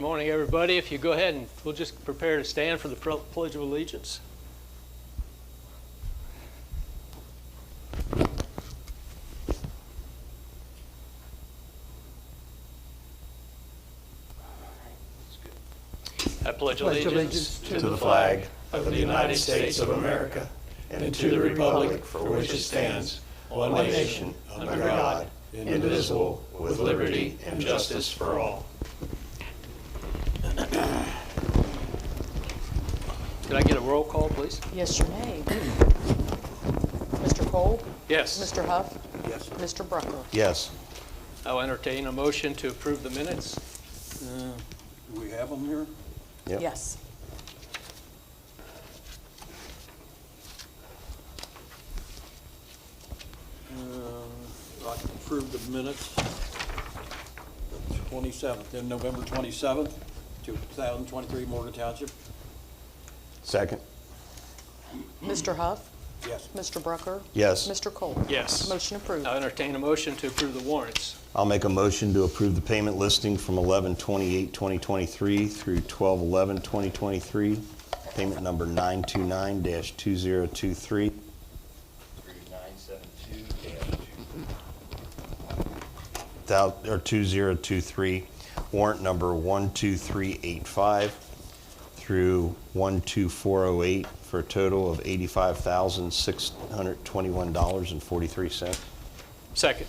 morning, everybody. If you go ahead and we'll just prepare to stand for the Pledge of Allegiance. I pledge allegiance to the flag of the United States of America and to the republic for which it stands, one nation, under God, indivisible, with liberty and justice for all. Could I get a roll call, please? Yes, you may. Mr. Cole? Yes. Mr. Huff? Yes. Mr. Brucker? Yes. I'll entertain a motion to approve the minutes. Do we have them here? Yep. Yes. I can approve the minutes. The 27th, then November 27th, 2023, Morgan Township. Second. Mr. Huff? Yes. Mr. Brucker? Yes. Mr. Cole? Yes. Motion approved. I'll entertain a motion to approve the warrants. I'll make a motion to approve the payment listing from 11/28/2023 through 12/11/2023. Payment number 929-2023. 2023. Warrant number 12385 through 12408 for a total of $85,621.43. Second.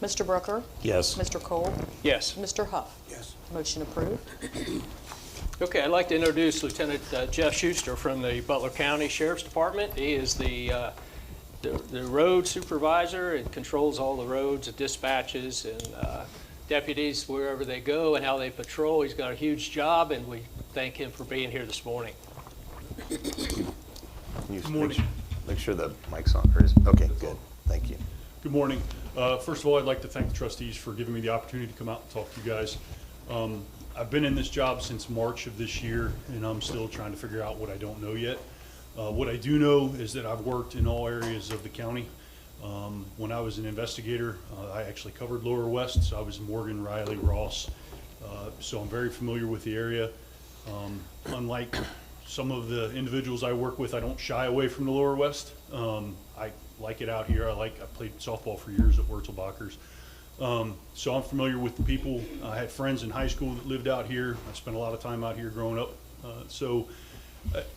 Mr. Brucker? Yes. Mr. Cole? Yes. Mr. Huff? Yes. Motion approved. Okay, I'd like to introduce Lieutenant Jeff Schuster from the Butler County Sheriff's Department. He is the road supervisor and controls all the roads and dispatches and deputies wherever they go and how they patrol. He's got a huge job, and we thank him for being here this morning. Good morning. Make sure the mic's on. Okay, good. Thank you. Good morning. First of all, I'd like to thank the trustees for giving me the opportunity to come out and talk to you guys. I've been in this job since March of this year, and I'm still trying to figure out what I don't know yet. What I do know is that I've worked in all areas of the county. When I was an investigator, I actually covered Lower West, so I was Morgan, Riley, Ross. So I'm very familiar with the area. Unlike some of the individuals I work with, I don't shy away from the Lower West. I like it out here. I played softball for years at Wurzelbacher's. So I'm familiar with the people. I had friends in high school that lived out here. I spent a lot of time out here growing up.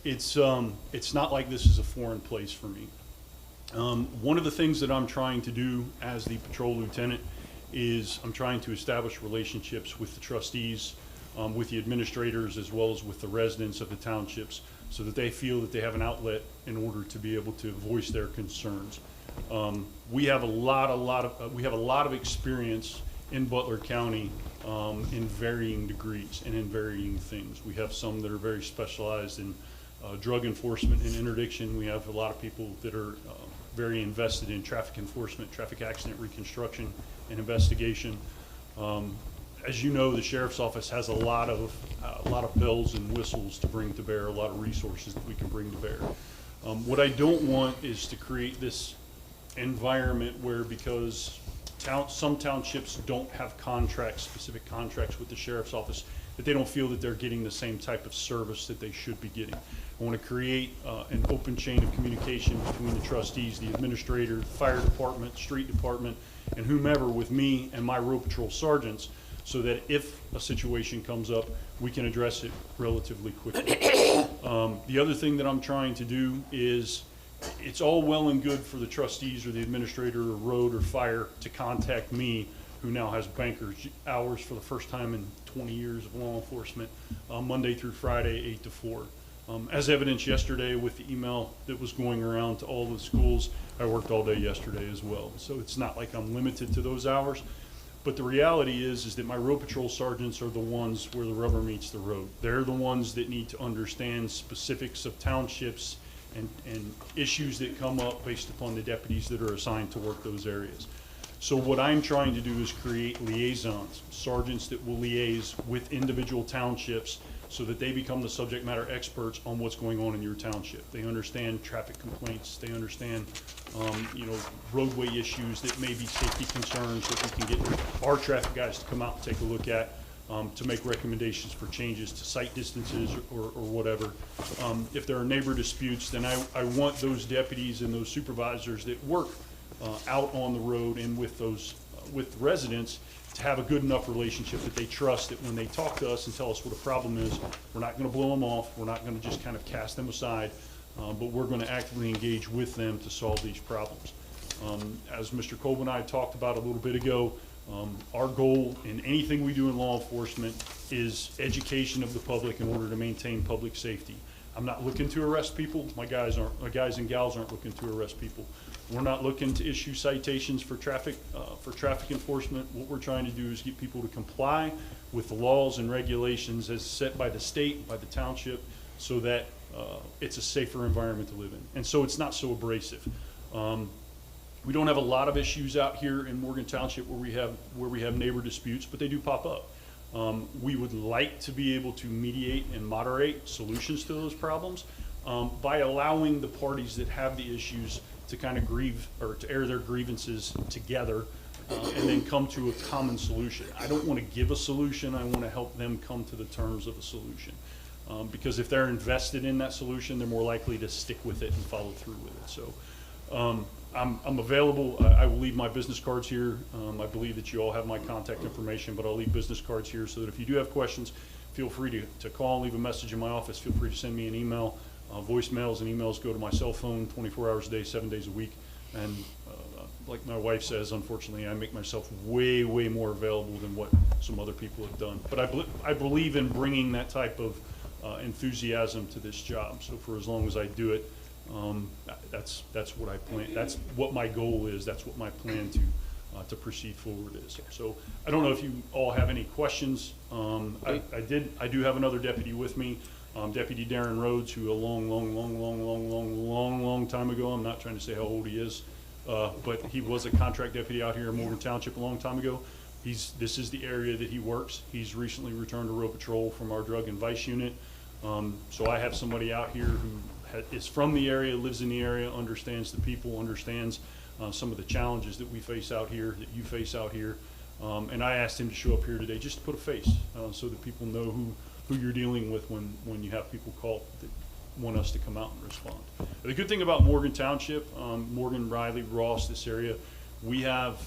It's not like this is a foreign place for me. One of the things that I'm trying to do as the patrol lieutenant is I'm trying to establish relationships with the trustees, with the administrators, as well as with the residents of the townships, so that they feel that they have an outlet in order to be able to voice their concerns. We have a lot of experience in Butler County in varying degrees and in varying things. We have some that are very specialized in drug enforcement and interdiction. We have a lot of people that are very invested in traffic enforcement, traffic accident reconstruction, and investigation. As you know, the sheriff's office has a lot of bells and whistles to bring to bear, a lot of resources that we can bring to bear. What I don't want is to create this environment where, because some townships don't have specific contracts with the sheriff's office, that they don't feel that they're getting the same type of service that they should be getting. I want to create an open chain of communication between the trustees, the administrator, the fire department, street department, and whomever with me and my road patrol sergeants, so that if a situation comes up, we can address it relatively quickly. The other thing that I'm trying to do is, it's all well and good for the trustees or the administrator or road or fire to contact me, who now has banker's hours for the first time in 20 years of law enforcement, Monday through Friday, 8 to 4. As evidenced yesterday with the email that was going around to all the schools, I worked all day yesterday as well. So it's not like I'm limited to those hours. But the reality is that my road patrol sergeants are the ones where the rubber meets the road. They're the ones that need to understand specifics of townships and issues that come up based upon the deputies that are assigned to work those areas. So what I'm trying to do is create liaisons, sergeants that will liaise with individual townships so that they become the subject matter experts on what's going on in your township. They understand traffic complaints, they understand roadway issues that may be safety concerns that we can get our traffic guys to come out and take a look at. to make recommendations for changes to site distances or whatever. If there are neighbor disputes, then I want those deputies and those supervisors that work out on the road and with those, with residents, to have a good enough relationship that they trust that when they talk to us and tell us what a problem is, we're not gonna blow them off, we're not gonna just kind of cast them aside, but we're gonna actively engage with them to solve these problems. As Mr. Colvin and I talked about a little bit ago, our goal in anything we do in law enforcement is education of the public in order to maintain public safety. I'm not looking to arrest people. My guys and gals aren't looking to arrest people. We're not looking to issue citations for traffic enforcement. What we're trying to do is get people to comply with the laws and regulations as set by the state, by the township, so that it's a safer environment to live in. And so it's not so abrasive. We don't have a lot of issues out here in Morgan Township where we have neighbor disputes, but they do pop up. We would like to be able to mediate and moderate solutions to those problems by allowing the parties that have the issues to kind of grieve or to air their grievances together and then come to a common solution. I don't want to give a solution, I want to help them come to the terms of a solution. Because if they're invested in that solution, they're more likely to stick with it and follow through with it. So I'm available. I will leave my business cards here. I believe that you all have my contact information, but I'll leave business cards here so that if you do have questions, feel free to call and leave a message in my office. Feel free to send me an email. Voicemails and emails go to my cell phone 24 hours a day, 7 days a week. And like my wife says, unfortunately, I make myself way, way more available than what some other people have done. But I believe in bringing that type of enthusiasm to this job. So for as long as I do it, that's what I plan. That's what my goal is. That's what my plan to proceed forward is. So I don't know if you all have any questions. I do have another deputy with me, Deputy Darren Rhodes, who a long time ago. I'm not trying to say how old he is, but he was a contract deputy out here in Morgan Township a long time ago. This is the area that he works. He's recently returned to road patrol from our drug and vice unit. So I have somebody out here who is from the area, lives in the area, understands the people, understands some of the challenges that we face out here, that you face out here. And I asked him to show up here today just to put a face so that people know who you're dealing with when you have people call that want us to come out and respond. The good thing about Morgan Township, Morgan, Riley, Ross, this area, we have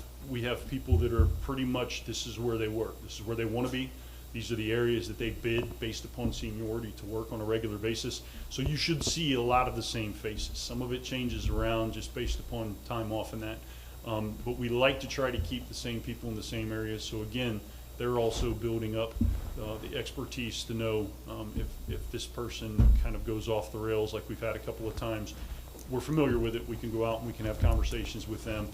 people that are pretty much, this is where they work. This is where they want to be. These are the areas that they bid based upon seniority to work on a regular basis. So you should see a lot of the same faces. Some of it changes around just based upon time off and that. But we like to try to keep the same people in the same areas. So again, they're also building up the expertise to know if this person kind of goes off the rails like we've had a couple of times. We're familiar with it. We can go out and we can have conversations with them,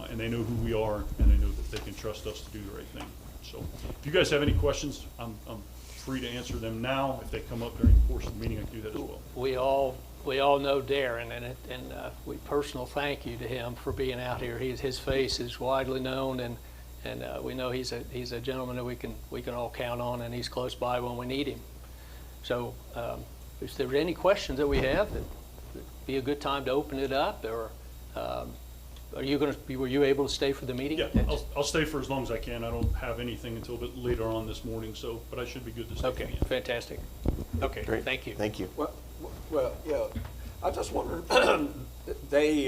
and they know who we are, and they know that they can trust us to do the right thing. So if you guys have any questions, I'm free to answer them now. If they come up during the course of the meeting, I can do that as well. We all know Darren, and we personal thank you to him for being out here. His face is widely known, and we know he's a gentleman that we can all count on, and he's close by when we need him. So if there are any questions that we have, it'd be a good time to open it up. Or were you able to stay for the meeting? Yeah, I'll stay for as long as I can. I don't have anything until a bit later on this morning, but I should be good to stay. Okay, fantastic. Okay, Great. thank you. Thank you. Well, yeah, I just wondered, they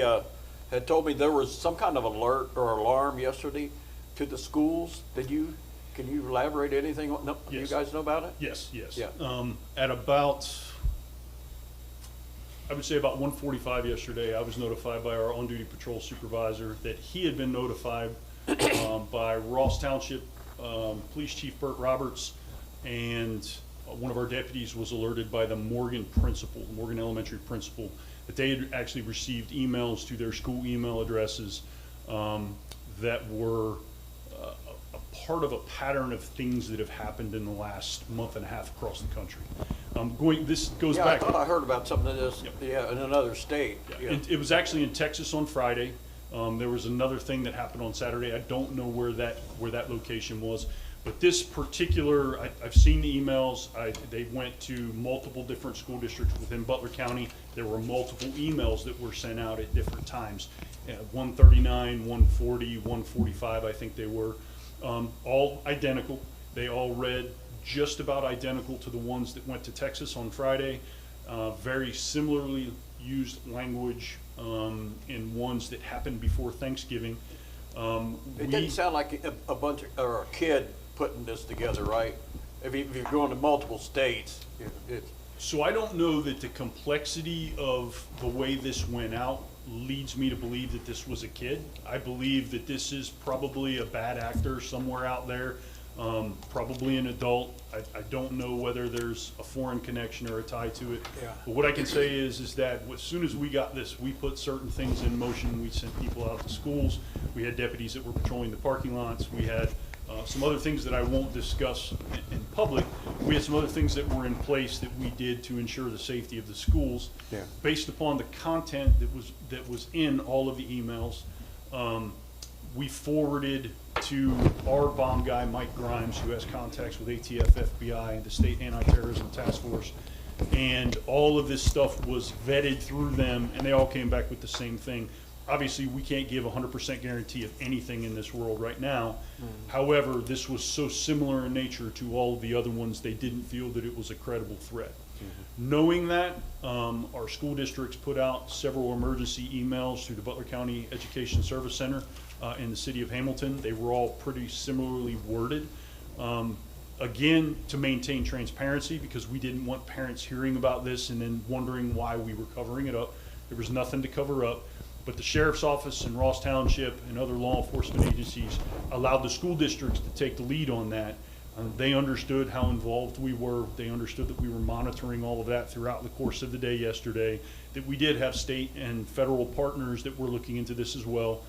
had told me there was some kind of alert or alarm yesterday to the schools. Can you elaborate anything? No, Yes. You guys know about it? Yes. Yeah. At about, I would say about 1:45 yesterday, I was notified by our on-duty patrol supervisor that he had been notified by Ross Township Police Chief Burt Roberts, and one of our deputies was alerted by the Morgan principal, Morgan Elementary principal, that they had actually received emails to their school email addresses that were a part of a pattern of things that have happened in the last month and a half across the country. This goes Yeah, back. I thought I heard about something in this, Yep. yeah, in another state. Yeah. It was actually in Texas on Friday. There was another thing that happened on Saturday. I don't know where that location was, but this particular, I've seen the emails. They went to multiple different school districts within Butler County. There were multiple emails that were sent out at different times. 139, 140, 145, I think they were, all identical. They all read just about identical to the ones that went to Texas on Friday. Very similarly used language in ones that happened before Thanksgiving. It didn't sound like a bunch of, or a kid putting this together, right? If you're going to multiple states, it's, So I don't know that the complexity of the way this went out leads me to believe that this was a kid. I believe that this is probably a bad actor somewhere out there, probably an adult. I don't know whether there's a foreign connection or a tie to it. Yeah. But what I can say is that as soon as we got this, we put certain things in motion. We sent people out to schools. We had deputies that were patrolling the parking lots. We had some other things that I won't discuss in public. We had some other things that were in place that we did to ensure the safety of the schools. Yeah. Based upon the content that was in all of the emails. We forwarded to our bomb guy, Mike Grimes, who has contacts with ATF, FBI, and the State Anti-Terrorism Task Force. And all of this stuff was vetted through them, and they all came back with the same thing. Obviously, we can't give 100% guarantee of anything in this world right now. However, this was so similar in nature to all of the other ones, they didn't feel that it was a credible threat. Knowing that, our school districts put out several emergency emails through the Butler County Education Service Center in the city of Hamilton. They were all pretty similarly worded. Again, to maintain transparency, because we didn't want parents hearing about this and then wondering why we were covering it up. There was nothing to cover up. But the sheriff's office in Ross Township and other law enforcement agencies allowed the school districts to take the lead on that. They understood how involved we were. They understood that we were monitoring all of that throughout the course of the day yesterday, that we did have state and federal partners that were looking into this as well,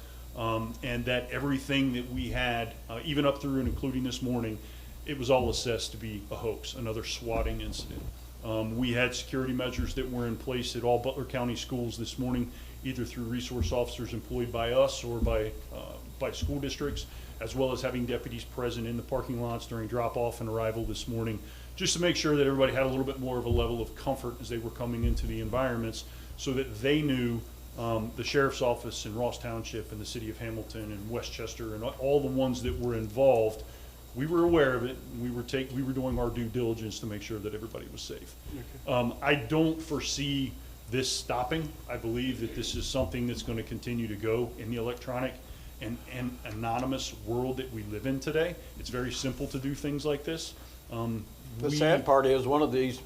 and that everything that we had, even up through and including this morning, it was all assessed to be a hoax, another swatting incident. We had security measures that were in place at all Butler County schools this morning, either through resource officers employed by us or by school districts, as well as having deputies present in the parking lots during drop-off and arrival this morning, just to make sure that everybody had a little bit more of a level of comfort as they were coming into the environments, so that they knew the sheriff's office in Ross Township and the city of Hamilton and Westchester and all the ones that were involved. We were aware of it. We were doing our due diligence to make sure that everybody was safe. I don't foresee this stopping. I believe that this is something that's going to continue to go in the electronic and anonymous world that we live in today. It's very simple to do things like this. the sad part is one of these,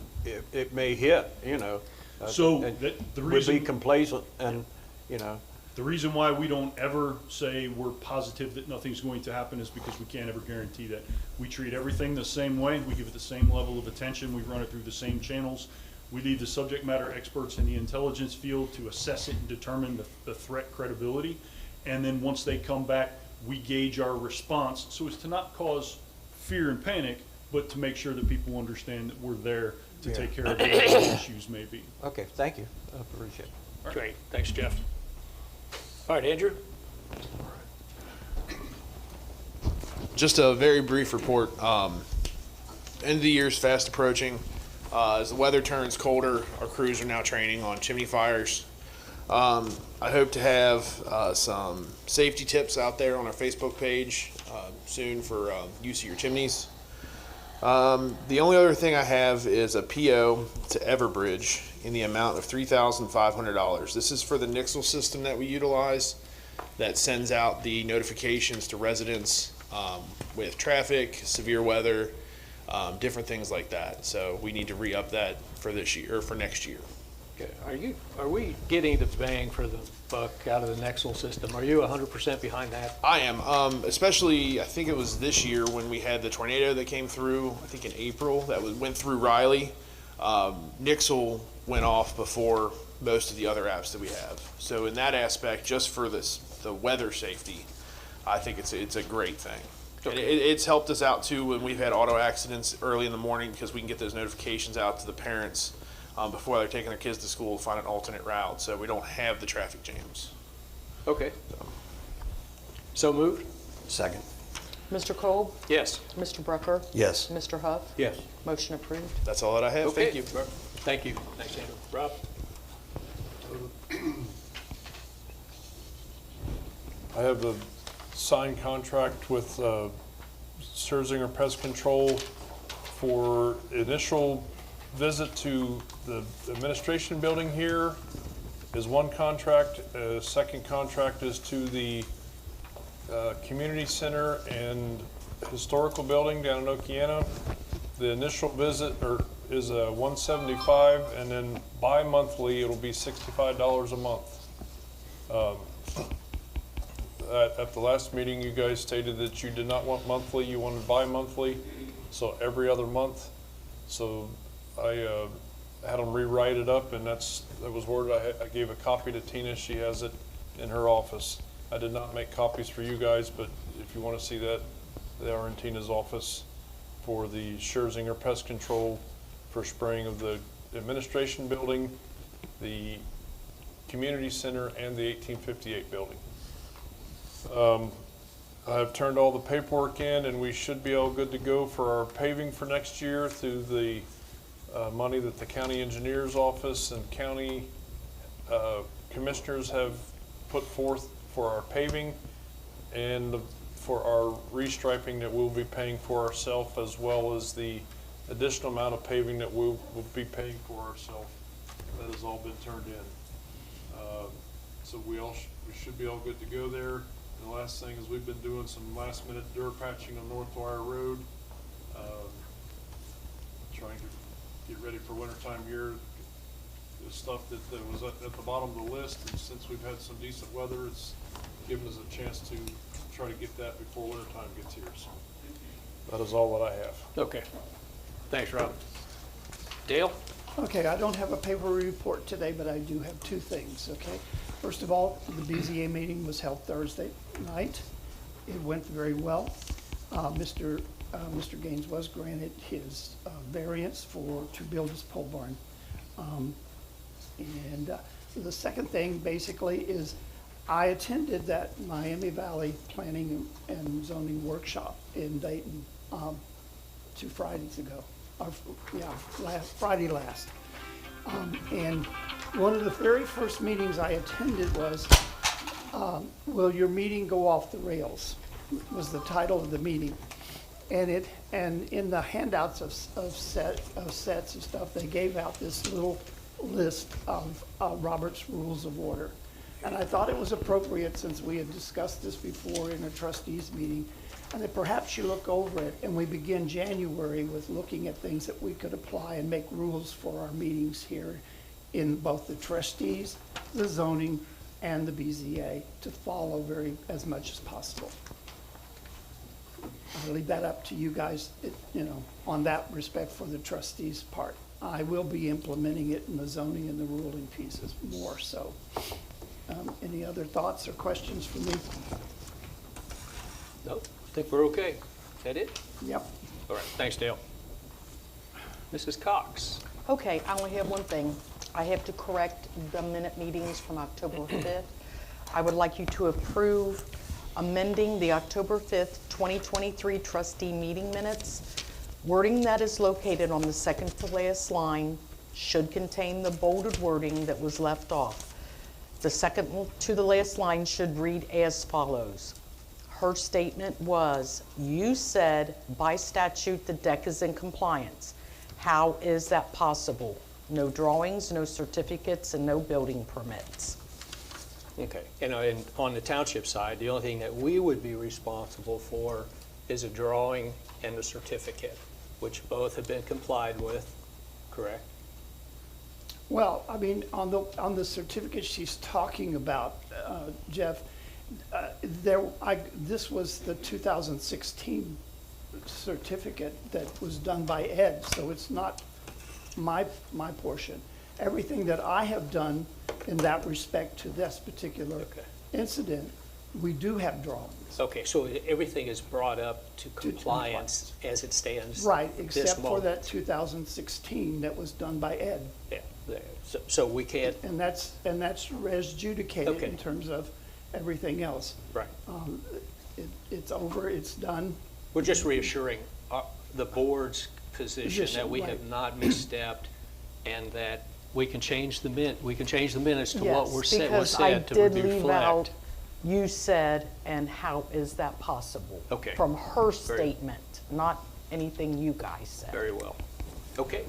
it may hit, you know. So and the we'd reason be complacent and, you know. The reason why we don't ever say we're positive that nothing's going to happen is because we can't ever guarantee that. We treat everything the same way. We give it the same level of attention. We run it through the same channels. We leave the subject matter experts in the intelligence field to assess it and determine the threat credibility. And then once they come back, we gauge our response so as to not cause fear and panic, but to make sure that people understand that we're there to take care of whatever the issues may be. Okay, thank you. I appreciate it. Great, thanks, Jeff. All right, Andrew? Just a very brief report. End of the year is fast approaching. As the weather turns colder, our crews are now training on chimney fires. I hope to have some safety tips out there on our Facebook page soon for use of your chimneys. The only other thing I have is a PO to Everbridge in the amount of $3,500. This is for the Nixle system that we utilize that sends out the notifications to residents with traffic, severe weather, different things like that. So we need to re-up that for this year or for next year. Okay. Are we getting the bang for the buck out of the Nexel system? Are you 100% behind that? I am, especially I think it was this year when we had the tornado that came through. I think in April went through Riley. Nixle went off before most of the other apps that we have. So in that aspect, just for the weather safety, I think it's a great thing. Okay. It's helped us out too when we've had auto accidents early in the morning because we can get those notifications out to the parents before they're taking their kids to school to find an alternate route, so we don't have the traffic jams. Okay. So moved? Second. Mr. Kolb? Yes. Mr. Brucker? Yes. Mr. Huff? Yes. Motion approved. That's all that I have. Okay. Thank you. Thank you. Thanks, Andrew. Rob? I have a signed contract with Scherzinger Pest Control for initial visit to the administration building here is one contract. Second contract is to the community center and historical building down in Okeana. The initial visit is $175, and then bi-monthly it'll be $65 a month. At the last meeting, you guys stated that you did not want monthly, you wanted bi-monthly, so every other month. So I had them rewrite it up, and that was worded. I gave a copy to Tina. She has it in her office. I did not make copies for you guys, but if you want to see that, they are in Tina's office for the Scherzinger Pest Control for spraying of the administration building, the community center, and the 1858 building. I've turned all the paperwork in, and we should be all good to go for our paving for next year through the money that the county engineer's office and county commissioners have put forth for our paving and for our restriping that we'll be paying for ourselves, as well as the additional amount of paving that we'll be paying for ourselves. That has all been turned in. So we should be all good to go there. And the last thing is we've been doing some last minute dirt patching on North Wire Road. Trying to get ready for winter time here. The stuff that was at the bottom of the list, and since we've had some decent weather, it's given us a chance to try to get that before winter time gets here. So that is all that I have. Okay. Thanks, Rob. Dale? Okay, I don't have a paper report today, but I do have two things, okay? First of all, the BZA meeting was held Thursday night. It went very well. Mr. Gaines was granted his variance to build his pole barn. The second thing basically is I attended that Miami Valley Planning and Zoning Workshop in Dayton 2 Fridays ago. Friday last. And one of the very first meetings I attended was, will your meeting go off the rails? Was the title of the meeting. And in the handouts of sets and stuff, they gave out this little list of Robert's Rules of Order. And I thought it was appropriate, since we had discussed this before in a trustees meeting, and that perhaps you look over it, and we begin January with looking at things that we could apply and make rules for our meetings here in both the trustees, the zoning, and the BZA to follow as much as possible. I'll leave that up to you guys, on that respect for the trustees' part. I will be implementing it in the zoning and the ruling pieces more so. Any other thoughts or questions for me? Nope. I think we're okay. Is that it? Yep. All right. Thanks, Dale. Mrs. Cox? Okay, I only have one thing. I have to correct the minute meetings from October 5th. I would like you to approve amending the October 5th, 2023 trustee meeting minutes. Wording that is located on the second to last line should contain the bolded wording that was left off. The second to the last line should read as follows. Her statement was, you said by statute the deck is in compliance. How is that possible? No drawings, no certificates, and no building permits. Okay. And on the township side, the only thing that we would be responsible for is a drawing and a certificate, which both have been complied with, correct? Well, I mean, on the certificate she's talking about, Jeff, this was the 2016 certificate that was done by Ed, so it's not my portion. Everything that I have done in that respect to this particular incident, we do have drawings. Okay, so everything is brought up to compliance as it stands. Right, this except for moment. that 2016 that was done by Ed. Yeah, there. So we can't, And that's res judicated Okay. in terms of everything else. right. It's over, it's done. We're just reassuring the board's position that we Right. have not misstepped and that we can change the minutes to what Yes, was because said to I did leave reflect. out you said, and how is that possible? Okay. From her Very- statement, not anything you guys said. Very well. Okay,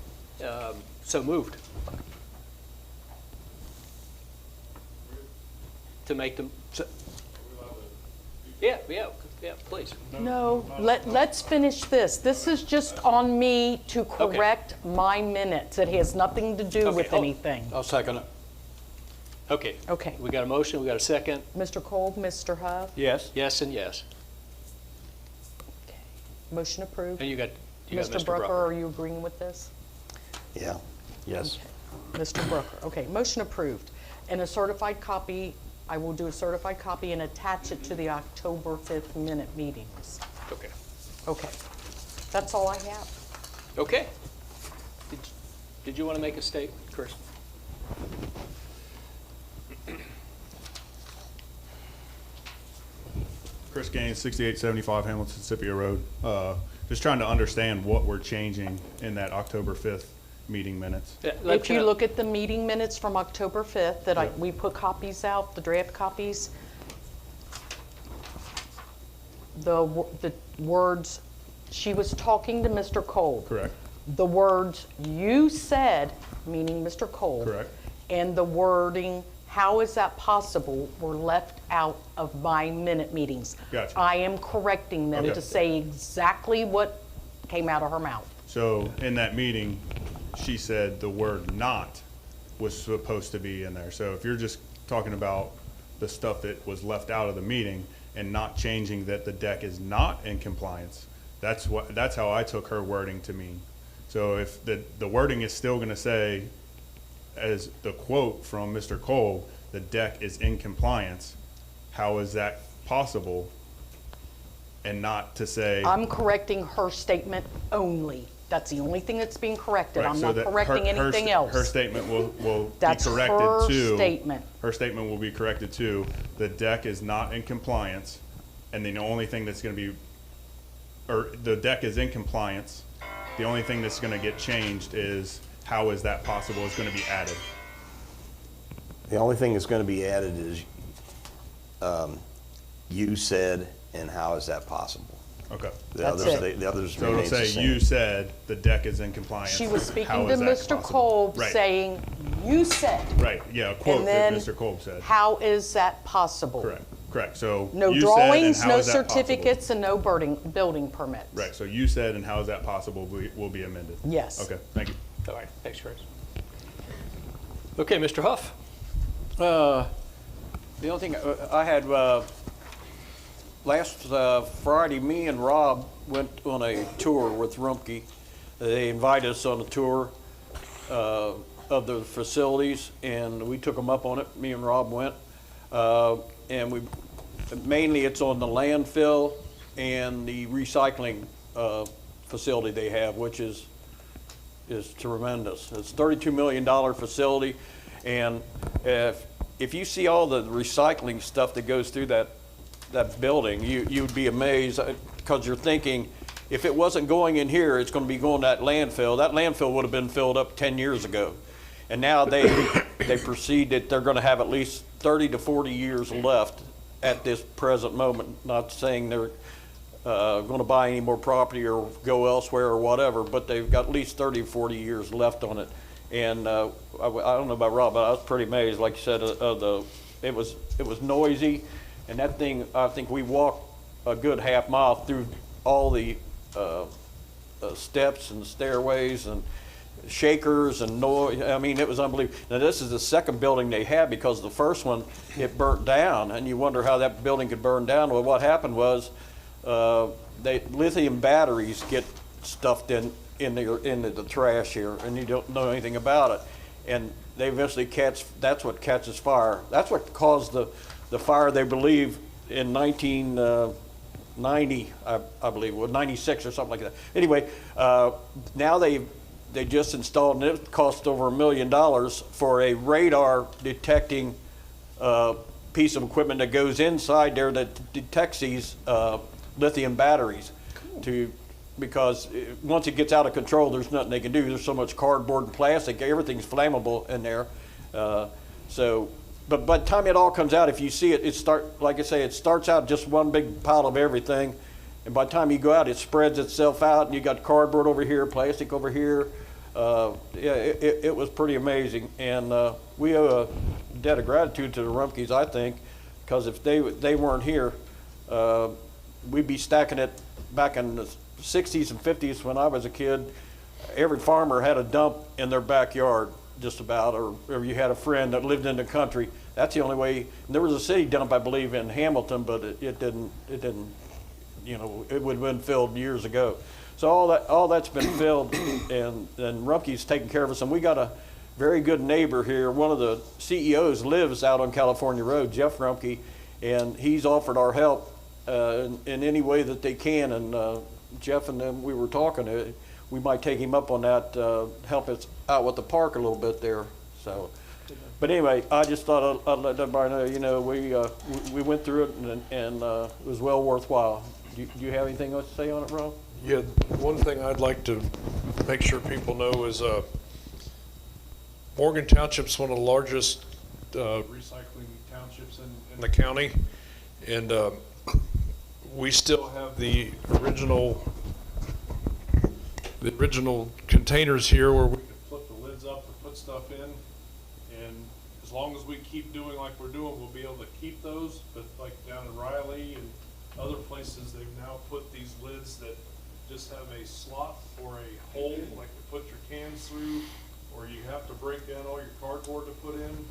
so moved. To make them, yeah, please. No, let's finish this. This is just on me to correct my minutes. It has nothing to do Okay, with hold- anything. I'll second it. Okay. Okay. We got a motion, we got a second. Mr. Cole, Mr. Huff? Yes? Yes and yes. Motion approved. And you got Mr. Brooker, are you agreeing with this? Yeah, yes. Mr. Brooker, okay, motion approved. And a certified copy, I will do a certified copy and attach it to the October 5th minute meetings. Okay. Okay, that's all I have. Okay. Did you want to make a statement, Chris? Chris Gaines, 6875 Hamilton Scipio Road. Just trying to understand what we're changing in that October 5th meeting minutes. If you look at the meeting minutes from October 5th, that we put copies out, the draft copies, the words, she was talking to Mr. Cole. Correct. The words you said, meaning Mr. Cole. Correct. And the wording, how is that possible, were left out of my minute meetings. Gotcha. I am correcting them Okay. to say exactly what came out of her mouth. So in that meeting, she said the word "not" was supposed to be in there. So if you're just talking about the stuff that was left out of the meeting and not changing that the deck is not in compliance, that's how I took her wording to mean. So if the wording is still going to say, as the quote from Mr. Cole, the deck is in compliance, how is that possible? And not to say. I'm correcting her statement only. That's the only thing that's being corrected. Right, I'm so not that correcting anything else. Her statement will be That's corrected her to. statement. Her statement will be corrected to, the deck is not in compliance, and the only thing that's gonna be, or the deck is in compliance, the only thing that's gonna get changed is, how is that possible, is gonna be added. The only thing that's going to be added is, you said, and how is that possible? Okay. The That's others, it. the others So it'll remains the say, same. you said, the deck is in compliance. She was speaking How to is that Mr. possible? Kolb, Right, saying, you said. right, yeah, a quote And that then, Mr. Kolb said. how is that possible? Correct, so. No you said, and drawings, how no is that possible? certificates, and no building permits. Right, so you said, and how is that possible, will be amended? Yes. Okay, thank you. All right, thanks, Chris. Okay, Mr. Huff? The only thing I had, last Friday, me and Rob went on a tour with Rumpke. They invited us on a tour of the facilities, and we took them up on it. Me and Rob went. And mainly it's on the landfill and the recycling facility they have, which is tremendous. It's a $32 million facility, and if you see all the recycling stuff that goes through that building, you'd be amazed, because you're thinking, if it wasn't going in here, it's going to be going to that landfill. That landfill would have been filled up 10 years ago. And now they proceed that they're going to have at least 30 to 40 years left at this present moment. Not saying they're going to buy any more property or go elsewhere or whatever, but they've got at least 30 or 40 years left on it. And I don't know about Rob, but I was pretty amazed. Like you said, it was noisy, and that thing, I think we walked a good half mile through all the steps and stairways and shakers and noise. I mean, it was unbelievable. Now, this is the second building they had, because the first one, it burnt down, and you wonder how that building could burn down. Well, what happened was lithium batteries get stuffed into the trash here, and you don't know anything about it. And they eventually that's what catches fire. That's what caused the fire, they believe, in 1990, I believe, well, 96 or something like that. Anyway, now they just installed, and it cost over $1 million for a radar detecting piece of equipment that goes inside there that detects these lithium batteries. Because once it gets out of control, there's nothing they can do. There's so much cardboard and plastic, everything's flammable in there. So but by the time it all comes out, if you see it, like I say, it starts out just one big pile of everything. And by the time you go out, it spreads itself out, and you got cardboard over here, plastic over here. Yeah, it was pretty amazing. And we owe a debt of gratitude to the Rumpkes, I think, because if they weren't here, we'd be stacking it back in the 60s and 50s when I was a kid. Every farmer had a dump in their backyard, just about, or you had a friend that lived in the country. That's the only way. And there was a city dump, I believe, in Hamilton, but it didn't, you know, it would have been filled years ago. So all that's been filled, and Rumpke's taking care of us. And we got a very good neighbor here. One of the CEOs lives out on California Road, Jeff Rumpke, and he's offered our help in any way that they can. And Jeff and them, we were talking, we might take him up on that, help us out with the park a little bit there. So, but anyway, I just thought I'd let everybody know, you know, we went through it, and it was well worthwhile. Do you have anything else to say on it, Rob? Yeah, one thing I'd like to make sure people know is Morgan Township's one of the largest recycling townships in the county, and we still have the original containers here where we can flip the lids up and put stuff in, and as long as we keep doing like we're doing, we'll be able to keep those. But like down in Riley and other places, they've now put these lids that just have a slot or a hole, like to put your cans through, or you have to break down all your cardboard to put in.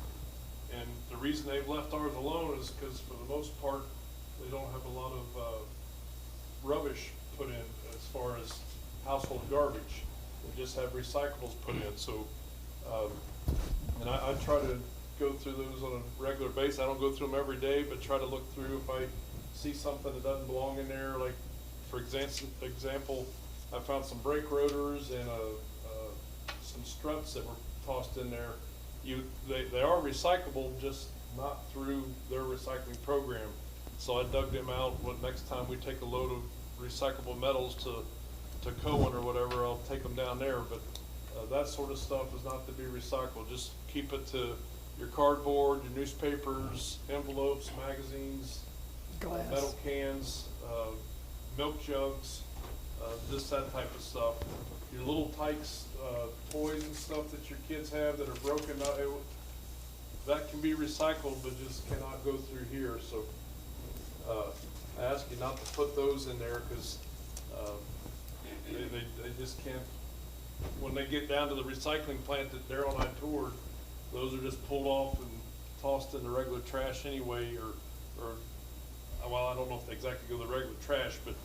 And the reason they've left ours alone is because for the most part, they don't have a lot of rubbish put in as far as household garbage. They just have recyclables put in. So, and I try to go through those on a regular basis. I don't go through them every day, but try to look through if I see something that doesn't belong in there. Like, for example, I found some brake rotors and some struts that were tossed in there. They are recyclable, just not through their recycling program. So I dug them out. Next time we take a load of recyclable metals to Cohen or whatever, I'll take them down there. But that sort of stuff is not to be recycled. Just keep it to your cardboard, your newspapers, envelopes, magazines, metal cans, milk jugs, just that type of stuff. Your little Tykes toys and stuff that your kids have that are broken, that can be recycled, but just cannot go through here. So I ask you not to put those in there, because they just can't. When they get down to the recycling plant that Daryl and I toured, those are just pulled off and tossed in the regular trash anyway, or well, I don't know if they exactly go to the regular trash, but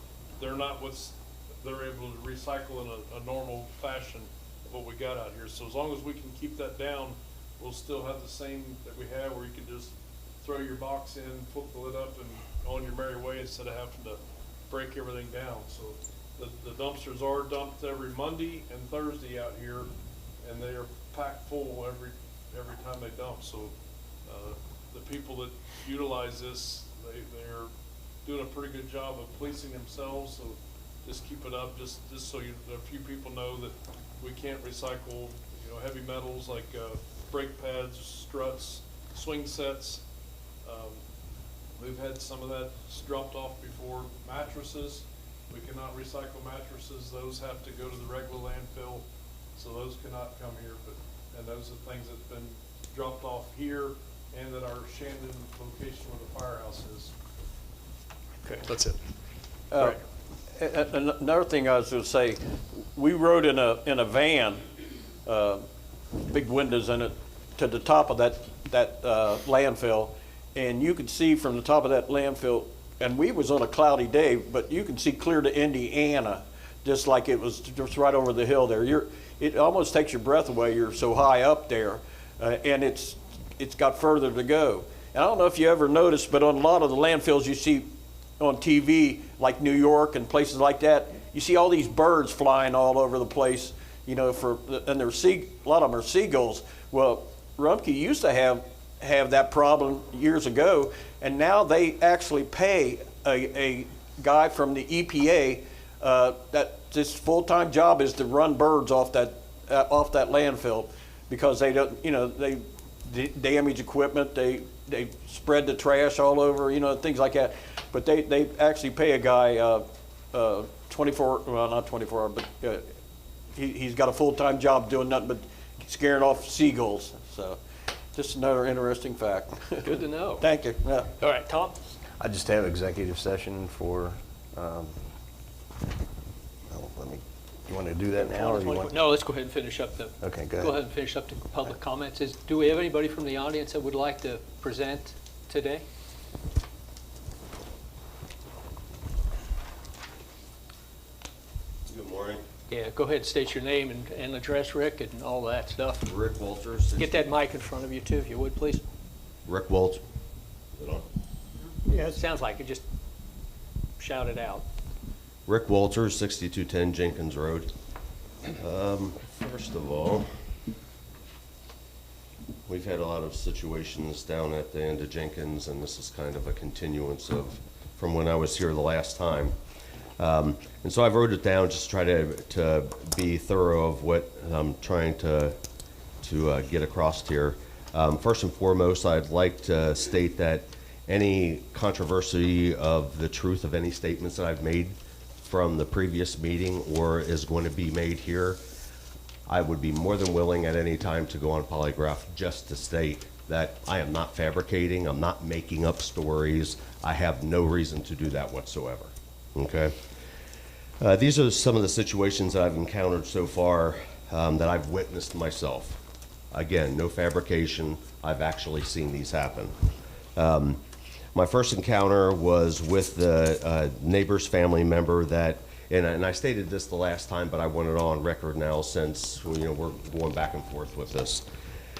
they're not they're able to recycle in a normal fashion of what we got out here. So as long as we can keep that down, we'll still have the same that we have, where you can just throw your box in, flip the lid up, and on your merry way instead of having to break everything down. So the dumpsters are dumped every Monday and Thursday out here, and they are packed full every time they dump. So the people that utilize this, they're doing a pretty good job of policing themselves. So just keep it up, just so a few people know that we can't recycle, heavy metals like brake pads, struts, swing sets. We've had some of that dropped off before. Mattresses, we cannot recycle mattresses. Those have to go to the regular landfill, so those cannot come here. And those are things that's been dropped off here and at our Shandon location where the firehouse is. Okay, that's it. Right. Another thing I was going to say, we rode in a van, big windows in it, to the top of that landfill, and you could see from the top of that landfill, and we was on a cloudy day, but you can see clear to Indiana, just like it was just right over the hill there. It almost takes your breath away. You're so high up there, and it's got further to go. And I don't know if you ever noticed, but on a lot of the landfills you see on TV, like New York and places like that, you see all these birds flying all over the place, and a lot of them are seagulls. Well, Rumpke used to have that problem years ago, and now they actually pay a guy from the EPA that his full-time job is to run birds off that landfill, because they don't, damage equipment, they spread the trash all over, you know, things like that. But they actually pay a guy 24, well, not 24 hours, but he's got a full-time job doing nothing but scaring off seagulls. So just another interesting fact. Good to know. Thank you. Yeah. All right, Tom? I just have executive session for, well, you want to do that now, or you want? No, let's go ahead and finish up the. Okay, go Go ahead. ahead and finish up the public comments. Do we have anybody from the audience that would like to present today? Good morning. Yeah, go ahead and state your name and address, Rick, and all that stuff. Rick Walters. Get that mic in front of you too, if you would, please. Rick Walters. Is it on? Yeah, it sounds like it. Just shout it out. Rick Walters, 6210 Jenkins Road. First of all, we've had a lot of situations down at the end of Jenkins, and this is kind of a continuance of from when I was here the last time. And so I wrote it down just to try to be thorough of what I'm trying to get across here. First and foremost, I'd like to state that any controversy of the truth of any statements that I've made from the previous meeting or is going to be made here, I would be more than willing at any time to go on polygraph just to state that I am not fabricating, I'm not making up stories, I have no reason to do that whatsoever, okay? These are some of the situations that I've encountered so far that I've witnessed myself. Again, no fabrication, I've actually seen these happen. My first encounter was with the neighbor's family member that, and I stated this the last time, but I want it on record now since we're going back and forth with this.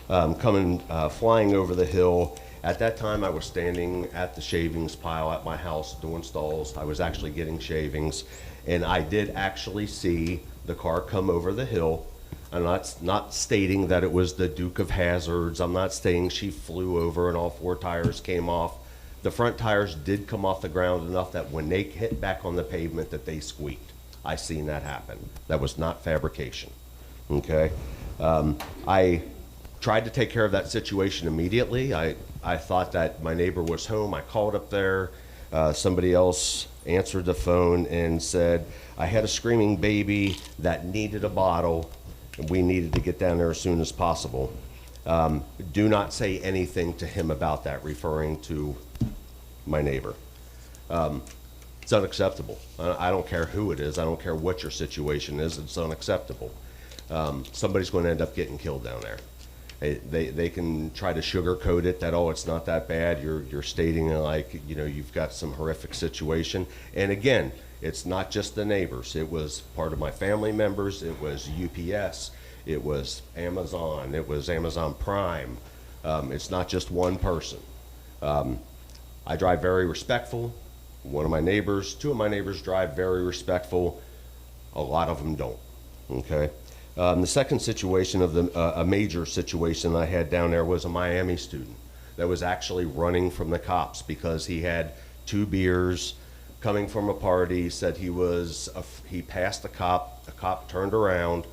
Flying over the hill. At that time, I was standing at the shavings pile at my house doing stalls. I was actually getting shavings, and I did actually see the car come over the hill. I'm not stating that it was the Duke of Hazzards. I'm not saying she flew over and all four tires came off. The front tires did come off the ground enough that when they hit back on the pavement that they squeaked. I seen that happen. That was not fabrication, okay? I tried to take care of that situation immediately. I thought that my neighbor was home. I called up there. Somebody else answered the phone and said, I had a screaming baby that needed a bottle. We needed to get down there as soon as possible. Do not say anything to him about that, referring to my neighbor. It's unacceptable. I don't care who it is. I don't care what your situation is. It's unacceptable. Somebody's going to end up getting killed down there. They can try to sugarcoat it that, oh, it's not that bad. You're stating like, you've got some horrific situation. And again, it's not just the neighbors. It was part of my family members. It was UPS. It was Amazon. It was Amazon Prime. It's not just one person. I drive very respectful. Two of my neighbors drive very respectful. A lot of them don't, okay? The second situation of a major situation I had down there was a Miami student that was actually running from the cops because he had 2 beers, coming from a party, said he passed the cop turned around,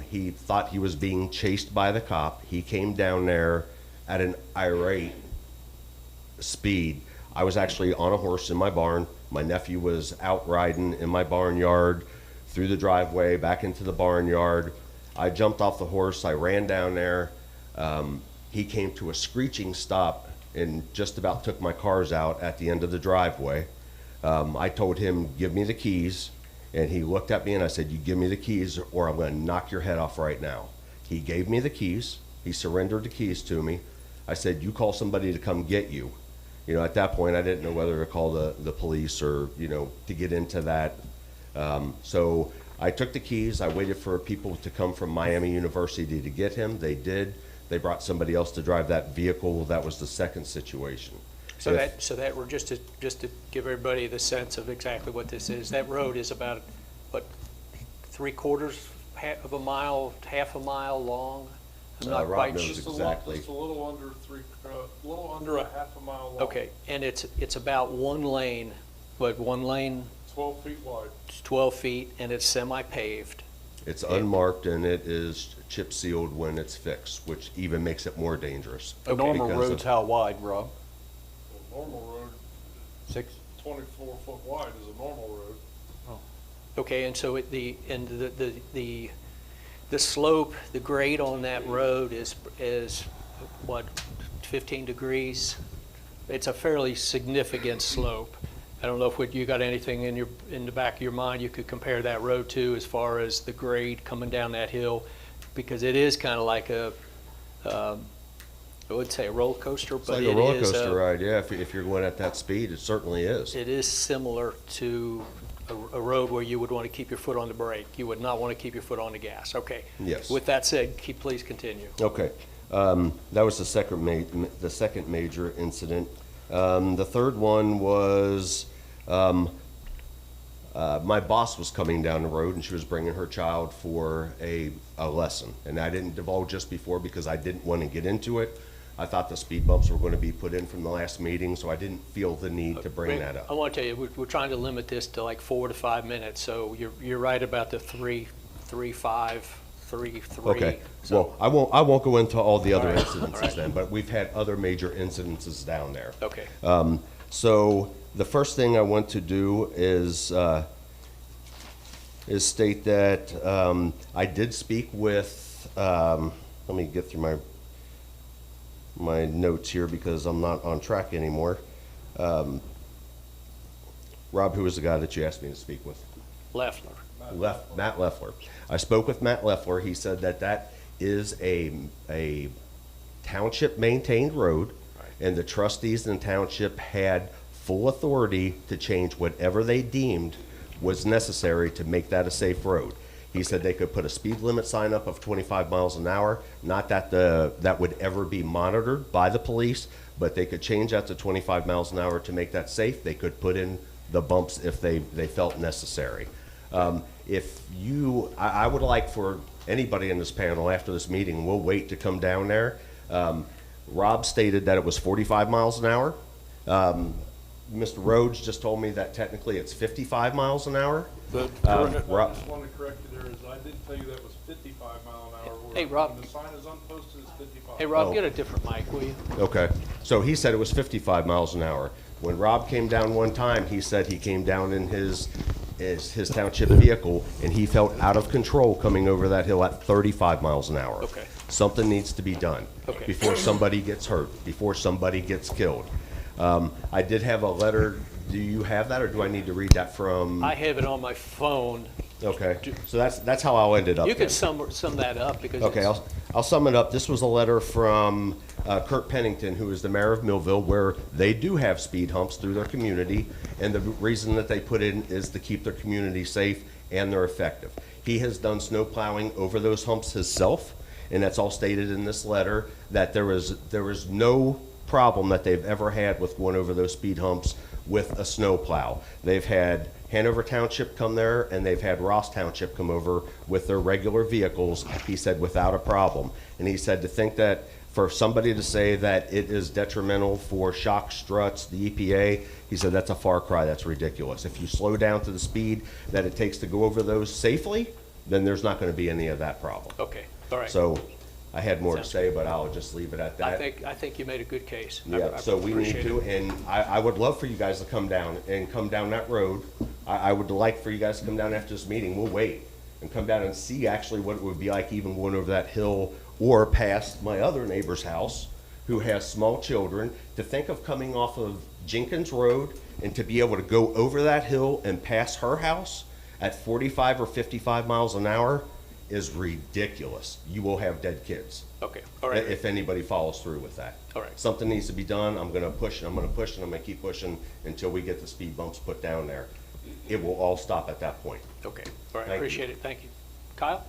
he thought he was being chased by the cop, he came down there at an irate speed. I was actually on a horse in my barn, my nephew was out riding in my barnyard, through the driveway, back into the barnyard. I jumped off the horse, I ran down there, he came to a screeching stop and just about took my cars out at the end of the driveway. I told him, give me the keys, and he looked at me and I said, you give me the keys or I'm going to knock your head off right now. He gave me the keys, he surrendered the keys to me. I said, you call somebody to come get you. At that point I didn't know whether to call the police or, to get into that. So I took the keys, I waited for people to come from Miami University to get him. They did. They brought somebody else to drive that vehicle. That was the second situation. So that we're just to give everybody the sense of exactly what this is. That road is about, what, 3/4 of a mile, half a mile long? I'm not Rob quite knows sure. exactly. Just a little under a half a mile long. Okay, and it's about one lane, but one lane, 12 feet wide. 12 feet, and it's semi-paved. It's unmarked and it is chip sealed when it's fixed, which even makes it more dangerous. A normal Because road's of- how wide, Rob? Normal road, 24 foot wide is a normal road. Okay, and so the slope, the grade on that road is what, 15 degrees? It's a fairly significant slope. I don't know if you got anything in the back of your mind you could compare that road to as far as the grade coming down that hill, because it is kind of like I would say a roller coaster, It's but like a roller coaster ride, yeah. If you're going at that speed, it certainly is. it is similar to a road where you would want to keep your foot on the brake. You would not want to keep your foot on the gas. Okay. Yes. With that said, please continue. Okay, that was the second major incident. The third one was, my boss was coming down the road and she was bringing her child for a lesson. And I didn't divulge just before because I didn't want to get into it. I thought the speed bumps were going to be put in from the last meeting, so I didn't feel the need to bring that I up. want to tell you, we're trying to limit this to like 4 to 5 minutes, so you're right about the 3, 5, 3, 3. Okay, So- well, I won't go into all the other All right. incidences then, but we've had other major incidences down there. Okay. So the first thing I want to do is state that I did speak with, let me get through my notes here because I'm not on track anymore. Rob, who was the guy that you asked me to speak with? Leffler. Matt Leffler. I spoke with Matt Leffler. He said that is a township-maintained road, and the trustees in the township had full authority to change whatever they deemed was necessary to make that a safe road. He said they could put a speed limit sign up of 25 miles an hour, not that that would ever be monitored by the police, but they could change that to 25 miles an hour to make that safe. They could put in the bumps if they felt necessary. I would like for anybody in this panel after this meeting, we'll wait to come down there. Rob stated that it was 45 miles an hour. Mr. Rhodes just told me that technically it's 55 miles an hour. I Rob- just want to correct you there, is I did tell you that was 55 mile an hour. Hey, Rob. When the sign is unposted, it's 55. Hey, Rob, Oh. get a different mic, will you? Okay, so he said it was 55 miles an hour. When Rob came down one time, he said he came down in his township vehicle and he felt out of control coming over that hill at 35 miles an hour. Okay. Something needs to be done Okay. before somebody gets hurt, before somebody gets killed. I did have a letter. Do you have that, or do I need to read that from? I have it on my phone. Okay, so that's how I'll end it up. You could then. sum that up because Okay, it's- I'll sum it up. This was a letter from Kurt Pennington, who is the mayor of Millville, where they do have speed humps through their community, and the reason that they put in is to keep their community safe and they're effective. He has done snow plowing over those humps himself, and that's all stated in this letter, that there is no problem that they've ever had with going over those speed humps with a snow plow. They've had Hanover Township come there, and they've had Ross Township come over with their regular vehicles, he said, without a problem. And he said to think that for somebody to say that it is detrimental for shock struts, the EPA, he said that's a far cry, that's ridiculous. If you slow down to the speed that it takes to go over those safely, then there's not going to be any of that problem. okay, all right. So I had more to Sounds say, but I'll just leave it at that. I think you made a good case. Yeah, so we need appreciate to, it. and I would love for you guys to come down that road. I would like for you guys to come down after this meeting, we'll wait, and come down and see actually what it would be like even going over that hill or past my other neighbor's house who has small children, to think of coming off of Jenkins Road and to be able to go over that hill and pass her house at 45 or 55 miles an hour is ridiculous. You will have dead kids. Okay, all right. If anybody follows through with that. All right. Something needs to be done. I'm gonna push, and I'm gonna push, and I'm gonna keep pushing until we get the speed bumps put down there. It will all stop at that point. Okay, all right, Thank you. appreciate it, thank you. Kyle?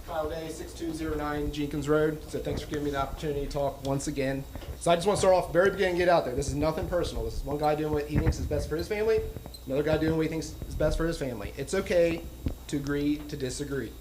Kyle Day, 6209 Jenkins Road. So thanks for giving me the opportunity to talk once again. So I just want to start off very beginning, get out there. This is nothing personal. This is one guy doing what he thinks is best for his family, another guy doing what he thinks is best for his family. It's okay to agree to disagree.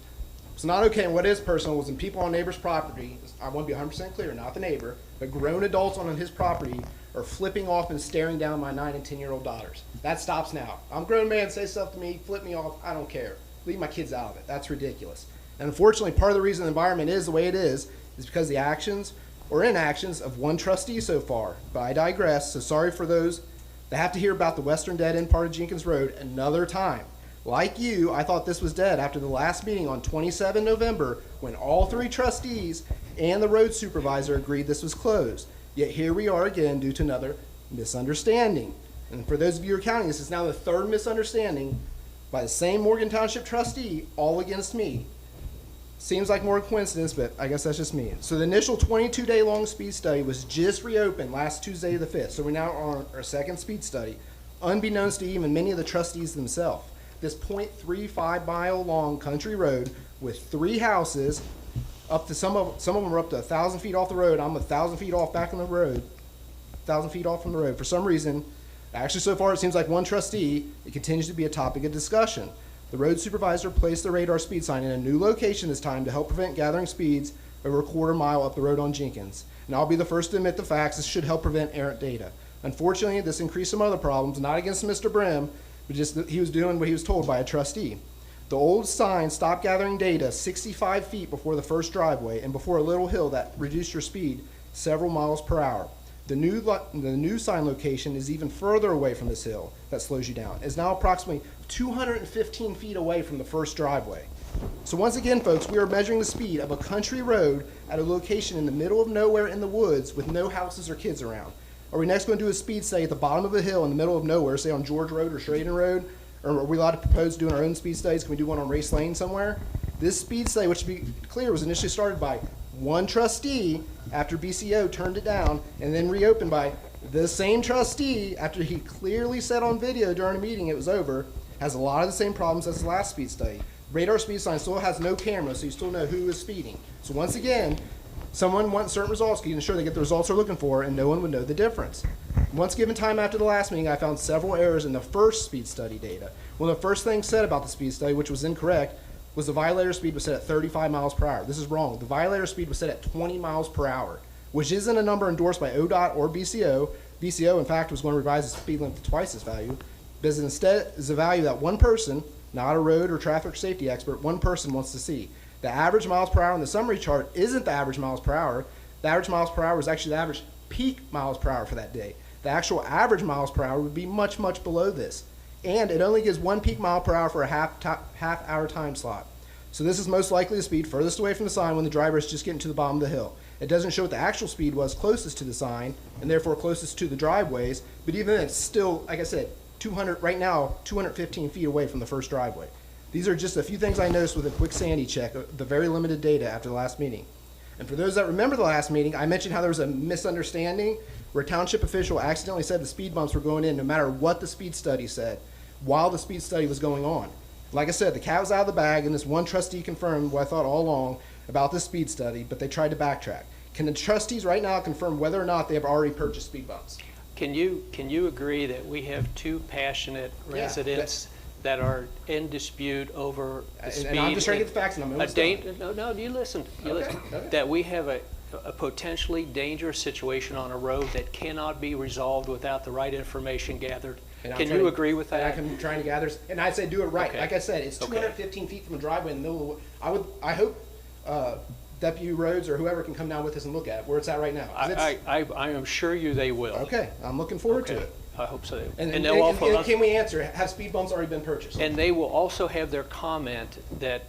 It's not okay, and what is personal was when people on neighbor's property, I want to be 100% clear, not the neighbor, but grown adults on his property or flipping off and staring down my 9 and 10-year-old daughters. That stops now. I'm a grown man, say stuff to me, flip me off, I don't care. Leave my kids out of it. That's ridiculous. And unfortunately, part of the reason the environment is the way it is because the actions or inactions of one trustee so far. But I digress, so sorry for those that have to hear about the western dead end part of Jenkins Road another time. Like you, I thought this was dead after the last meeting on 27 November when all 3 trustees and the road supervisor agreed this was closed. Yet here we are again due to another misunderstanding. And for those of you who are counting, this is now the 3rd misunderstanding by the same Morgan Township trustee, all against me. Seems like more coincidence, but I guess that's just me. So the initial 22-day long speed study was just reopened last Tuesday the 5th. So we're now on our 2nd speed study, unbeknownst to even many of the trustees themselves. This 0.35 mile long country road with 3 houses, up to some of them are up to 1,000 feet off the road. I'm 1,000 feet off back on the road, 1,000 feet off from the road. For some reason, actually so far it seems like one trustee, it continues to be a topic of discussion. The road supervisor placed the radar speed sign in a new location this time to help prevent gathering speeds over a quarter mile up the road on Jenkins. And I'll be the first to admit the facts. This should help prevent errant data. Unfortunately, this increased some other problems, not against Mr. Brim, but just that he was doing what he was told by a trustee. The old sign stopped gathering data 65 feet before the first driveway and before a little hill that reduced your speed several miles per hour. The new sign location is even further away from this hill that slows you down. It's now approximately 215 feet away from the first driveway. So once again, folks, we are measuring the speed of a country road at a location in the middle of nowhere in the woods with no houses or kids around. Are we next going to do a speed study at the bottom of a hill in the middle of nowhere, say on George Road or Schraden Road? Or are we allowed to propose doing our own speed studies? Can we do one on Race Lane somewhere? This speed study, which to be clear, was initially started by one trustee after BCO turned it down, and then reopened by the same trustee after he clearly said on video during a meeting it was over, has a lot of the same problems as the last speed study. Radar speed sign still has no camera, so you still know who is speeding. So once again, someone wants certain results, can ensure they get the results they're looking for, and no one would know the difference. Once given time after the last meeting, I found several errors in the first speed study data. One of the first things said about the speed study, which was incorrect, was the violator speed was set at 35 miles per hour. This is wrong. The violator speed was set at 20 miles per hour, which isn't a number endorsed by ODOT or BCO. BCO, in fact, was going to revise the speed limit to twice this value, because instead is a value that one person, not a road or traffic safety expert, one person wants to see. The average miles per hour on the summary chart isn't the average miles per hour. The average miles per hour is actually the average peak miles per hour for that day. The actual average miles per hour would be much, much below this. And it only gives 1 peak mile per hour for a half hour time slot. So this is most likely the speed furthest away from the sign when the driver is just getting to the bottom of the hill. It doesn't show what the actual speed was closest to the sign, and therefore closest to the driveways, but even then it's still, like I said, 215 feet away from the first driveway. These are just a few things I noticed with a quick sanity check of the very limited data after the last meeting. And for those that remember the last meeting, I mentioned how there was a misunderstanding where a township official accidentally said the speed bumps were going in no matter what the speed study said while the speed study was going on. Like I said, the cat was out of the bag, and this one trustee confirmed what I thought all along about the speed study, but they tried to backtrack. Can the trustees right now confirm whether or not they have already purchased speed bumps? Can you agree that we have 2 passionate residents that are in dispute over the speed? And I'm just trying to get the facts, and I'm almost done. No, you listen. Okay. That we have a potentially dangerous situation on a road that cannot be resolved without the right information gathered. Can you agree with that? I'm trying to gather, and I say do it right. Okay. Like I said, it's 215 feet from a driveway in the middle of I hope Deputy Rhodes or whoever can come down with us and look at it, where it's at right now. I am sure they will. Okay, I'm looking forward to Okay. it. I hope so. And they'll also, can we answer, have speed bumps already been purchased? and they will also have their comment that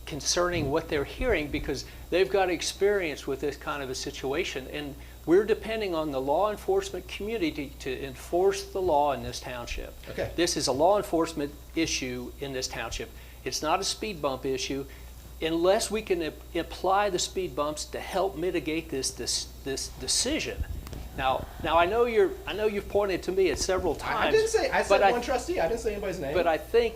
concerning what they're hearing, because they've got experience with this kind of a situation, and we're depending on the law enforcement community to enforce the law in this township. Okay. This is a law enforcement issue in this township. It's not a speed bump issue. Unless we can apply the speed bumps to help mitigate this decision. Now I know you've pointed to me at several times. I didn't say, I said one trustee, I didn't say anybody's name. But I think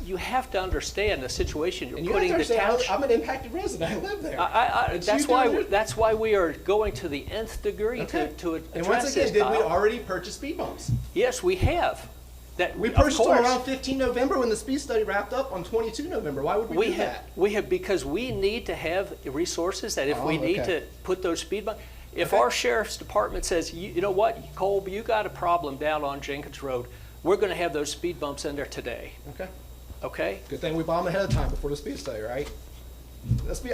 you have to understand the situation you're and you putting have to the understand, township. I'm an impacted resident, I live there. That's why we are going to the nth degree to address And once this, again, did we Kyle. already purchase speed bumps? Yes, we have. We of purchased them course. around 15 November when the speed study wrapped up on 22 November. Why would we do that? We have because we need to have resources that if we need okay. to put those speed bumps. If our sheriff's department says, you know what, Colby, you got a problem down on Jenkins Road, we're going to have those speed bumps in there today, Okay. okay? Good thing we bombed ahead of time before the speed study, right?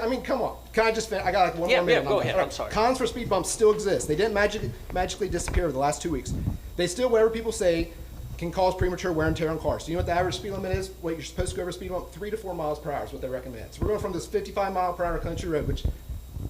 I mean, come on. Can I just finish? I got like one Yeah, more minute. yeah, go on that. ahead. All right. I'm sorry. Cons for speed bumps still exist. They didn't magically disappear over the last 2 weeks. They still, whatever people say, can cause premature wear and tear on cars. Do you know what the average speed limit is? What you're supposed to go over a speed bump? 3 to 4 miles per hour is what they recommend. So we're going from this 55-mile-per-hour country road, which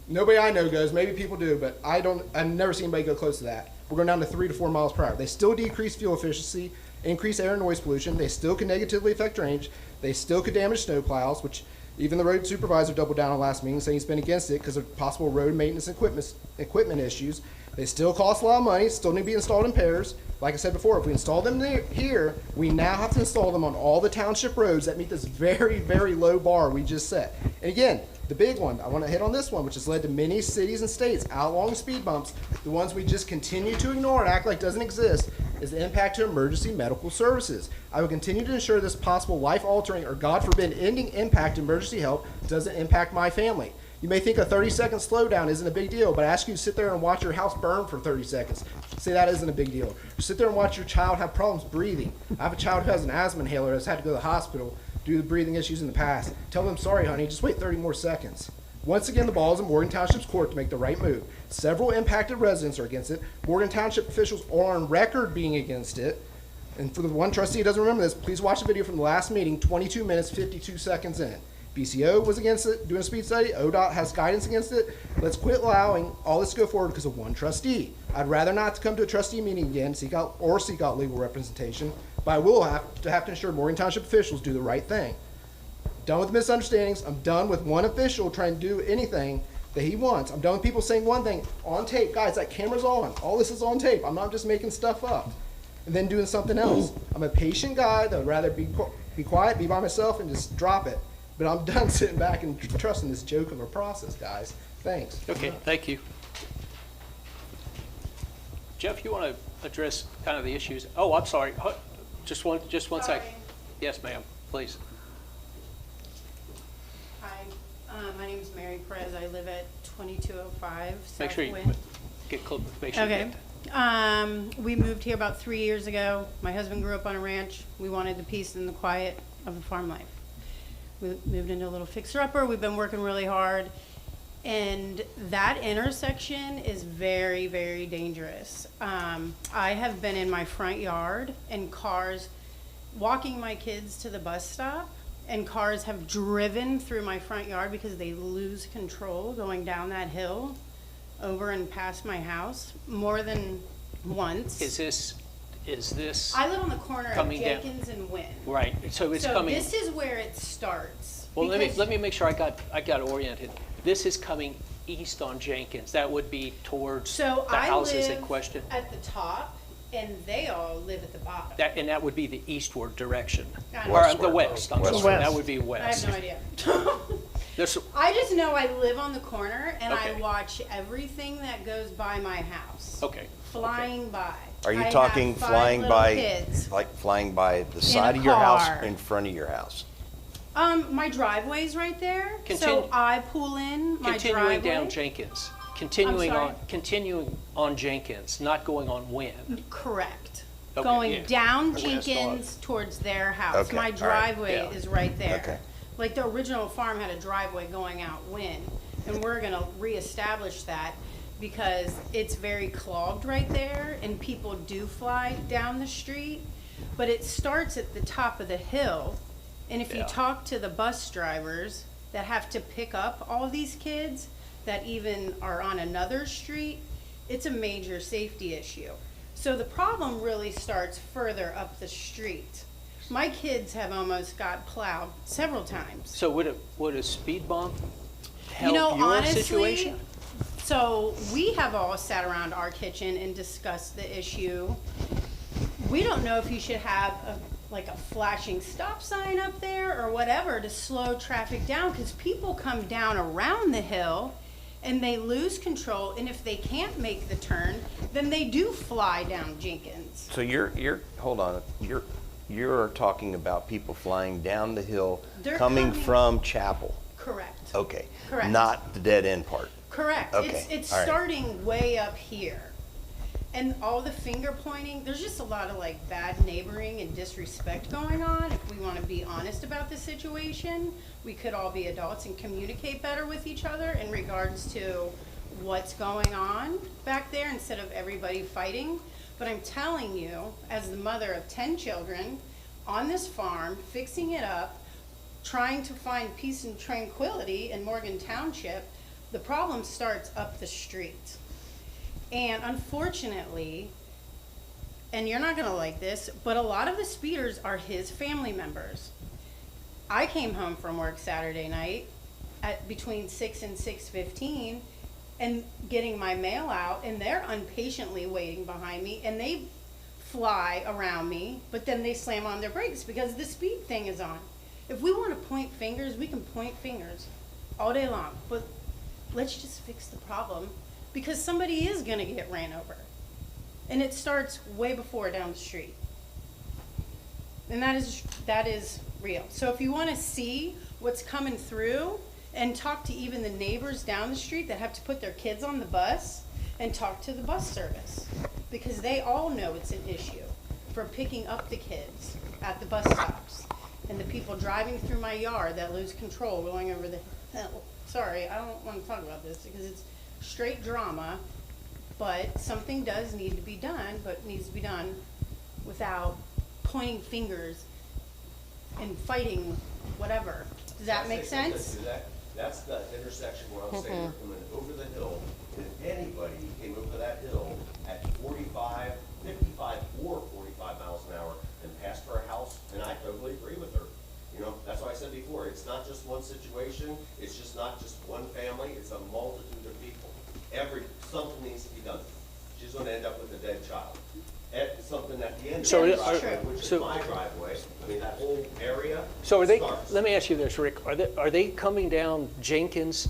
nobody I know goes. Maybe people do, but I've never seen anybody go close to that. We're going down to 3 to 4 miles per hour. They still decrease fuel efficiency, increase air and noise pollution. They still can negatively affect drainage. They still could damage snow plows, which even the road supervisor doubled down on last meeting, saying he's been against it because of possible road maintenance equipment issues. They still cost a lot of money, still need to be installed in pairs. Like I said before, if we install them here, we now have to install them on all the township roads that meet this very, very low bar we just set. And again, the big one, I want to hit on this one, which has led to many cities and states outlawing speed bumps. The ones we just continue to ignore and act like doesn't exist is the impact to emergency medical services. I will continue to ensure this possible life-altering or, God forbid, ending impact to emergency help doesn't impact my family. You may think a 30-second slowdown isn't a big deal, but I ask you to sit there and watch your house burn for 30 seconds. Say that isn't a big deal. Or sit there and watch your child have problems breathing. I have a child who has an asthma inhaler that's had to go to the hospital due to breathing issues in the past. Tell them, sorry, honey, just wait 30 more seconds. Once again, the ball is in Morgan Township's court to make the right move. Several impacted residents are against it. Morgan Township officials are on record being against it. And for the one trustee who doesn't remember this, please watch the video from the last meeting, 22 minutes, 52 seconds in. BCO was against it, doing a speed study. ODOT has guidance against it. Let's quit allowing all this to go forward because of one trustee. I'd rather not to come to a trustee meeting again, seek out legal representation, but I will have to ensure Morgan Township officials do the right thing. Done with misunderstandings. I'm done with one official trying to do anything that he wants. I'm done with people saying one thing on tape. Guys, that camera's on. All this is on tape. I'm not just making stuff up and then doing something else. I'm a patient guy that would rather be quiet, be by myself, and just drop it. But I'm done sitting back and trusting this joke of a process, guys. Thanks. Okay, thank you. Jeff, you want to address kind of the issues? Oh, I'm sorry. Just one sec. Yes, ma'am, please. Hi, my name is Mary Perez. I live at 2205 Make sure you Southwind. get close. Make sure you Okay. get We moved here about 3 years ago. My husband grew up on a ranch. We wanted the peace and the quiet of the farm life. We moved into a little fixer-upper. We've been working really hard. And that intersection is very, very dangerous. I have been in my front yard and cars, walking my kids to the bus stop, and cars have driven through my front yard because they lose control going down that hill over and past my house more than once. Is this I live on the corner of coming down? Jenkins and Wynn. Right, so it's So coming. this is where it starts. Well, because- let me make sure I got oriented. This is coming east on Jenkins. That would be towards So the I houses in live question. at the top, and they all live at the bottom. And that would be the eastward direction. Got it. Or the west, I'm sorry. West. That would be I have west. no idea. There's, I just know I live on the corner, and I Okay. watch everything that goes by my house. okay. Flying by. Are you I have talking 5 flying little by, kids. like flying by the a side of your house, car. in front of your house? My driveway's right there, so Continue- I pull in my Continuing driveway. down Jenkins. Continuing sorry? continuing on Jenkins, not going on Wynn. Correct. Okay, Going yeah. down West on. Jenkins towards their house. Okay, My all right, driveway yeah. is right there. Okay. Like the original farm had a driveway going out Wynn, and we're gonna reestablish that because it's very clogged right there, and people do fly down the street. But it starts at the top of the hill, and if you Yeah. talk to the bus drivers that have to pick up all these kids that even are on another street, it's a major safety issue. So the problem really starts further up the street. My kids have almost got plowed several times. So would a speed bump help You know, your honestly, situation? so we have all sat around our kitchen and discussed the issue. We don't know if you should have like a flashing stop sign up there or whatever to slow traffic down, because people come down around the hill and they lose control, and if they can't make the turn, then they do fly down Jenkins. So hold on, you're talking about people flying down the hill, They're coming coming- from Chapel. Correct. Okay. Correct. Not the dead end part. Correct. Okay, It's all right. starting way up here. And all the finger pointing, there's just a lot of like bad neighboring and disrespect going on. If we want to be honest about the situation, we could all be adults and communicate better with each other in regards to what's going on back there instead of everybody fighting. But I'm telling you, as the mother of 10 children on this farm, fixing it up, trying to find peace and tranquility in Morgan Township, the problem starts up the street. And unfortunately, and you're not gonna like this, but a lot of the speeders are his family members. I came home from work Saturday night at between 6 and 6:15 and getting my mail out, and they're impatiently waiting behind me, and they fly around me, but then they slam on their brakes because the speed thing is on. If we want to point fingers, we can point fingers all day long, but let's just fix the problem, because somebody is gonna get ran over. And it starts way before down the street. And that is real. So if you wanna see what's coming through and talk to even the neighbors down the street that have to put their kids on the bus, and talk to the bus service, because they all know it's an issue for picking up the kids at the bus stops. And the people driving through my yard that lose control going over the hill. Sorry, I don't wanna talk about this because it's straight drama, but something does need to be done, but it needs to be done without pointing fingers and fighting whatever. Does that make sense? That's the intersection where I'm saying we're coming over the hill, and if anybody came over that hill at 45, 55, or 45 miles an hour and passed her house, and I totally agree with her. You know, that's why I said before, it's not just one situation, it's just not just one family, it's a multitude of people. Something needs to be done. She's gonna end up with a dead child. Something at the end of So the it- driveway, which so- is my driveway, I mean, that whole area So are they, starts. let me ask you this, Rick, are they coming down Jenkins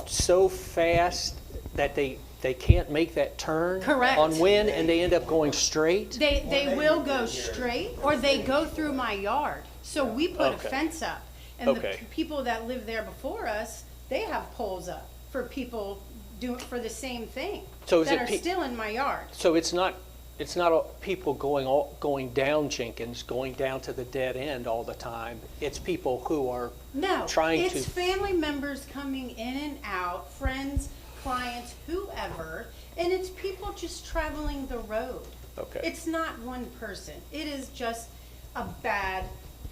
so fast that they can't make that turn? Correct. On Wynn, and they end up going straight? They will go straight, or they go through my yard. So we put a Okay. fence up. And the Okay. people that live there before us, they have poles up for people for the same thing. So is that it are pe- still in my yard. So it's not people going down Jenkins, going down to the dead end all the time. It's people who are No, trying to. it's family members coming in and out, friends, clients, whoever, and it's people just traveling the road. Okay. It's not one person. It is just a bad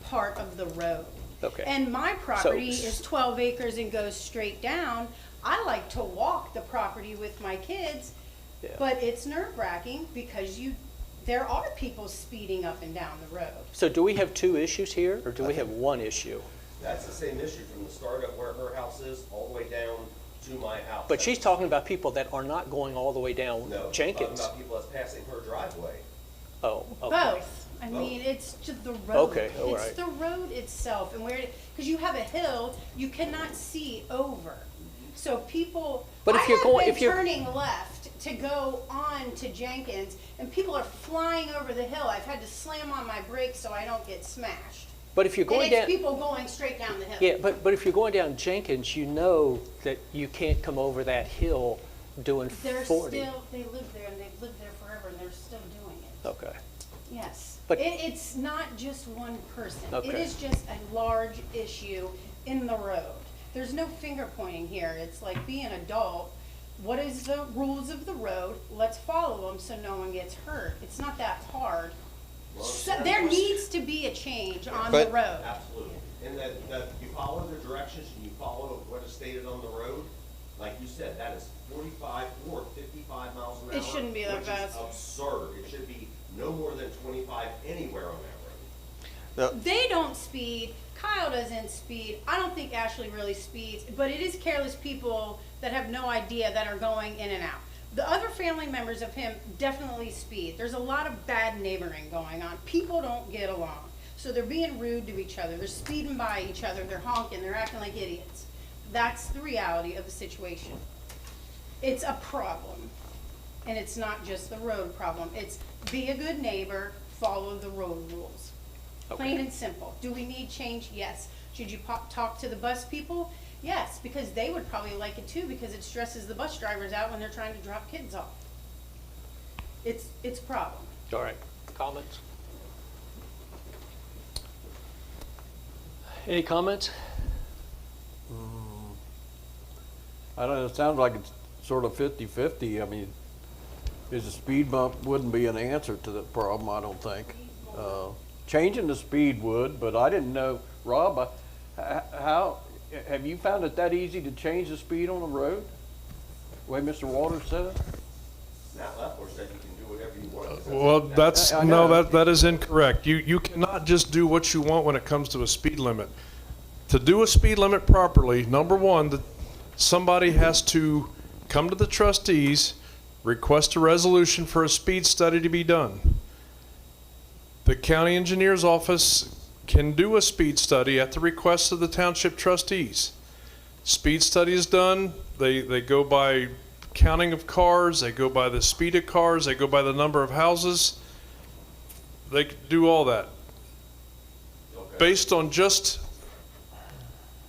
part of the road. Okay. And my property So- is 12 acres and goes straight down. I like to walk the property with my kids, Yeah. but it's nerve-wracking because there are people speeding up and down the road. So do we have two issues here, or do we have one issue? That's the same issue from the start of where her house is, all the way down to my house. But she's talking about people that are not going all the way down No, Jenkins. talking about people that's passing her driveway. Oh, okay. Both. I mean, it's just the road. Okay, all It's right. the road itself, and because you have a hill, you cannot see over. So people, But if I you're have going- been if you're- turning left to go on to Jenkins, and people are flying over the hill. I've had to slam on my brakes so I don't get smashed. But if you're And going it's down, people going straight down the hill. yeah, but if you're going down Jenkins, you know that you can't come over that hill doing They're 40. they live there, and they've lived there forever, and they're still doing it. Okay. Yes, But- it's not just one person. It Okay. is just a large issue in the road. There's no finger pointing here. It's like, be an adult. What is the rules of the road? Let's follow them so no one gets hurt. It's not that hard. So there needs to be a change on the But- road. Absolutely. And that you follow the directions and you follow what is stated on the road, like you said, that is 45 or 55 miles an hour. It shouldn't be that which fast. is absurd. It should be no more than 25 anywhere on that road. They don't speed. Kyle doesn't speed. I don't think Ashley really speeds, but it is careless people that have no idea that are going in and out. The other family members of him definitely speed. There's a lot of bad neighboring going on. People don't get along. So they're being rude to each other. They're speeding by each other. They're honking. They're acting like idiots. That's the reality of the situation. It's a problem. And it's not just the road problem. It's be a good neighbor, follow the road rules. Plain and simple. Do we need change? Yes. Should you talk to the bus people? Yes, because they would probably like it too, because it stresses the bus drivers out when they're trying to drop kids off. It's a problem. All right, comments? Any comments? I don't know, it sounds like it's sort of 50-50. I mean, is a speed bump wouldn't be an answer to the problem, I don't think. Changing the speed would, but I didn't know, Rob, how, have you found it that easy to change the speed on the road? The way Mr. Walters said it? Matt Leffler said you can do whatever you want. Well, that's, I know. no, that is incorrect. You cannot just do what you want when it comes to a speed limit. To do a speed limit properly, number one, somebody has to come to the trustees, request a resolution for a speed study to be done. The county engineer's office can do a speed study at the request of the township trustees. Speed study is done, they go by counting of cars, they go by the speed of cars, they go by the number of houses. They do all that. Based on just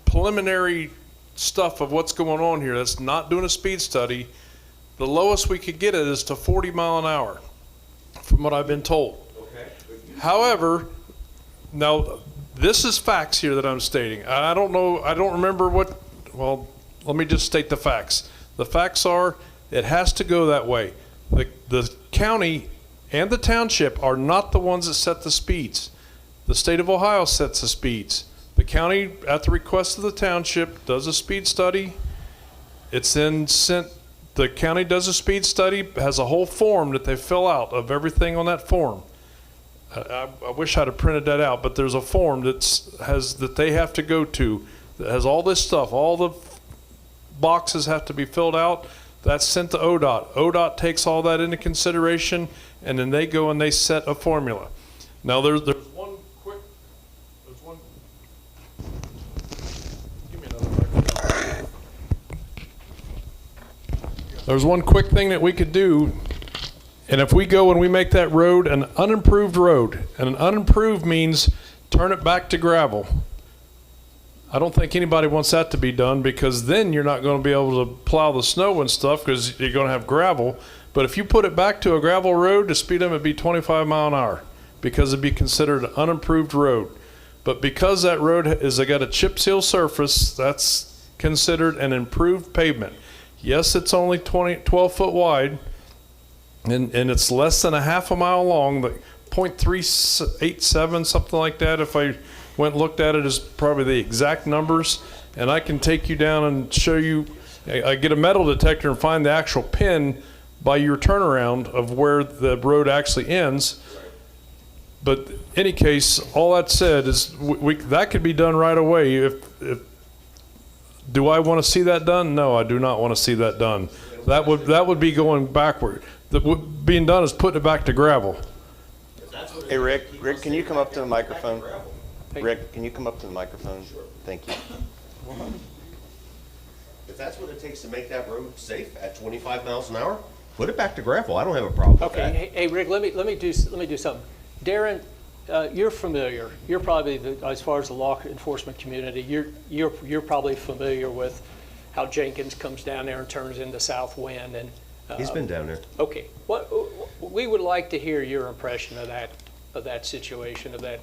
preliminary stuff of what's going on here, that's not doing a speed study, the lowest we could get it is to 40 mile an hour, from what I've been told. However, now this is facts here that I'm stating. I don't know, I don't remember what, well, let me just state the facts. The facts are, it has to go that way. The county and the township are not the ones that set the speeds. The state of Ohio sets the speeds. The county, at the request of the township, does a speed study. It's then sent, the county does a speed study, has a whole form that they fill out of everything on that form. I wish I'd have printed that out, but there's a form that they have to go to that has all this stuff. All the boxes have to be filled out. That's sent to ODOT. ODOT takes all that into consideration, and then they go and they set a formula. Now there's one quick, give me another microphone. There's one quick thing that we could do. And if we go and we make that road an unimproved road, and an unimproved means turn it back to gravel. I don't think anybody wants that to be done, because then you're not going to be able to plow the snow and stuff because you're going to have gravel. But if you put it back to a gravel road, the speed limit would be 25 mile an hour because it'd be considered an unimproved road. But because that road is got a chip seal surface, that's considered an improved pavement. Yes, it's only 12 foot wide. And it's less than a half a mile long, but 0.387, something like that. If I went and looked at it, is probably the exact numbers. And I can take you down and show you, I get a metal detector and find the actual pin by your turnaround of where the road actually ends. But in any case, all that said is that could be done right away. Do I want to see that done? No, I do not want to see that done. That would be going backward. What being done is putting it back to gravel. Hey, Rick, can you come up to the microphone? Rick, can you come up to the microphone? Thank you. If that's what it takes to make that road safe at 25 miles an hour, put it back to gravel. I don't have a problem with that. Okay, hey Rick, let me do something. Darren, you're familiar. You're probably as far as the law enforcement community, you're probably familiar with how Jenkins comes down there and turns into South Wind, and He's been down there. okay. We would like to hear your impression of that situation, of the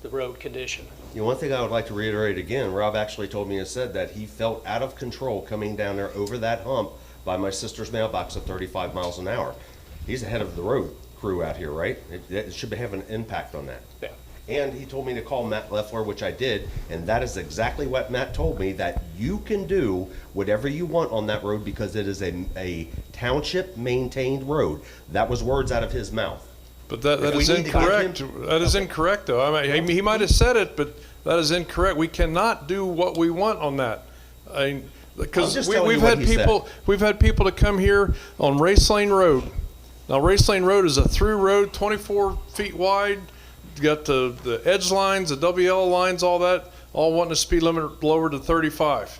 road condition. One thing I would like to reiterate again, Rob actually told me and said that he felt out of control coming down there over that hump by my sister's mailbox at 35 miles an hour. He's ahead of the road crew out here, right? It should have an impact on that. Yeah. And he told me to call Matt Leffler, which I did, and that is exactly what Matt told me, that you can do whatever you want on that road because it is a township-maintained road. That was words out of his mouth. But that If we is need to give incorrect. him- That is incorrect, though. I mean, he might have said it, but that is incorrect. We cannot do what we want on that. Because just telling we've you what had he said. we've had people to come here on Race Lane Road. Now, Race Lane Road is a through road, 24 feet wide. You got the edge lines, the WL lines, all that, all wanting the speed limit lowered to 35.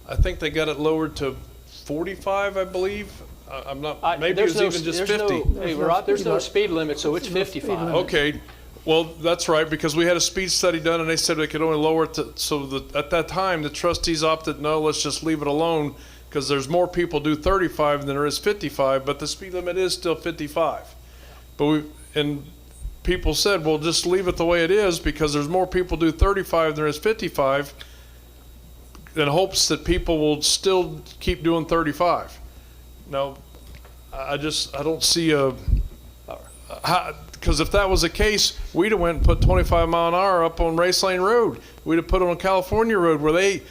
I think they got it lowered to 45, I believe. I'm not, maybe it was even just 50. Hey, Rob, there's no speed limit, so it's 55. Okay, Well, that's right, because we had a speed study done and they said they could only lower it to, so that at that time, the trustees opted, no, let's just leave it alone because there's more people do 35 than there is 55, but the speed limit is still 55. And people said, well, just leave it the way it is because there's more people do 35 than there is 55 in hopes that people will still keep doing 35. Now, I don't see because if that was the case, we'd have went and put 25 mile an hour up on Race Lane Road. We'd have put it on California Road where they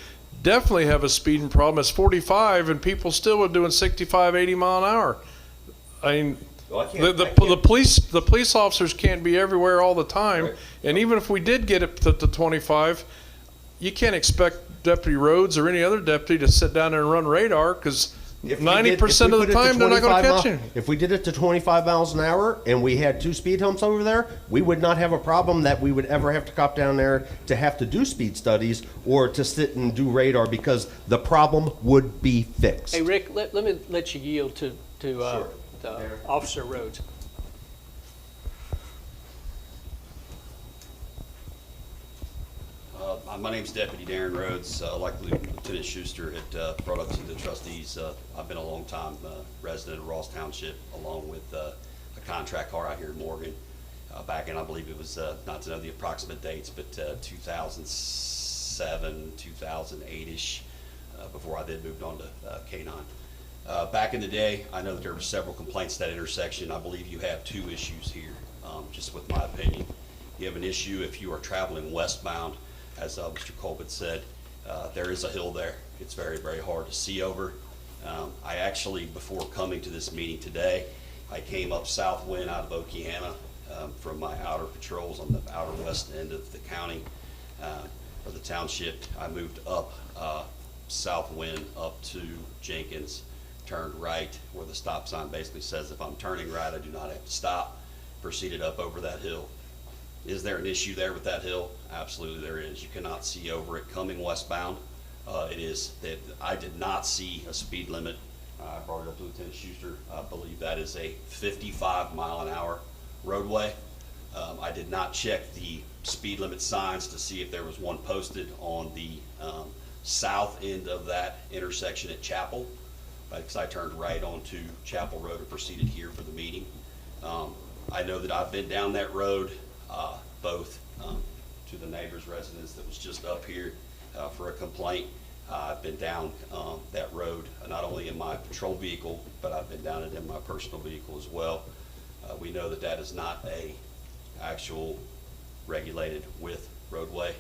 definitely have a speeding problem. It's 45 and people still are doing 65, 80 mile an hour. I mean, the police officers can't be everywhere all the time. Right. And even if we did get it to 25, you can't expect Deputy Rhodes or any other deputy to sit down there and run radar because 90% of the time they're not going to catch you. If we did it to 25 miles an hour and we had 2 speed humps over there, we would not have a problem that we would ever have to cop down there to have to do speed studies or to sit and do radar because the problem would be fixed. Hey, Rick, let me let you yield to Officer Rhodes. My name's Deputy Darren Rhodes. Like Lieutenant Schuster had brought up to the trustees, I've been a long time resident of Ross Township, along with a contract car out here in Morgan. Back in, I believe it was, not to know the approximate dates, but 2007, 2008-ish, before I then moved on to K9. Back in the day, I know that there were several complaints at that intersection. I believe you have 2 issues here, just with my opinion. You have an issue if you are traveling westbound. As Mr. Colbert said, there is a hill there. It's very, very hard to see over. I actually, before coming to this meeting today, I came up Southwind out of Okeana from my outer patrols on the outer west end of the county, or the township. I moved up Southwind up to Jenkins, turned right where the stop sign basically says if I'm turning right, I do not have to stop, proceeded up over that hill. Is there an issue there with that hill? Absolutely there is. You cannot see over it coming westbound. It is that I did not see a speed limit. I brought it up to Lieutenant Schuster. I believe that is a 55 mile an hour roadway. I did not check the speed limit signs to see if there was one posted on the south end of that intersection at Chapel, because I turned right onto Chapel Road and proceeded here for the meeting. I know that I've been down that road, both to the neighbor's residence that was just up here for a complaint. I've been down that road, not only in my patrol vehicle, but I've been down it in my personal vehicle as well. We know that that is not a actual regulated width roadway.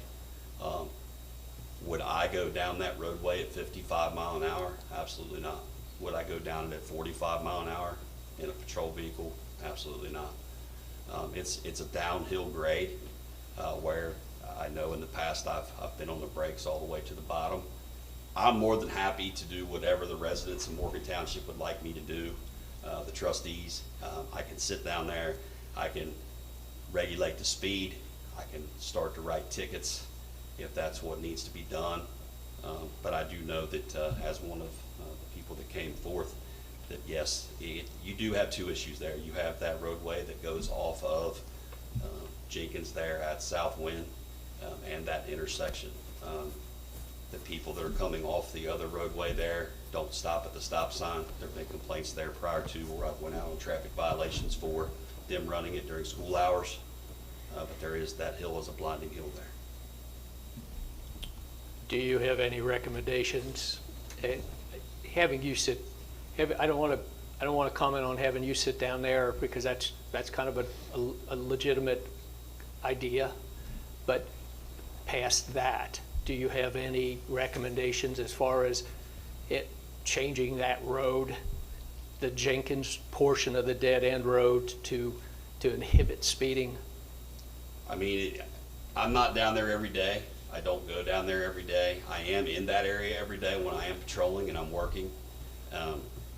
Would I go down that roadway at 55 mile an hour? Absolutely not. Would I go down it at 45 mile an hour in a patrol vehicle? Absolutely not. It's a downhill grade where I know in the past I've been on the brakes all the way to the bottom. I'm more than happy to do whatever the residents of Morgan Township would like me to do, the trustees. I can sit down there, I can regulate the speed, I can start to write tickets if that's what needs to be done. But I do know that as one of the people that came forth, that yes, you do have 2 issues there. You have that roadway that goes off of Jenkins there at Southwind and that intersection. The people that are coming off the other roadway there don't stop at the stop sign. There have been complaints there prior to where I went out on traffic violations for them running it during school hours. But there is, that hill is a blinding hill there. Do you have any recommendations? Having you sit, I don't want to comment on having you sit down there because that's kind of a legitimate idea. But past that, do you have any recommendations as far as it changing that road, the Jenkins portion of the dead end road, to inhibit speeding? I mean, I'm not down there every day. I don't go down there every day. I am in that area every day when I am patrolling and I'm working.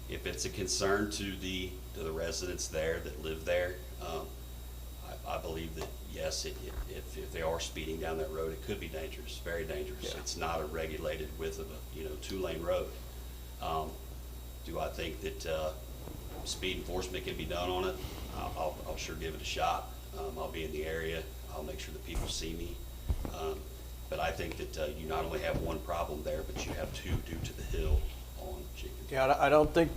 If it's a concern to the residents there that live there, I believe that yes, if they are speeding down that road, it could be dangerous, very dangerous. Yeah. It's not a regulated width of a 2-lane road. Do I think that speed enforcement can be done on it? I'll sure give it a shot. I'll be in the area. I'll make sure that people see me. But I think that you not only have one problem there, but you have two due to the hill on Jenkins. Yeah, I don't think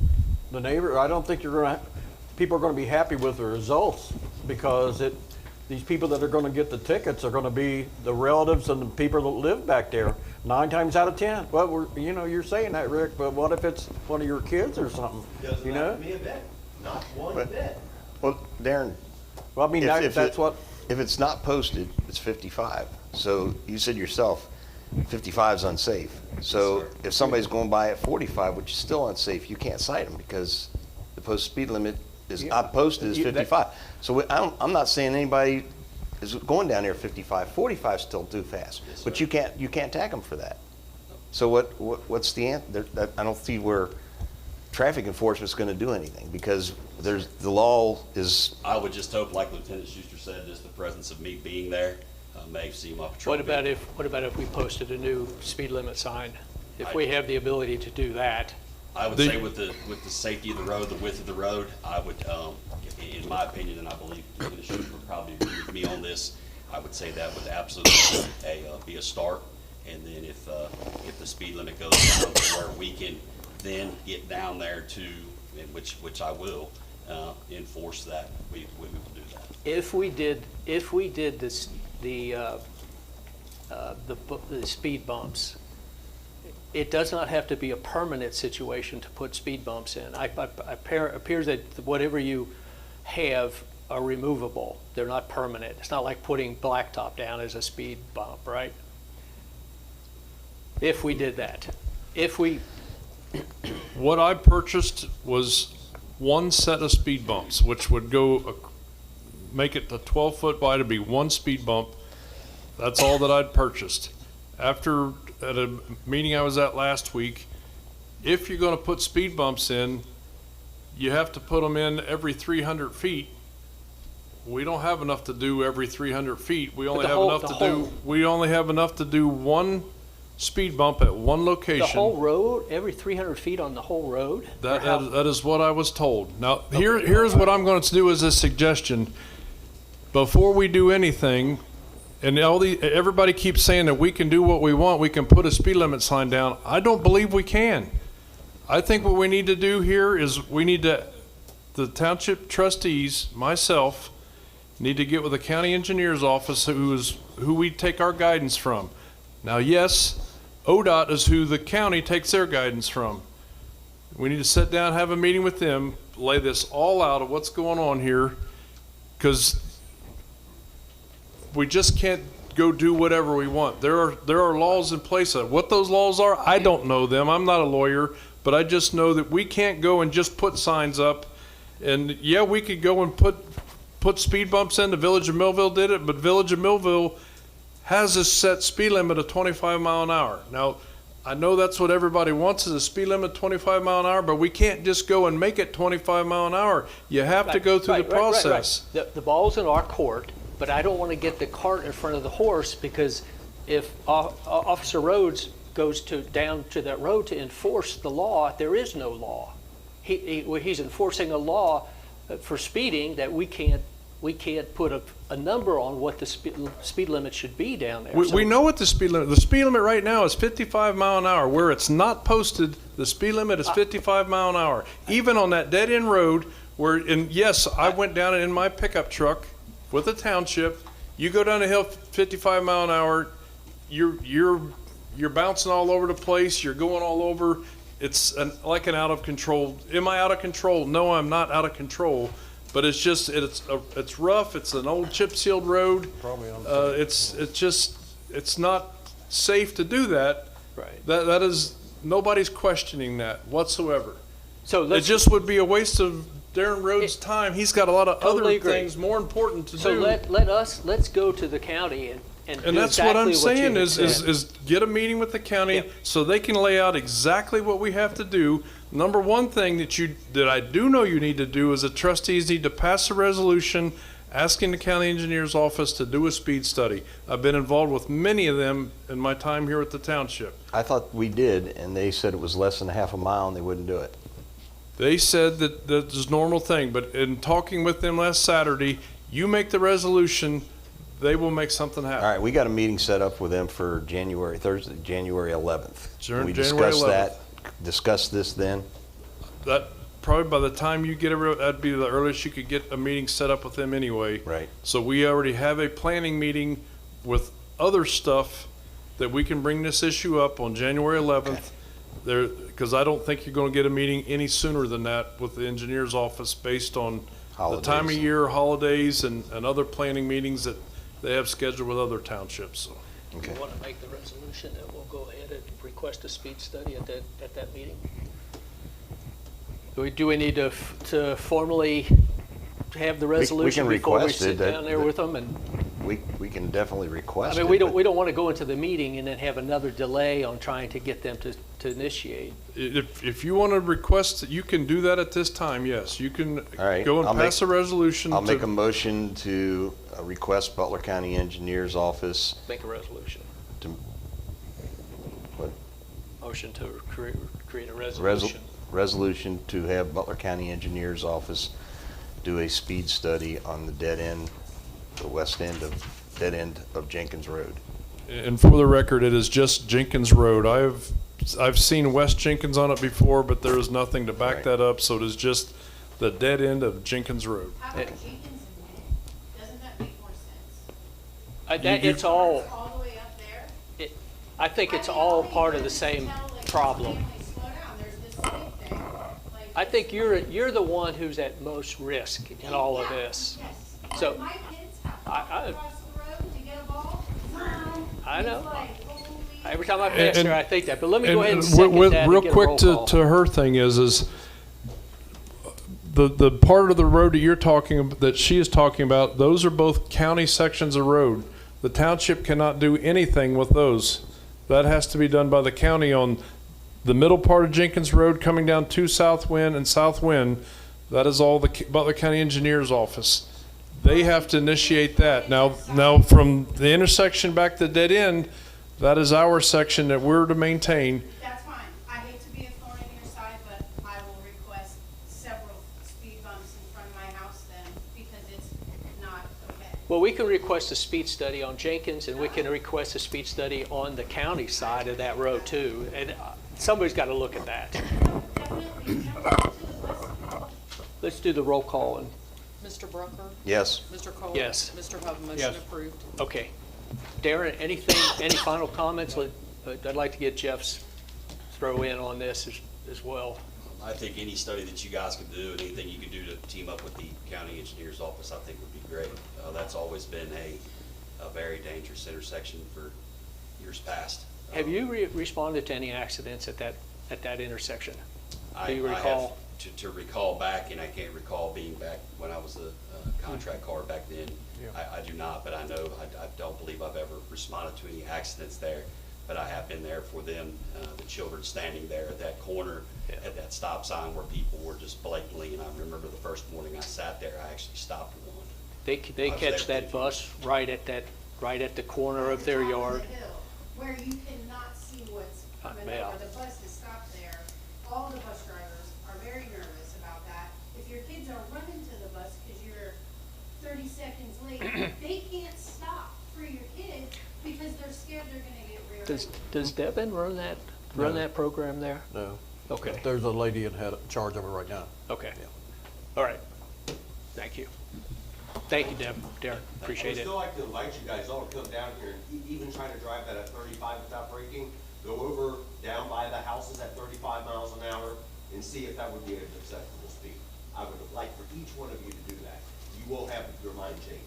I don't think people are gonna be happy with the results, because these people that are gonna get the tickets are gonna be the relatives and the people that live back there, 9 times out of 10. Well, you're saying that, Rick, but what if it's one of your kids or something, you know? a bit, not one But- bit. Well, Darren, Well, I mean, that's what, if it's not posted, it's 55. So you said yourself, 55 is unsafe. So if somebody's going by at 45, which is still unsafe, you can't cite them because the post speed limit is not posted as 55. So I'm not saying anybody is going down there at 55. 45 is still too fast, but you can't tag them for that. So what's the answer? I don't see where traffic enforcement's going to do anything, because the law is. I would just hope, like Lieutenant Schuster said, just the presence of me being there may see my patrol. What about if we posted a new speed limit sign? If we have the ability to do that? I would say with the safety of the road, the width of the road, I would, in my opinion, and I believe Lieutenant Schuster would probably agree with me on this, I would say that would absolutely be a start. And then if the speed limit goes down to where we can then get down there to, which I will, enforce that, we will do that. If we did this, the speed bumps, it does not have to be a permanent situation to put speed bumps in. It appears that whatever you have are removable. They're not permanent. It's not like putting blacktop down as a speed bump, right? If we did that. What I purchased was one set of speed bumps, which would make it a 12-foot wide to be one speed bump. That's all that I'd purchased. At a meeting I was at last week, if you're going to put speed bumps in, you have to put them in every 300 feet. We don't have enough to do every 300 feet. We only have enough to do one speed bump at one location. The whole road, every 300 feet on the whole road? That is what I was told. Now, here's what I'm going to do as a suggestion. Before we do anything, and everybody keeps saying that we can do what we want, we can put a speed limit sign down. I don't believe we can. I think what we need to do here is the township trustees, myself, need to get with the county engineer's office, who we take our guidance from. Now, yes, ODOT is who the county takes their guidance from. We need to sit down, have a meeting with them, lay this all out of what's going on here, because we just can't go do whatever we want. There are laws in place. What those laws are, I don't know them. I'm not a lawyer, but I just know that we can't go and just put signs up. And yeah, we could go and put speed bumps in. The Village of Millville did it, but Village of Millville has a set speed limit of 25 mile an hour. Now, I know that's what everybody wants, is a speed limit 25 mile an hour, but we can't just go and make it 25 mile an hour. You have to go through the process. The ball's in our court, but I don't want to get the cart in front of the horse, because if Officer Rhodes goes down to that road to enforce the law, there is no law. He's enforcing a law for speeding that we can't put a number on what the speed limit should be down there. We know what the speed limit right now is 55 mile an hour. Where it's not posted, the speed limit is 55 mile an hour. Even on that dead end road yes, I went down in my pickup truck with the township. You go down the hill 55 mile an hour, you're bouncing all over the place, you're going all over. It's like an out of control. Am I out of control? No, I'm not out of control. But it's just, it's rough, it's an old chip sealed road. It's not safe to do that. Right. That is, nobody's questioning that whatsoever. So it just would be a waste of Darren Rhodes' time. He's got a lot of other things more important to do. So let's go to the county and do that's exactly what I'm saying you is get a meeting with the county so they can lay out exactly what we have to do. Number one thing that I do know you need to do is the trustees need to pass a resolution asking the county engineer's office to do a speed study. I've been involved with many of them in my time here at the township. I thought we did, and they said it was less than half a mile and they wouldn't do it. They said that that's a normal thing, but in talking with them last Saturday, You make the resolution, they will make something All happen. right, we got a meeting set up with them for Thursday, January 11th. Can we January discuss 11th. that? Discuss this then? That, probably by the time you get that'd be the earliest you could get a meeting set up with them anyway. Right. So we already have a planning meeting with other stuff that we can bring this issue up on January 11th. There, because I don't think you're gonna get a meeting any sooner than that with the engineer's office based on the time of Holidays. year, holidays, and other planning meetings that they have scheduled with other townships, so. Okay. You want to make the resolution, and we'll go ahead and request a speed study at that meeting? Do we need to formally have the resolution before we request sit it, down there with them? And We can definitely I request it. mean, we but- don't want to go into the meeting and then have another delay on trying to get them to initiate. If you want to request, you can do that at this time, yes. You can All right, go and I'll pass a resolution I'll make a to, motion to request Butler County Engineer's Office Make a resolution. to, what? Motion to create a Resol- resolution. Resolution to have Butler County Engineer's Office do a speed study on the dead end of Jenkins Road. and for the record, it is just Jenkins Road. I've seen West Jenkins on it before, but there is nothing to back Right. that up, so it is just the dead end of Jenkins Road. How about Jenkins and May? Doesn't that make more sense? It's all, All the way up there? I think it's all part of the same problem. Slow down, there's this speed thing. Like, I think you're the one who's at most risk in all of this. Yes. So, When my kids have to I- walk across the road to get a ball, I know. it's like, holy. Every time I pass And- there, I think that, but let me go ahead and And second with- that real and get a quick roll to, call. to her thing is the part of the road that you're talking, that she is talking about, those are both county sections of road. The township cannot do anything with those. That has to be done by the county on the middle part of Jenkins Road coming down to Southwind and Southwind. That is all the Butler County Engineer's Office. They have to initiate that. Now from the intersection back to the dead end, that is our section that we're to maintain. That's fine. I hate to be a thorn in your side, but I will request several speed bumps in front of my house then, because it's not okay. Well, we can request a speed study on Jenkins, and we can request a speed study on the county side of that road too. And somebody's got to look at that. Definitely. Let's do the roll call and, Mr. Brucker? Yes. Mr. Cole? Yes. Mr. Hub, motion Yes. approved. okay. Darren, any final comments? I'd like to get Jeff's throw in on this as well. I think any study that you guys can do, and anything you can do to team up with the county engineer's office, I think would be great. That's always been a very dangerous intersection for years past. Have you responded to any accidents at that intersection? I Do you have recall? To recall back, and I can't recall being back when I was a contract car back then. I do not, but I know, I don't believe I've ever responded to any accidents there. But I have been there for them, the children standing there at that corner, at that stop sign where people were just blatantly, and I remember the first morning I sat there, I actually stopped one. They I was catch there that too. bus right at the corner of their yard. Where you cannot see what's coming Yeah. over. The bus is stopped there. All the bus drivers are very nervous about that. If your kids are running to the bus because you're 30 seconds late, they can't stop for your kids because they're scared they're gonna get rear-ended. Does Devin run that program there? No. Okay. There's a lady in charge of it right now. Okay. All right. Thank you. Thank you, Darren. Appreciate I it. would still like to invite you guys all to come down here and even try to drive that at 35 without braking. Go over down by the houses at 35 miles an hour and see if that would be an acceptable speed. I would like for each one of you to do that. You will have your mind changed.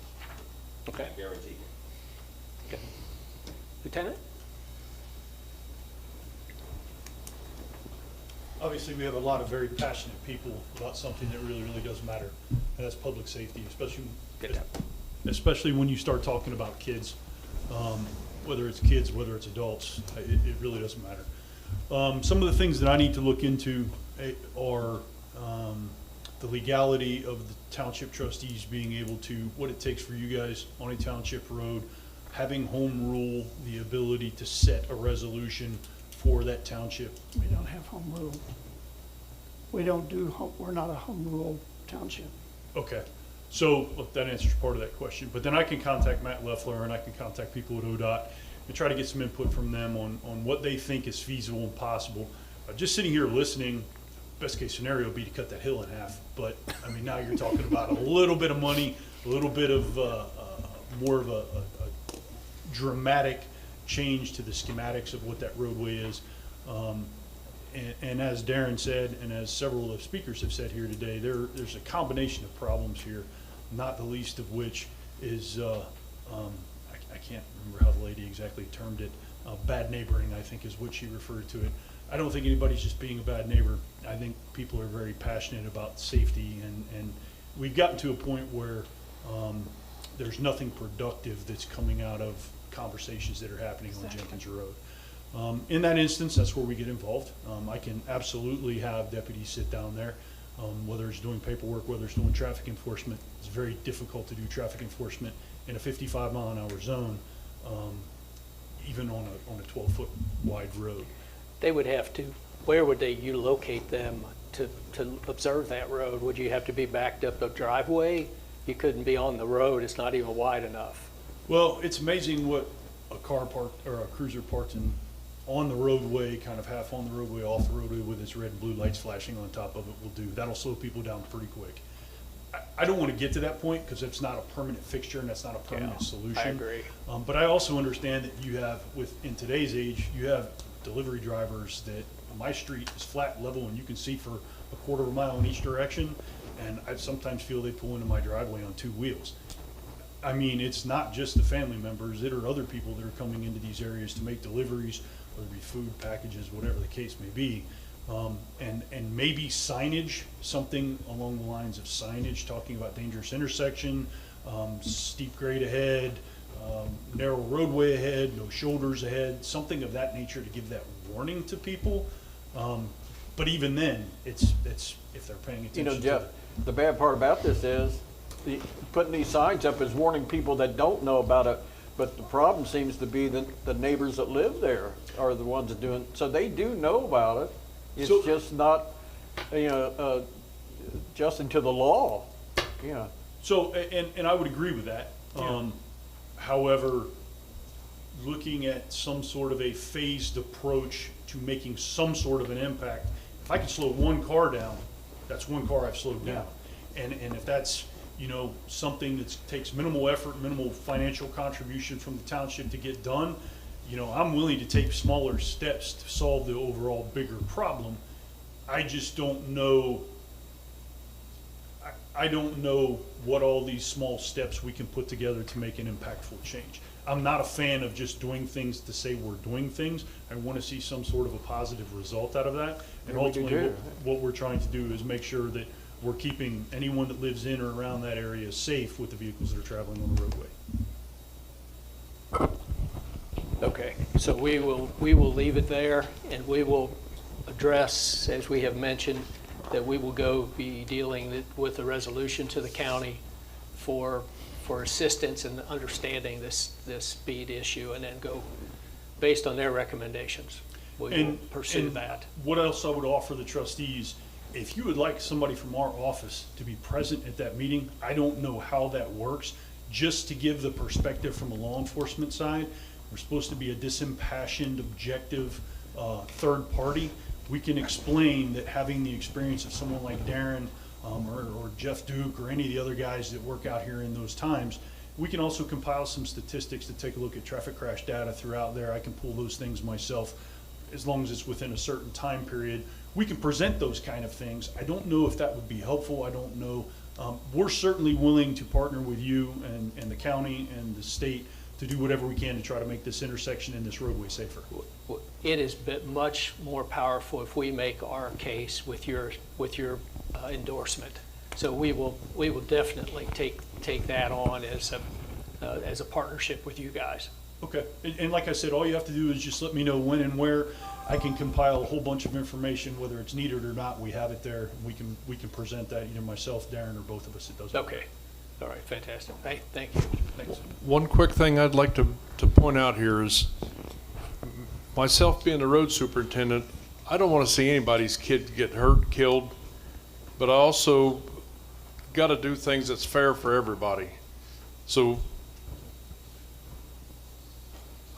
Okay. I guarantee you. Okay. Lieutenant? Obviously, we have a lot of very passionate people about something that really, really does matter, and that's public safety, Get that. especially when you start talking about kids. Whether it's kids, whether it's adults, it really doesn't matter. Some of the things that I need to look into are the legality of the township trustees being able to, what it takes for you guys on a township road, having home rule, the ability to set a resolution for that township. We don't have home rule. We don't do, we're not a home rule township. Okay. So, look, that answers part of that question. But then I can contact Matt Leffler and I can contact people at ODOT and try to get some input from them on what they think is feasible and possible. Just sitting here listening, best case scenario would be to cut that hill in half. But, I mean, now you're talking about a little bit of money, a little bit of more of a dramatic change to the schematics of what that roadway is. And as Darren said, and as several of the speakers have said here today, there's a combination of problems here, not the least of which is, I can't remember how the lady exactly termed it, bad neighboring, I think is what she referred to it. I don't think anybody's just being a bad neighbor. I think people are very passionate about safety, and we've gotten to a point where there's nothing productive that's coming out of conversations that are happening on Jenkins Road. In that instance, that's where we get involved. I can absolutely have deputies sit down there, whether it's doing paperwork, whether it's doing traffic enforcement. It's very difficult to do traffic enforcement in a 55-mile-an-hour zone, even on a 12-foot wide road. They would have to, where would you locate them to observe that road? Would you have to be backed up a driveway? You couldn't be on the road, it's not even wide enough. Well, it's amazing what a car parked, or a cruiser parked on the roadway, kind of half on the roadway, off the roadway with its red and blue lights flashing on top of it will do. That'll slow people down pretty quick. I don't want to get to that point because it's not a permanent fixture and that's not a permanent solution. I agree. But I also understand that you have, in today's age, you have delivery drivers that my street is flat, level, and you can see for a quarter of a mile in each direction. And I sometimes feel they pull into my driveway on two wheels. I mean, it's not just the family members, it are other people that are coming into these areas to make deliveries, whether it be food, packages, whatever the case may be. And maybe signage, something along the lines of signage, talking about dangerous intersection, steep grade ahead, narrow roadway ahead, no shoulders ahead, something of that nature to give that warning to people. But even then, it's if they're paying attention. You know, Jeff, the bad part about this is putting these signs up is warning people that don't know about it. But the problem seems to be that the neighbors that live there are the ones that do it. So they do know about it. It's just not, adjusting to the law. Yeah. So, and I would agree with that. However, looking at some sort of a phased approach to making some sort of an impact, if I can slow one car down, that's one car I've slowed down. And if that's, something that takes minimal effort, minimal financial contribution from the township to get done, I'm willing to take smaller steps to solve the overall bigger problem. I just don't know. I don't know what all these small steps we can put together to make an impactful change. I'm not a fan of just doing things to say we're doing things. I want to see some sort of a positive result out of that. And ultimately, what we're trying to do is make sure that we're keeping anyone that lives in or around that area safe with the vehicles that are traveling on the roadway. Okay, so we will leave it there, and we will address, as we have mentioned, that we will be dealing with a resolution to the county for assistance in understanding this speed issue, and then go based on their recommendations. We will pursue that. What else I would offer the trustees, if you would like somebody from our office to be present at that meeting, I don't know how that works, just to give the perspective from a law enforcement side. We're supposed to be a disimpassioned, objective third party. We can explain that having the experience of someone like Darren or Jeff Duke or any of the other guys that work out here in those times. We can also compile some statistics to take a look at traffic crash data throughout there. I can pull those things myself as long as it's within a certain time period. We can present those kind of things. I don't know if that would be helpful. I don't know. We're certainly willing to partner with you and the county and the state to do whatever we can to try to make this intersection and this roadway safer. It is much more powerful if we make our case with your endorsement. So we will definitely take that on as a partnership with you guys. Okay, and like I said, all you have to do is just let me know when and where. I can compile a whole bunch of information, whether it's needed or not. We have it there. We can present that, either myself, Darren, or both of us. It doesn't matter. Okay. All right, fantastic. Thank you. Thanks. One quick thing I'd like to point out here is, myself being the road superintendent, I don't want to see anybody's kid get hurt, killed, but I also gotta do things that's fair for everybody. So,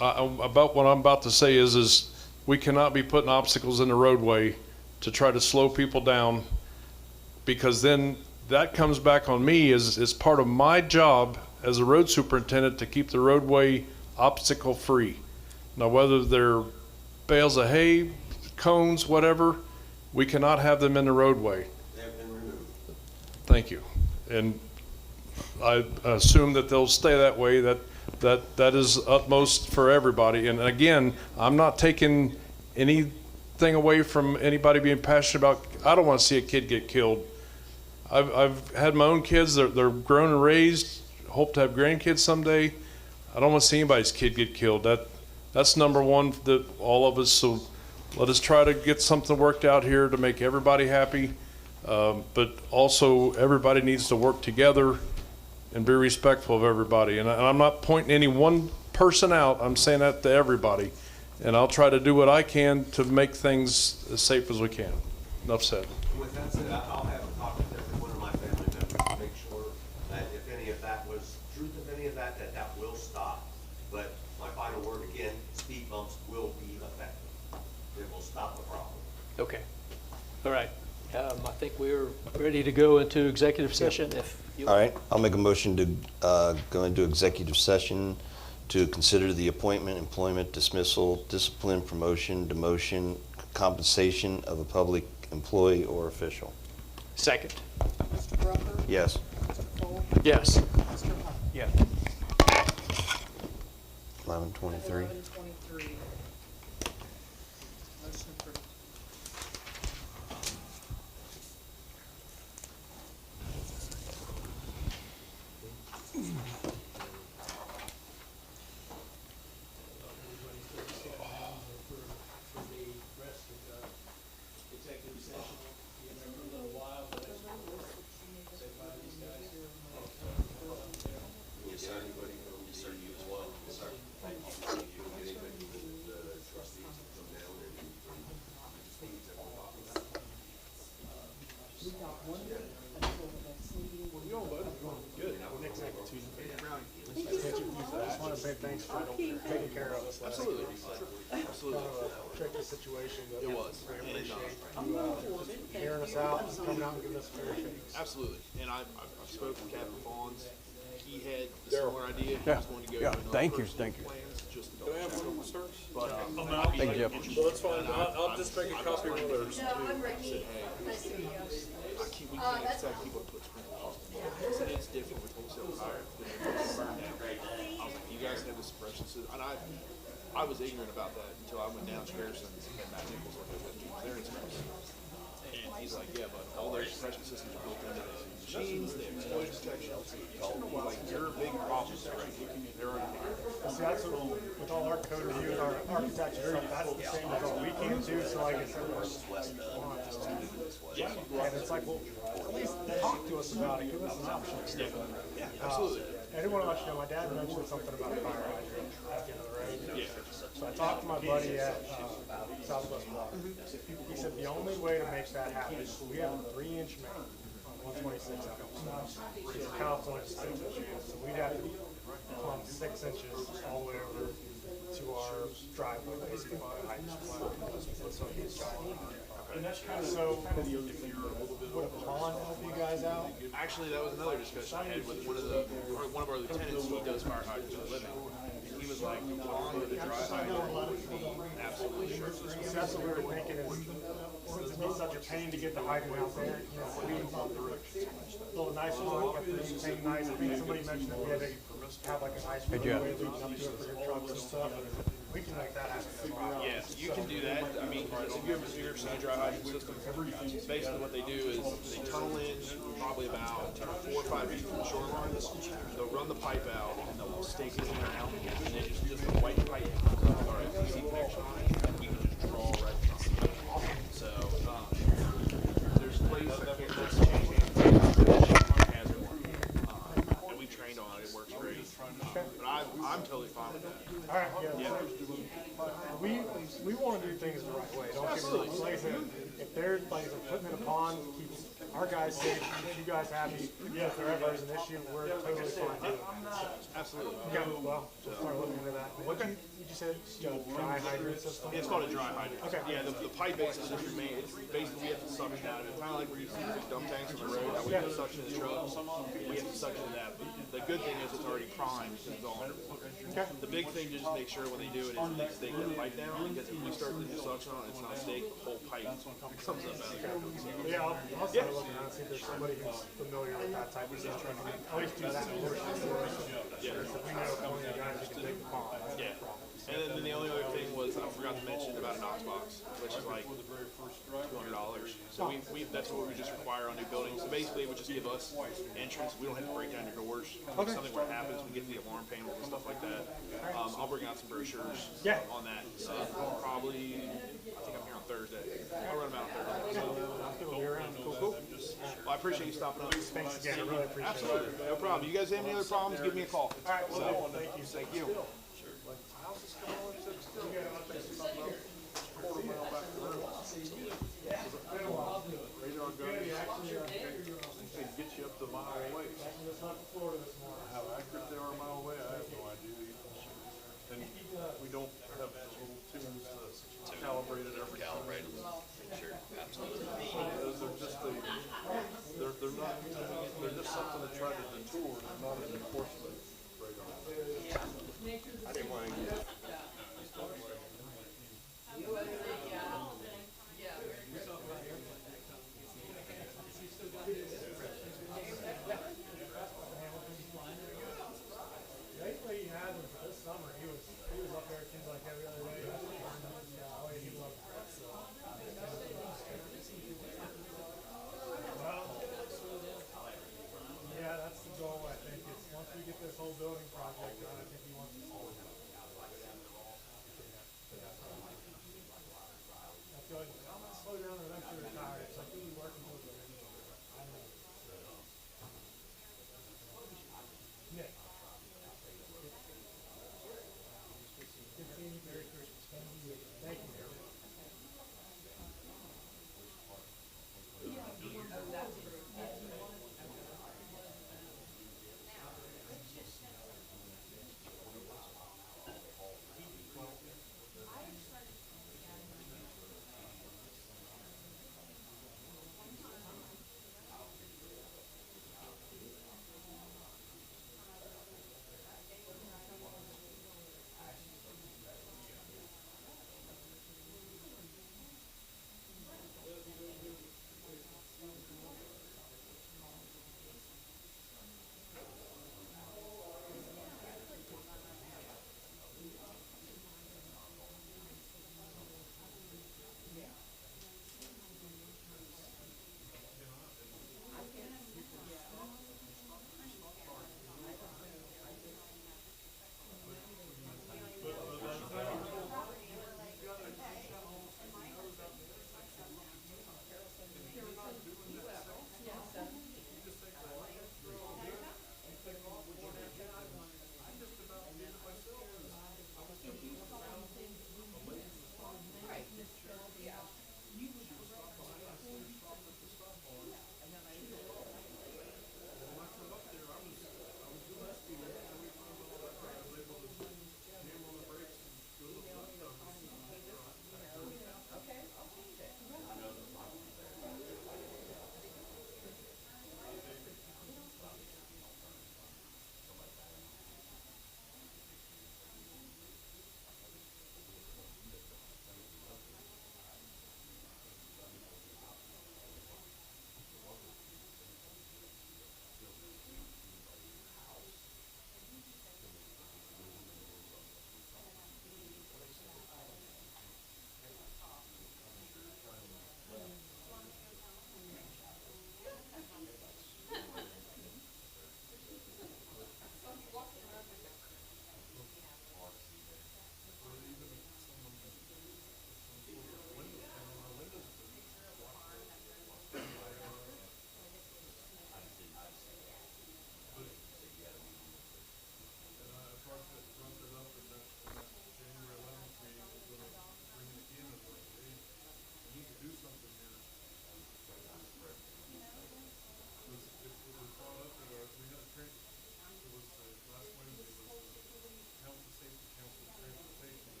about what I'm about to say is we cannot be putting obstacles in the roadway to try to slow people down, because then that comes back on me as part of my job as a road superintendent to keep the roadway obstacle free. Now, whether they're bales of hay, cones, whatever, we cannot have them in the roadway. They have been removed. Thank you. And I assume that they'll stay that way, that is utmost for everybody. And again, I'm not taking anything away from anybody being passionate about, I don't want to see a kid get killed. I've had my own kids, they're grown and raised, hope to have grandkids someday. I don't want to see anybody's kid get killed. That's number one, that all of us, so let us try to get something worked out here to make everybody happy. But also, everybody needs to work together and be respectful of everybody. And I'm not pointing any one person out, I'm saying that to everybody. And I'll try to do what I can to make things as safe as we can. Enough said. With that said, I'll have a talk with every one of my family members to make sure that if any of that was truth of any of that will stop. But my final word again, speed bumps will be effective. It will stop the problem. Okay. All right. I think we're ready to go into executive session if you. All right, I'll make a motion to go into executive session to consider the appointment, employment, dismissal, discipline, promotion, demotion, compensation of a public employee or official. Second. Mr. Brucker? Yes. Mr. Full? Yes. Mr. Hunt? Yeah. 11:23. 11:23. Motion approved. Check the situation. It was. We appreciate you hearing us out, coming out and giving us a fair shake. Absolutely. And I've spoken to Captain Bonds. He had the similar idea. He was going to go Yeah, to another thank you, personal thank you. plans just to Do I have one of them, sir? But Thank you, Jeff. Well, that's fine. I'll just make a copy of theirs. No, I'm Ricky. Nice to meet you. we can't expect people to put sprinklers in. I said it's different with wholesale fire than it is burn down. I was like, you guys have the suppression system. And I was ignorant about that until I went down to Harrison's and Matt Nichols looked at me. They're in suppression. And he's like, yeah, but all their suppression systems are built into the machines, they have explosion protection. Like, your big problems are right here. They're under here. See, that's what, with all our code review and our architecture stuff, that's the same as all we can do, so like I said, and it's like, well, at least talk to us about it, give us an option. Yeah, absolutely. I do want to let you know, my dad mentioned something about a fire hydrant at the end of the road. So I talked to my buddy at Southwest Water. He said the only way to make that happen, we have a 3-inch main on 126 out of the house only 6 inches, so we'd have to pump 6 inches all the way over to our driveway, basically, my hydrant. So, would a pond help you guys out? Actually, that was another discussion I had with one of our lieutenants. He does fire hydrants for a living. And he was like, the pond or the dry hydrant would be absolutely sure. So that's what we were thinking is, since it'd be such a pain to get the hydrant out there, you know, we a little nicer one, get the paint nice. I think somebody mentioned that we had to have like an ice cream way leading up to it for your trucks and stuff. We can make that happen. No problem. Yeah, you can do that. I mean, if you ever seen a dry hydrant system, basically what they do is they tunnel in probably about 4 or 5 feet from the shoreline. They'll run the pipe out and they'll stake it in there out, and then just a white pipe or a PVC connection on it, and we can just draw right from it. So there's places I can't just change has one, and we trained on it. It works great. But I'm totally fine with that. All right, yeah. We want to do things the right way. Don't get me wrong. Like I said, if they're like putting in a pond, keeps our guys say, if you guys happy, if there ever is an issue, we're totally fine doing that. Absolutely. Okay, well, we'll start looking into that. What did you say, it's a dry hydrant system? It's called a dry hydrant. Okay. Yeah, the pipe basically just remains, it's basically we have to suction out of it. Kind of like we're using big dump tanks on the road, how we have to suction the truck. We have to suction it out. The good thing is it's already primed because it's all underwater. Okay. The big thing to just make sure when they do it is they stake that pipe down, because if we start to do suction on it, it's not staked, the whole pipe comes up out of there. Yeah, I'll start looking around, see if there's somebody who's familiar with that type of stuff. At least do that portion. Yeah. So we know how many guys can take the pond. Yeah. And then the only other thing was, I forgot to mention about a Knox box, which is like $200. So that's what we just require on new buildings. So basically, it would just give us entrance. We don't have to break down your doors. If something were to happen, we get the alarm panels and stuff like that. I'll bring out some brochures on that. Probably, I think I'm here on Thursday. I'll run them out on Thursday. Cool. Well, I appreciate you stopping up. Thanks again, I really appreciate it. Absolutely, no problem. You guys have any other problems, give me a call. All right, well, thank you. Thank you. Radar guns, they get you up to a mile away. How accurate they are a mile away, I have no idea either. And we don't have the little tunes to calibrate it every time. Calibrate them. Sure, absolutely. They're just they're just something to try to detour, they're not an enforcement radar. I didn't want to Lately, he had him this summer. He was up there, it seems like every other day. Oh, yeah, he loved that. So. Well, yeah, that's the goal. I think it's once we get this whole building project done, I think he wants to slow it down. I feel like I'm gonna slow down and eventually retire. It's like really working with it. I know. Nick. Good seeing you. Merry Christmas. Thank you.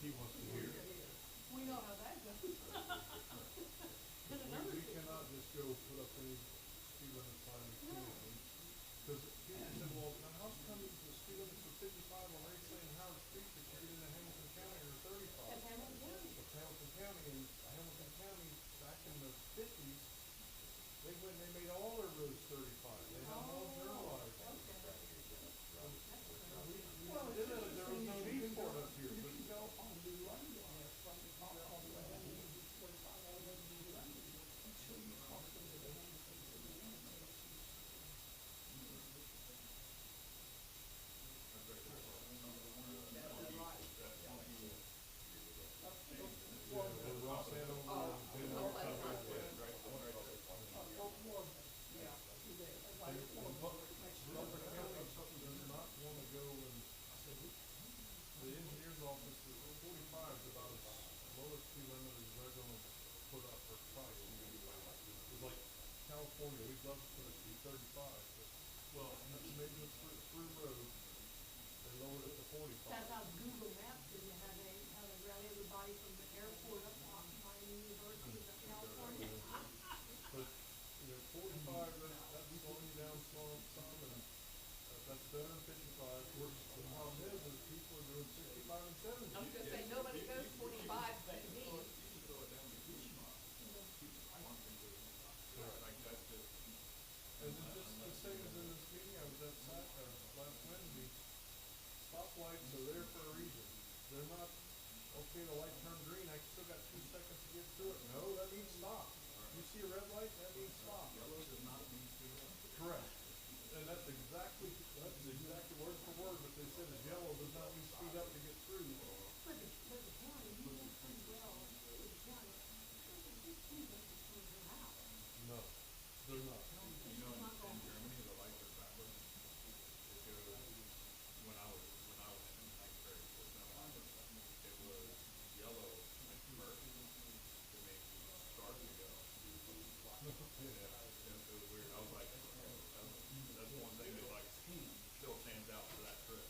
he wants to hear. We know how that goes. We cannot just go put up any speed limit sign we can. Because people said, well, now how come the speed limits are 55 on Range Lane and Howard Street, but you're getting in Hamilton County or 35? That's Hamilton County. It's Hamilton County, and Hamilton County, back in the 50s, they went and they made all their roads 35. They had them all generalized. We did it, there was no need for it up here. But Butler County does not want to go and, the engineer's office says 45 is about as low a speed limit as they're gonna put up for price. It's like California, we'd love for it to be 35, but, well, maybe it's through road, they lowered it to 45. That's how Google Maps did it, how they ran everybody from the airport up to Miami University of California. But, 45, that's slowing you down some, and that's better than 55. Of course, the problem is people are doing 65 and 70. I was gonna say, nobody goes 45 but me. And then just the same as in this meeting, I was at last Wednesday, stoplights are there for a reason. They're not, okay, the light turned green, I still got 2 seconds to get through it. No, that means stop. You see a red light, that means stop. Yellow does not mean speed. Correct. And that's exactly word for word what they said is yellow does not mean speed up to get through. But the county, you know pretty well, the county, these speed limits are their house. No, they're not. You know, in Germany, the lights are backwards. It goes, when I was in ninth grade, it was yellow at first to make you start to go. Yeah, it was weird. I was like, that's one thing that like still stands out for that trip.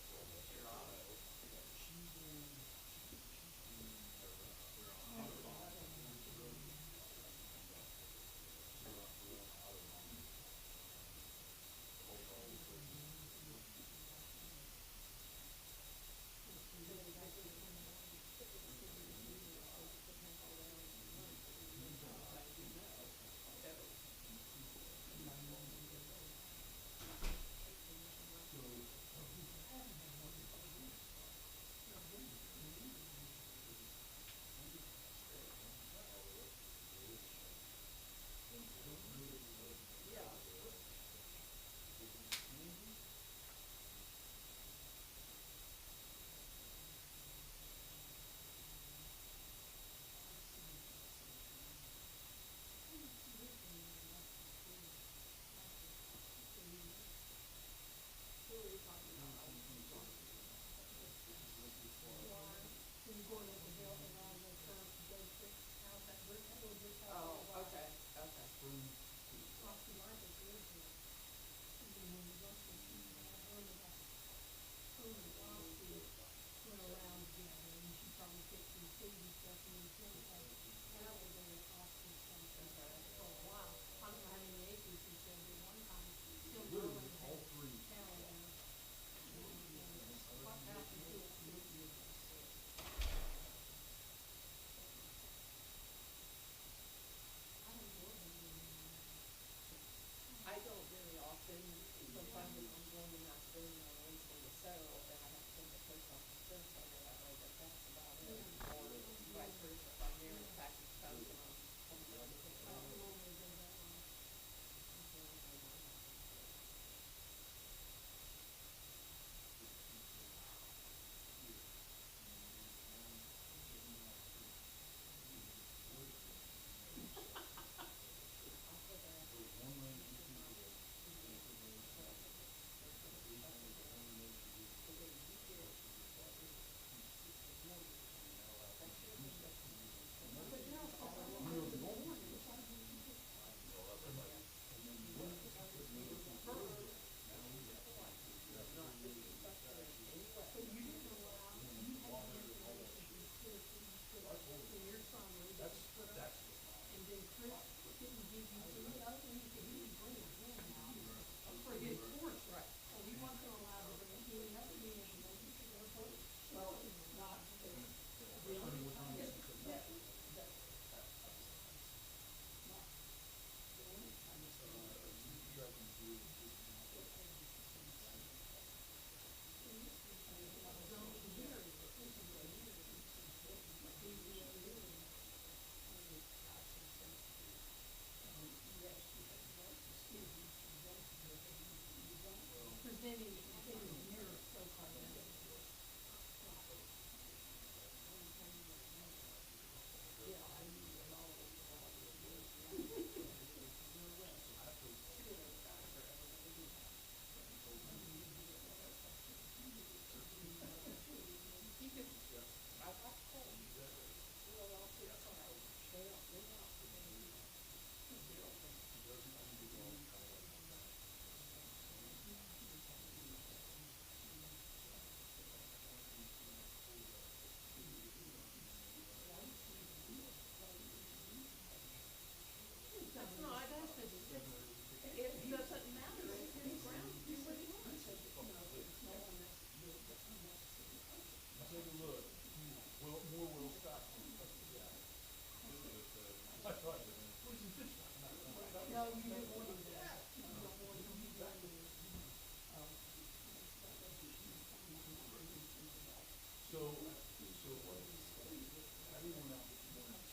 No, you didn't want him there. You don't want him to be there.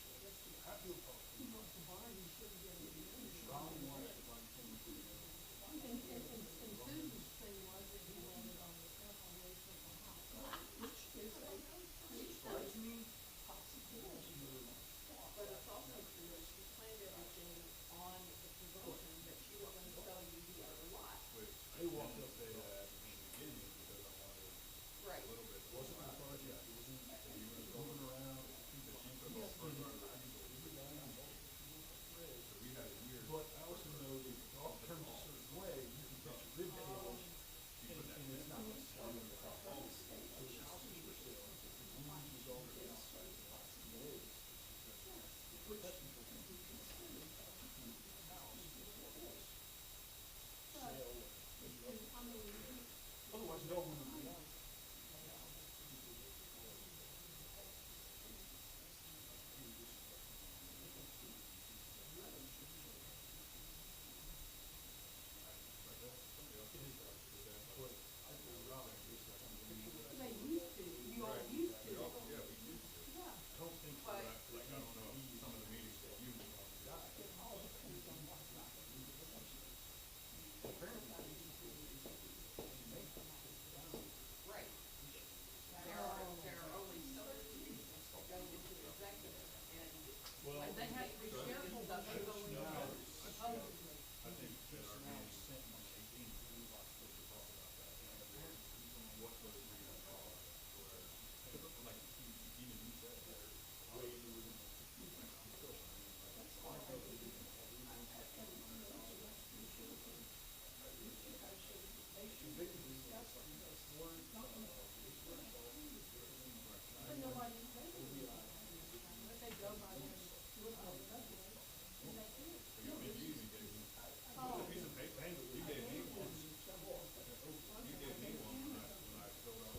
He wants to buy, he shouldn't get it. And Susan's thing was that he wanted on the away from the house, which is a possibility. But it's also true that she planned everything on the presumption that she was gonna sell you the other lot. They walked up there at the beginning because I wanted Right. a little bit. Wasn't my project, it wasn't, you were going around, but she took off further out of the angle. So we had a year. But I also know that if the dog turns a certain way, you can get your rib cage, and it's not necessarily the problem. So it's just super still. We use all the outside ways. Which people can do. Otherwise, no one would be. They used to, you all used to. Yeah, we used to. Yeah. I don't think so, like, I don't know, some of the meetings that you were on. Right. There are only so many reasons to go into executive, and they have to be careful that they go in supposedly. I think that our meeting sent on the 18th, we were supposed to talk about that. What those reasons are, or, like, even you said, they're way more than. But nobody says it. But they go by their, look at the record, and they do. You gave me one. You gave me one when I filled out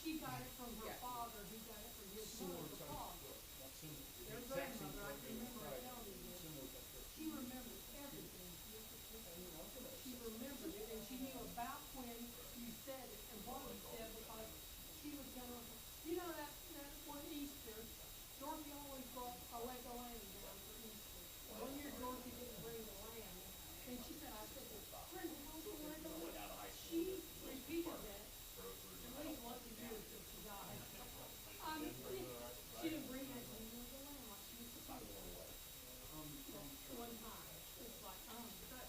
She got it from her father, who got it from his mother's father. Their grandmother, I can remember her telling me this. She remembered everything. She remembered it, and she knew about when you said it and what you said, because she was gonna, that one Easter, Dorothy always brought a leg of lamb down for Easter. One year Dorothy didn't bring the lamb, and she said, I said, Brenda, how's the leg of lamb? She repeated that at least once a year till she died. She didn't bring that leg of lamb like she used to do. One time, it's like, but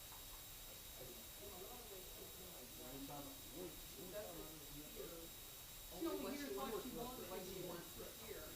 she only hears what she wants to hear.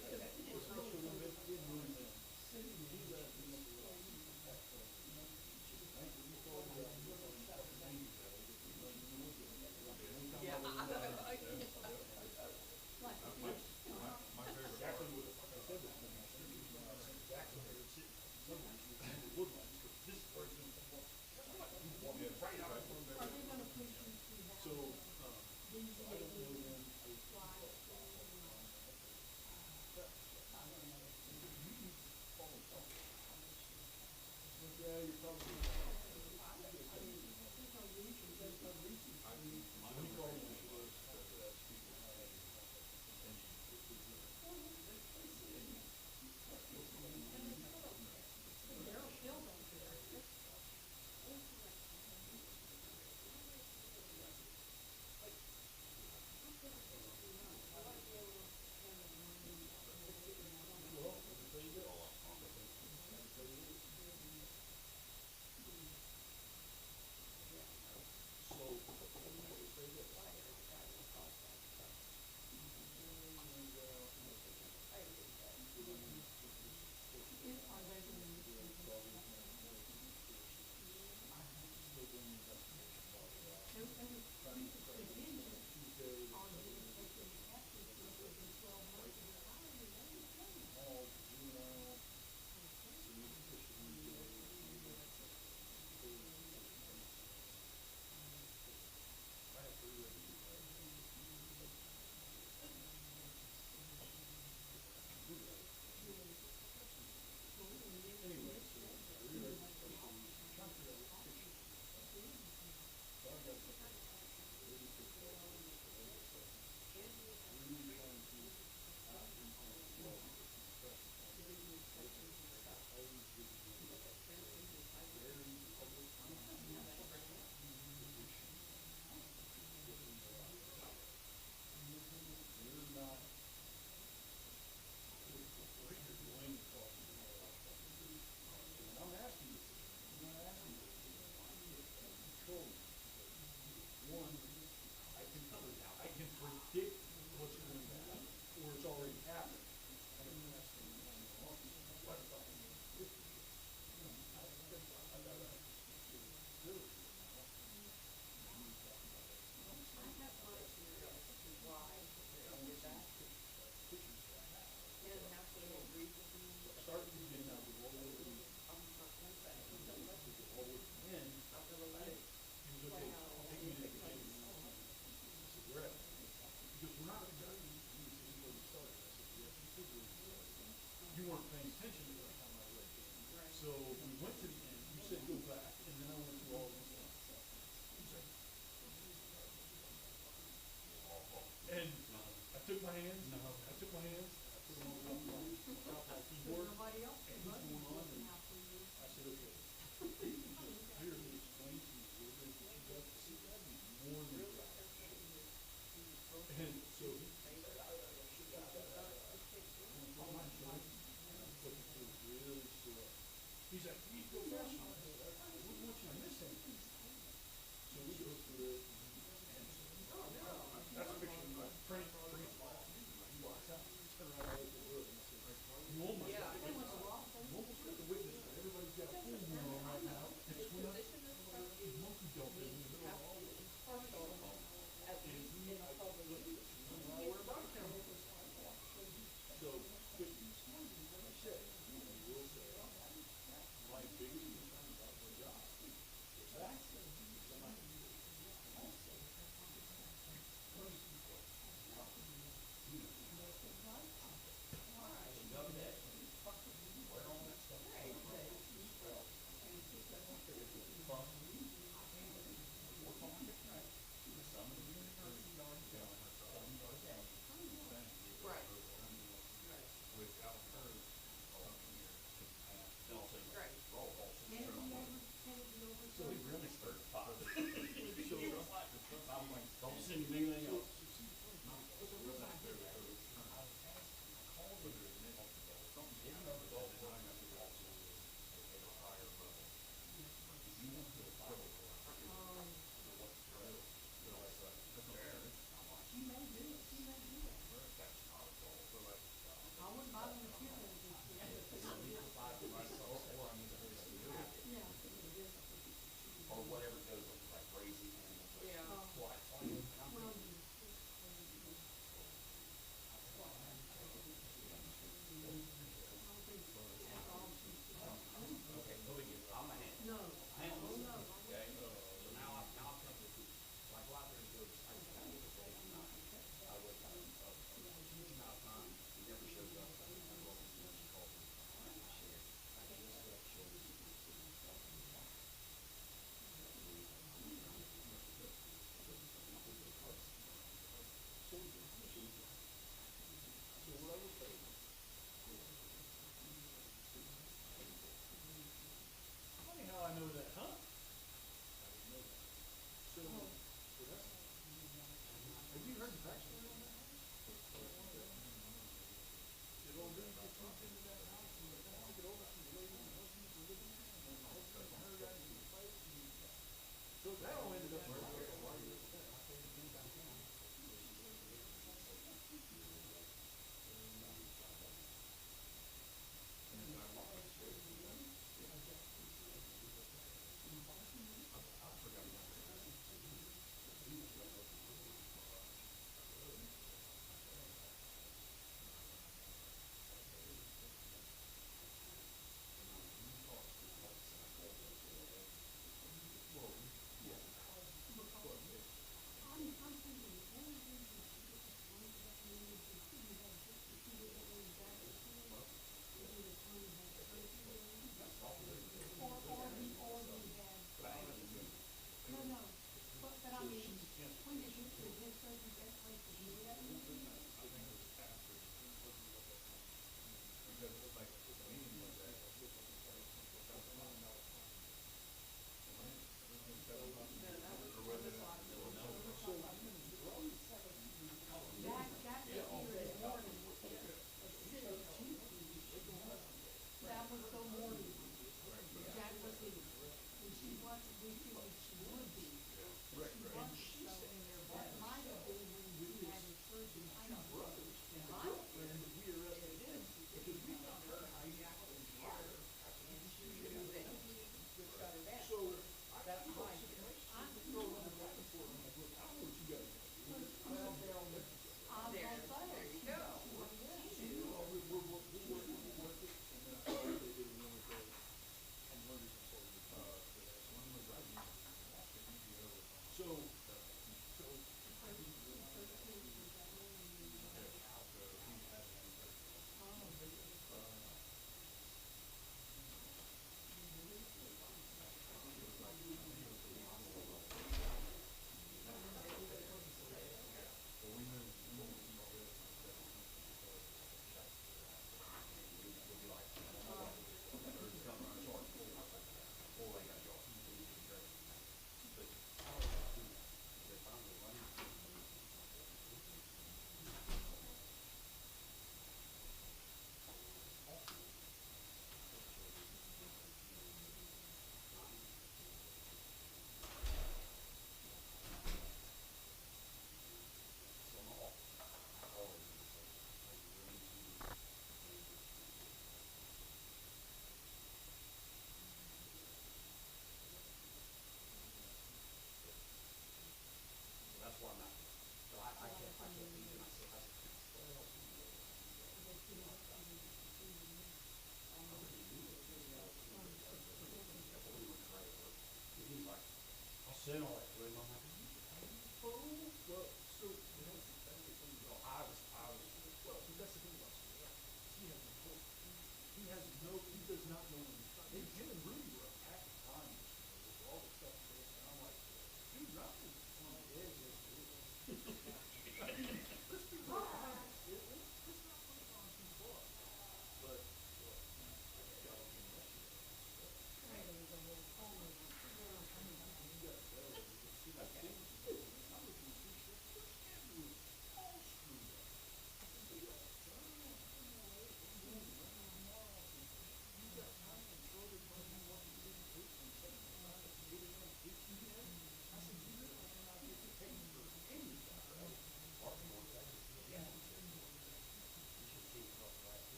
attention the first time I read it. So we went to the end, you said go back, and then I went through all these things. And I took my hands, I put them on top of my keyboard, and he's going on, and I said, okay, if you can just clearly explain to me what it is that you got to see, that'd be more than enough. And so he picked that up, on my shoulder, and I'm looking through really slow. He's like, you need to go faster.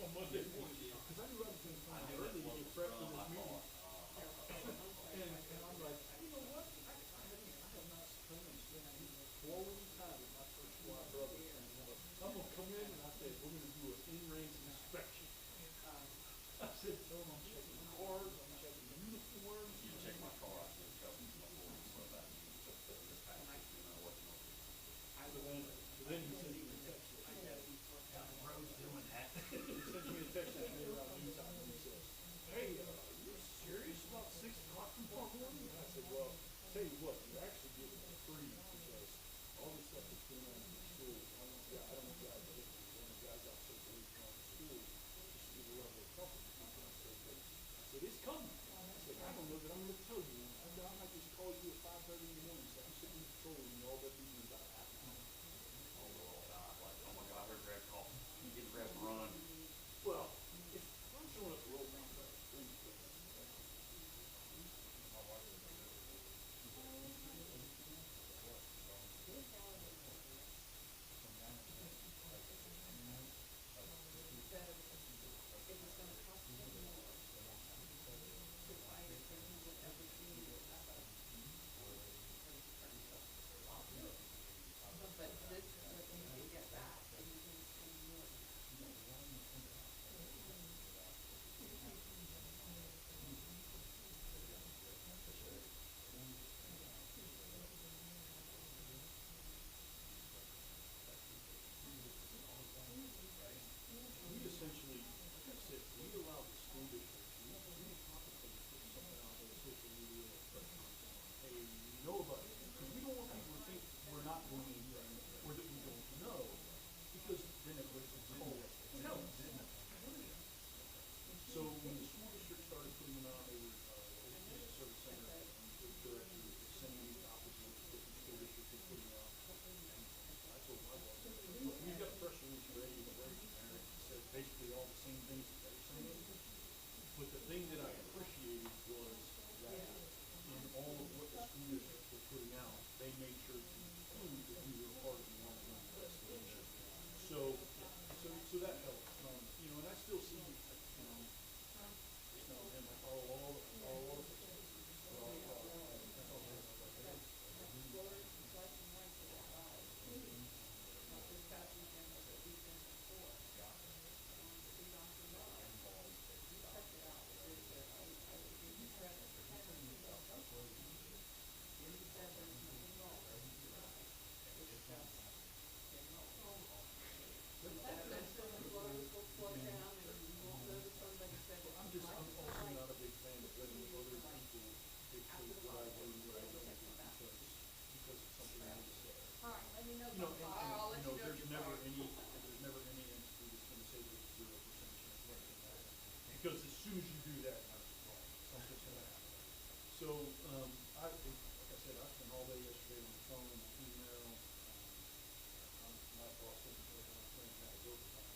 on Monday morning, because I knew I was gonna come out early to get prepped for this meeting. And I'm like, you know what? I have not come and spent quality time with my first squad brothers. I'm gonna come in and I said, we're gonna do an in-range inspection. I said, no, I'm checking cars, I'm checking uniforms. You check my car, I can tell you my form, so about this past week, you know what. So then he sent me a text. Rose doing that. He sent me a text at me around noontime and he says, hey, you serious about 6 o'clock tomorrow morning? I said, well, tell you what, you're actually getting it free because all the stuff that's going on in the school, I don't drive the one of the guys out so late on the school, just to the level of comfort that he's going to say, but I said, it's coming. I said, I don't know that I'm going to tell you. I said, I might just call you at 5:30 in the morning. So I'm sitting in the patrol room and all that meeting about half an hour. Oh my God, I heard Grab call. You get Grab to run. Well, if I'm showing up real time, But this, when you get back, and you can spend more. we essentially, like I said, we allow the school district, we contemplate putting something out there on social media or press conference. Hey, you know about it, because we don't want people to think we're not doing anything, or that we don't know, because then everybody's going to tell us. So when the school district started putting them out, they were, education service center, the director was sending me copies of different school districts were putting out. And I told my boss, look, we've got a press release ready, it's very generic, it says basically all the same things that they're saying. But the thing that I appreciated was that in all of what the school districts were putting out, they made sure to include that we were part of the long-term investigation. So that helped. And I still see, and I follow all the I'm also not a big fan of letting other people dictate what I do and what I don't do because it's something I just say. All right, let me know. I'll let you know. There's never any entity that's going to say there's 0% chance of anything happening. Because as soon as you do that, something's going to happen. So, like I said, I spent all day yesterday on the phone, email. My boss said overtime.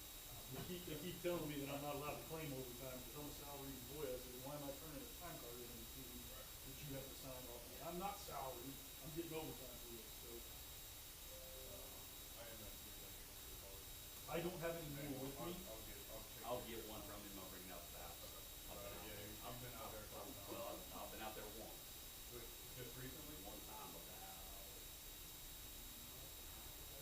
They keep telling me that I'm not allowed to claim overtime because I'm a salaried employee. I said, why am I turning a time card in to see that you have to sign off? I'm not salaried. I'm getting overtime for this. So I don't have any more with me. I'll get one from him, I'll bring it out to the house. I've been out there. Well, I've been out there once. Just recently? One time about.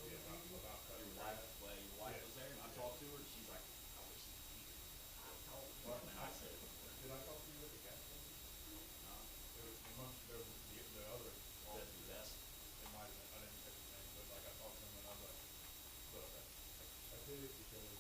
Your wife was there, and I talked to her, and she's like, I wish she was here. I told her, and I said, Did I talk to you at the gas station? There was the other. that's the best. It might have been, I didn't catch his name, but like I talked to him and I was like, look, I did it because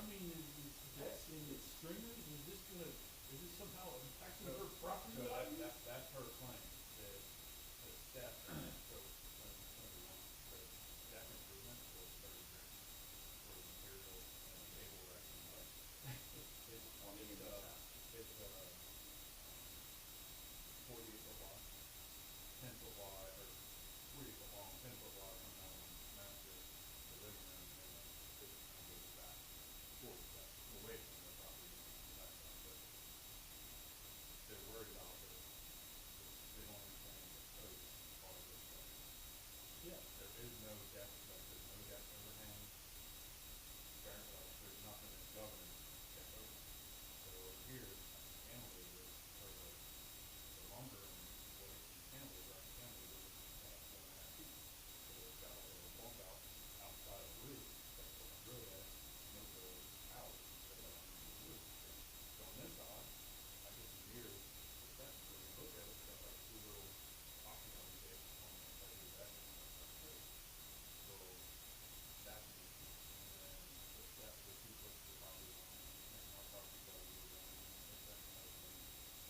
I mean is suggesting that stringers, is this somehow impacting her property So value? that's her claim, that the step, so, the step improvement was 30 grand for the materials and the cable racking, like, it's 48 foot wide, 10 foot wide, or 40 foot long, 10 foot wide, coming out on master, the living room, and then it goes back 40 steps away from the property on the backside, but they're worried about they don't understand the code as far as this stuff. Yeah. There is no deck, like, there's no deck overhang, apparently, like, there's nothing that governs deck overhang. So over here, cantilever, or the lumber and what it can cantilever, I can cantilever is 4.5 feet. So it's got like a little bump out, outside of the roof, that put my drill at, make the house, set that underneath the roof. So on this side, I get some gears, the steps, so you look at it, it's got like two little octagon shapes on the edge of that, and that's great. So that's an issue. And then the steps are too close to the property line, and my property value is around, it's that kind of thing.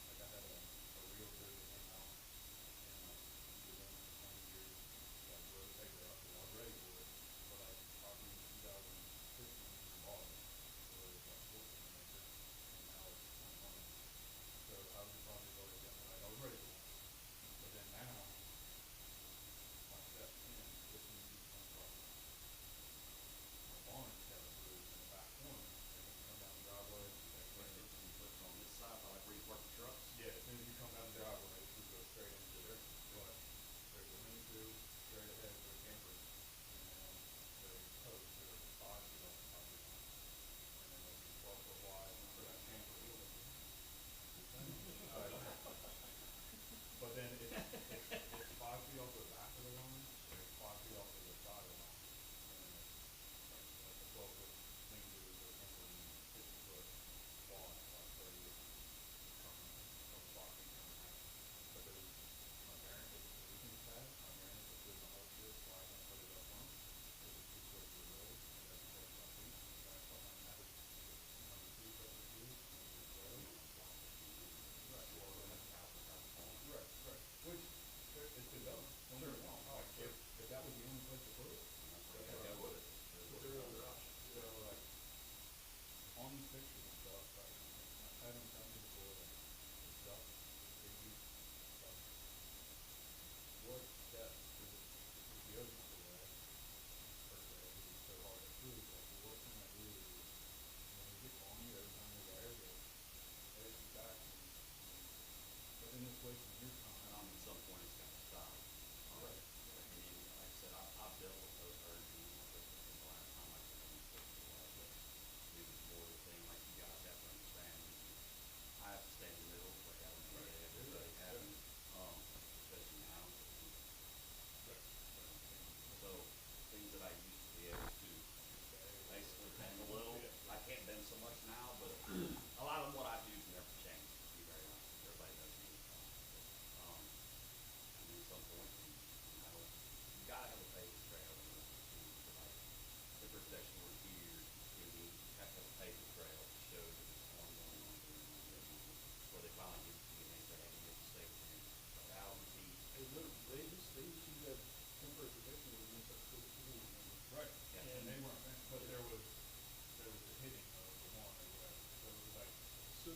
Like I had a realtor that came out, and like, he's been doing it for 20 years, like wrote a paper up, because I was ready for it, but like, property in 2015, we bought it, so it was like 14 an acre, and now it's 21 an acre. So I was probably already getting, like, I was ready for it. But then now, my steps in 15 feet from the property line. My barn's got a roof in the back corner, and when you come down the driveway, that corner. On this side, like where you park the trucks? Yeah, as soon as you come down the driveway, you go straight into there. But there's a lean-to straight ahead for a camper, and then there's posts that are 5 feet off the property line. And then there'll be 12 foot wide for that camper. But then it's 5 feet off the back of the line, and it's 5 feet off of the side of the line. And then it's like a 12 foot lean-to for a camper, and then 50 foot wide, like 38 feet from the box from the house. But there's my parents, if we can pass, my parents are putting the whole shit, so I can't put it up front. Because it's too close to the road, and that's 45 feet, and the back behind that is 102 separate feet, and then the trail. Right, well, then that's house and house home. Right, right, which, it's been done, don't get me wrong, like, if that was the only place to put it, that would. So like, on these pictures and stuff, like, I've had them tell me before, like, it's up, it's 3 feet, like, what steps, because if the ocean's so bad, per se, because it's so hard to prove, like, what can I do, when we get on you every time we're there, that, hey, she's back, but then it's wasting your time. At some point, it's got to stop. Right. I mean, like I said, I've dealt with those hurricanes, the last time I came in, but it was more the thing, like you guys have to understand, I have to stay in the middle, like I don't know that everybody happens, especially now. So, things that I used to be able to basically bend a little, I can't bend so much now, but a lot of what I do has never changed, to be very honest with you. Everybody knows me. I mean, at some point, you gotta have a paved trail, like, the protection we're here, you have to have a paved trail to show that it's ongoing, where they finally get to you and say, hey, you have to stay within 1,000 feet. They issued that temporary protection ordinance up to the school. Right, Yeah. and they weren't, but there was the hitting of the one or whatever, so it was like. So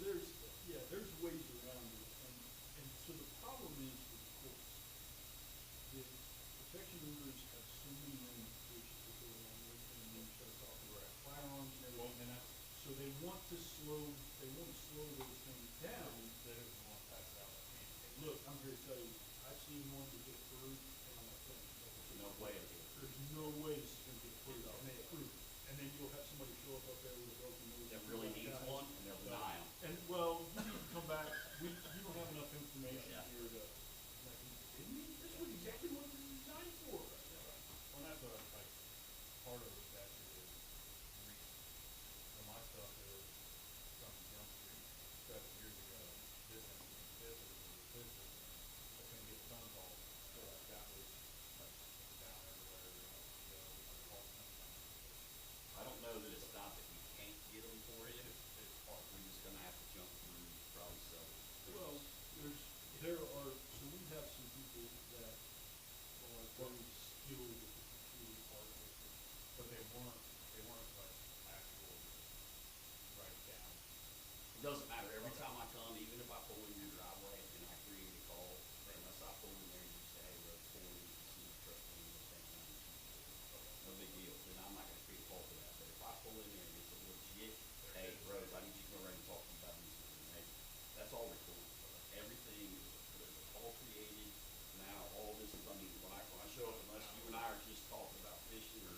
I mean, when I show up, unless you and I are just talking about fishing or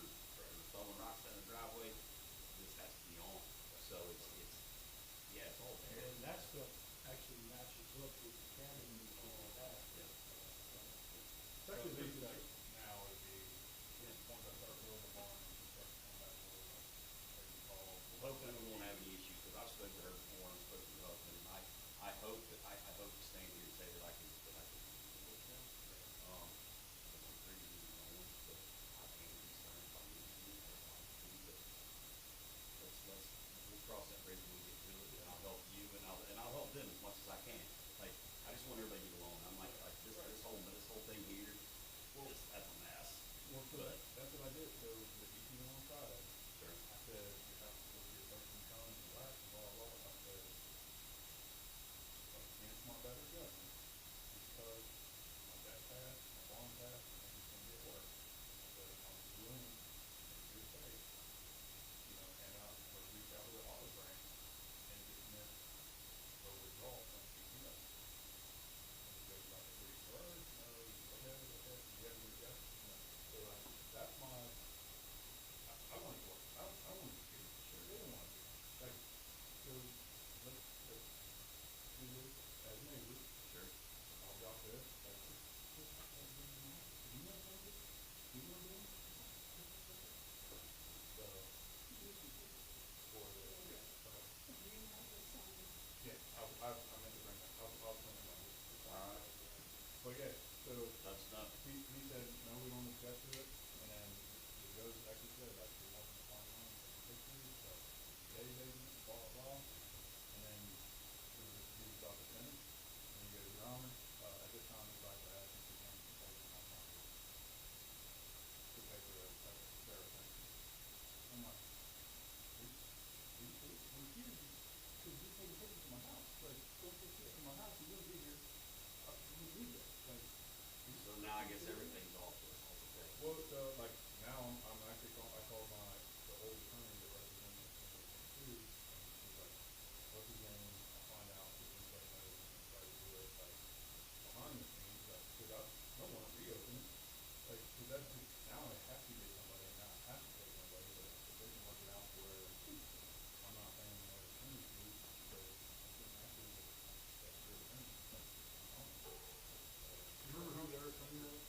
throwing rocks down the driveway, this has to be on. So it's, yeah, it's all there. And that stuff actually matches up with the cabin you have. Especially these days. Now would be, once I start building the barn, and start to come back over, maybe fall. Well, hopefully we won't have any issues, because I've spoken to her before, and spoke to her husband, and I hope to stand here and say that I can deal with them. I'm pretty easy going, but I can be stern if I need to be, or if I need to be, but we'll cross that bridge when we get to it, and I'll help you, and I'll help them as much as I can. Like, I just want everybody to get along. I'm like this whole thing here, that's a mess. Well, but that's what I did, so the meeting on Friday. Sure. I said, you have to look at your person coming and relax, blah, blah, blah. I said, against my better judgment, because my dad passed, my mom passed, I think it's gonna get worse. I said, I'm willing to do safe, and or reach out to the olive branch and dismiss or withdraw from PTO. And he goes about the 31st, no, okay, you have any objections? No. So that's my, I want to work, I want to do it, sure, they don't want to do it. Like, so let's do this as neighbors. Sure. I'll drop this, like, just you want to do it? You want to do it? So, for the, yeah, I meant to bring that, I'll bring it on. All right. But yeah, so. That's not. He said, no, we don't object to it, and then the judge actually said, like, we want to find one, pictures, so, they, blah, blah, blah, and then he was about to finish, and he goes, Your Honor, at this time, we'd like to ask Mr. James to hold my property to pay for a therapy. I'm like, we're here because you're taking pictures of my house. Like, don't take pictures of my house. You wouldn't be here. You wouldn't be there. Like, So now I guess everything's off the table. well, so like now I'm actually I called the old attorney that represented me, and she's like, what's his name? I'll find out. He's gonna say no. He's gonna try to do it like behind the scenes, like because I don't want to reopen it. Like, because that's just now I have to get somebody, and now I have to pay somebody, but if they can work it out where I'm not paying their attorney fees, because I shouldn't have to get their attorney. You remember who their attorney was?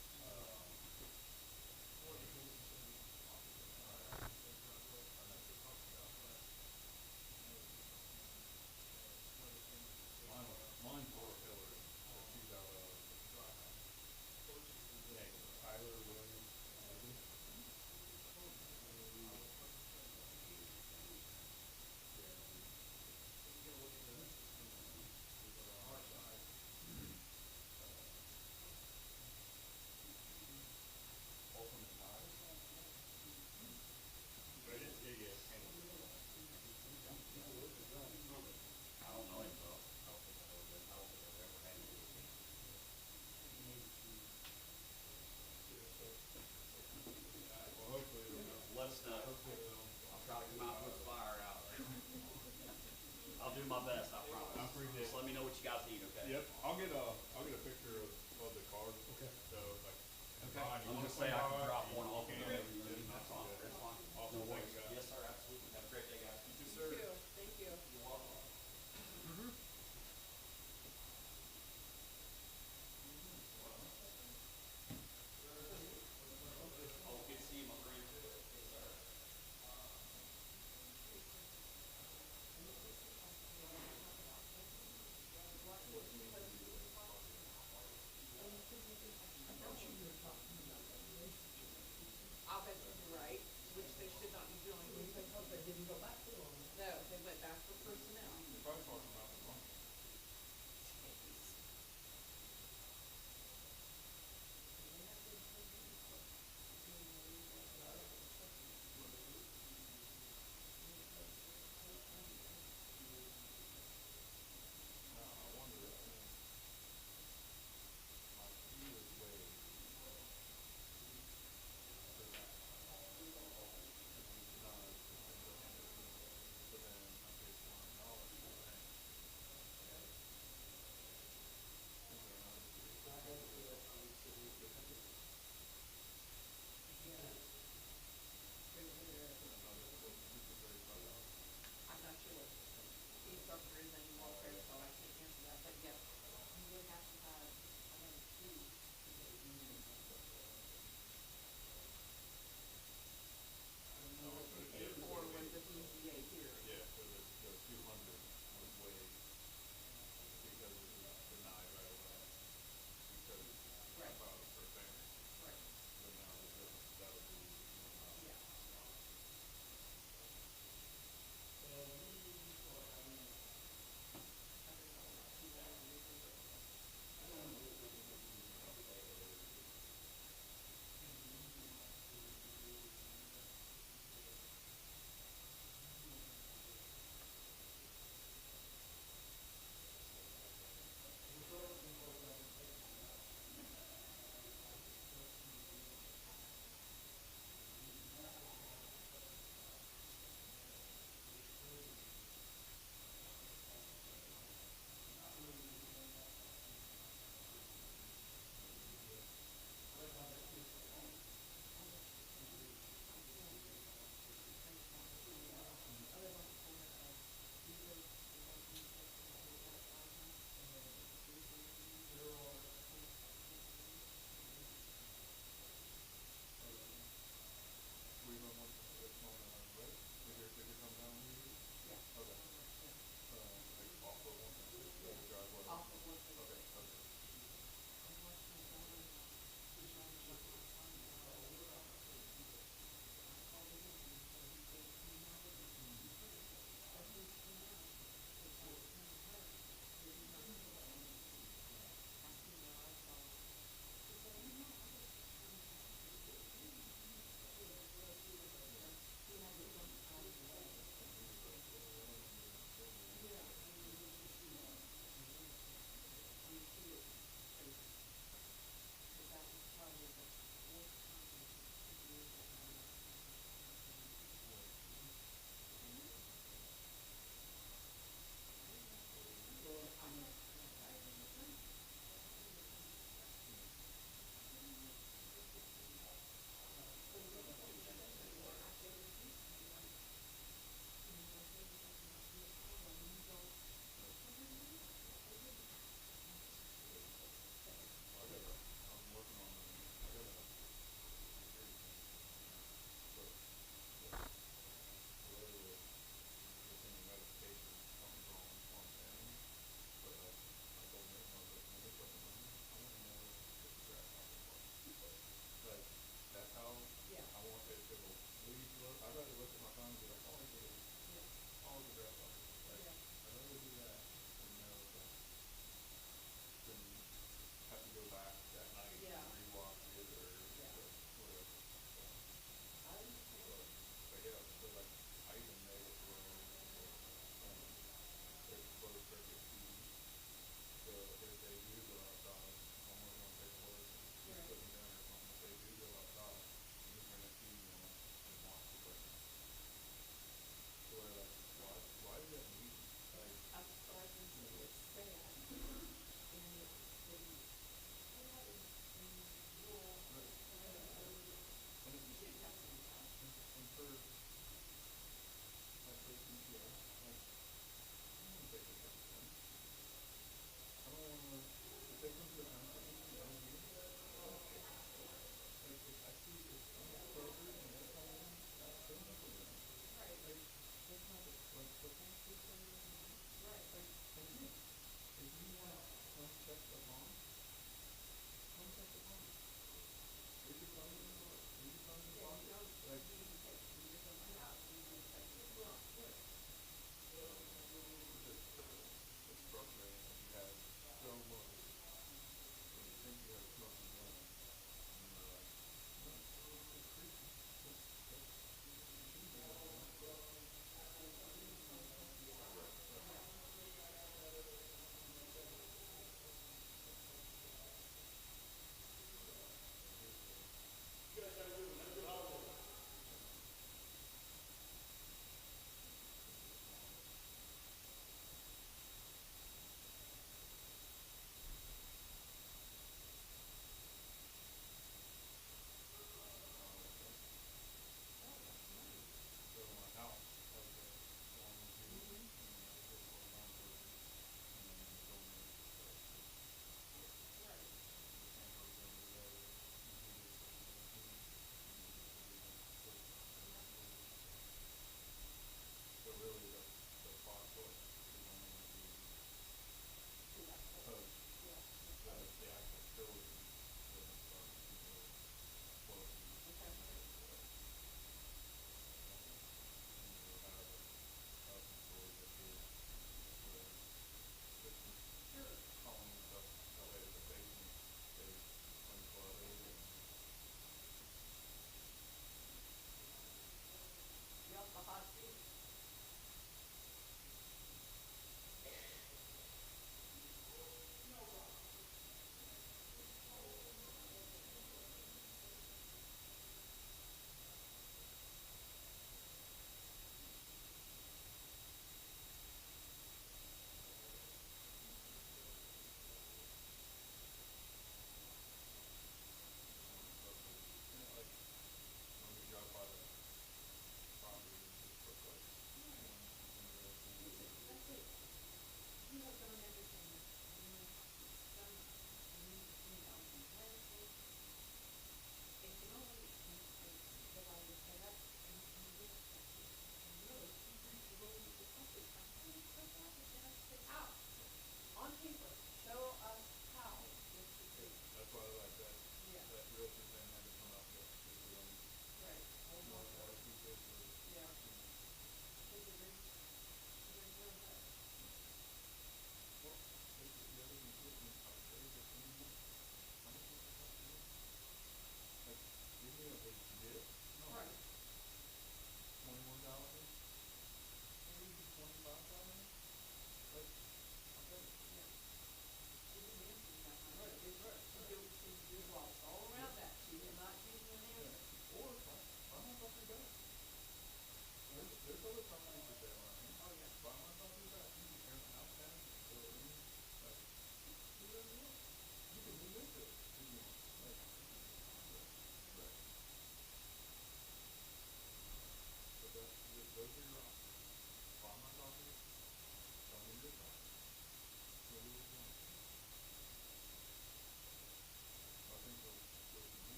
Mine for Hillary, that she's out of Tyler Williams. I don't know him, though. I don't think I've ever had any issues. Well, hopefully Let us know. I'll try to come out and put the fire out. I'll do my best, I promise. I appreciate it. Just let me know what you guys need, okay? Yep, I'll get a picture of the car. Okay. So like. I'm gonna say I can drop one off. You can. That's fine, that's fine. Awesome, No worries. thanks, guys. Yes, sir, absolutely. Have a great day, guys. You too, sir. Thank you. You're welcome. Oh, good to see you, my friend. Yes, sir.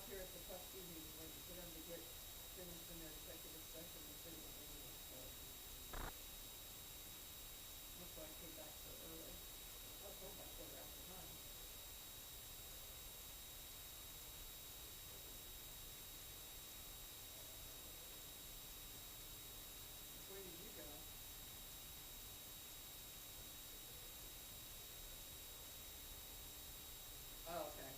here at the trustee meeting, waiting for them to get finished in their executive session and sitting in the meeting, so. That's why I came back so early. I was going back over after 9. Where did you go? Oh, okay.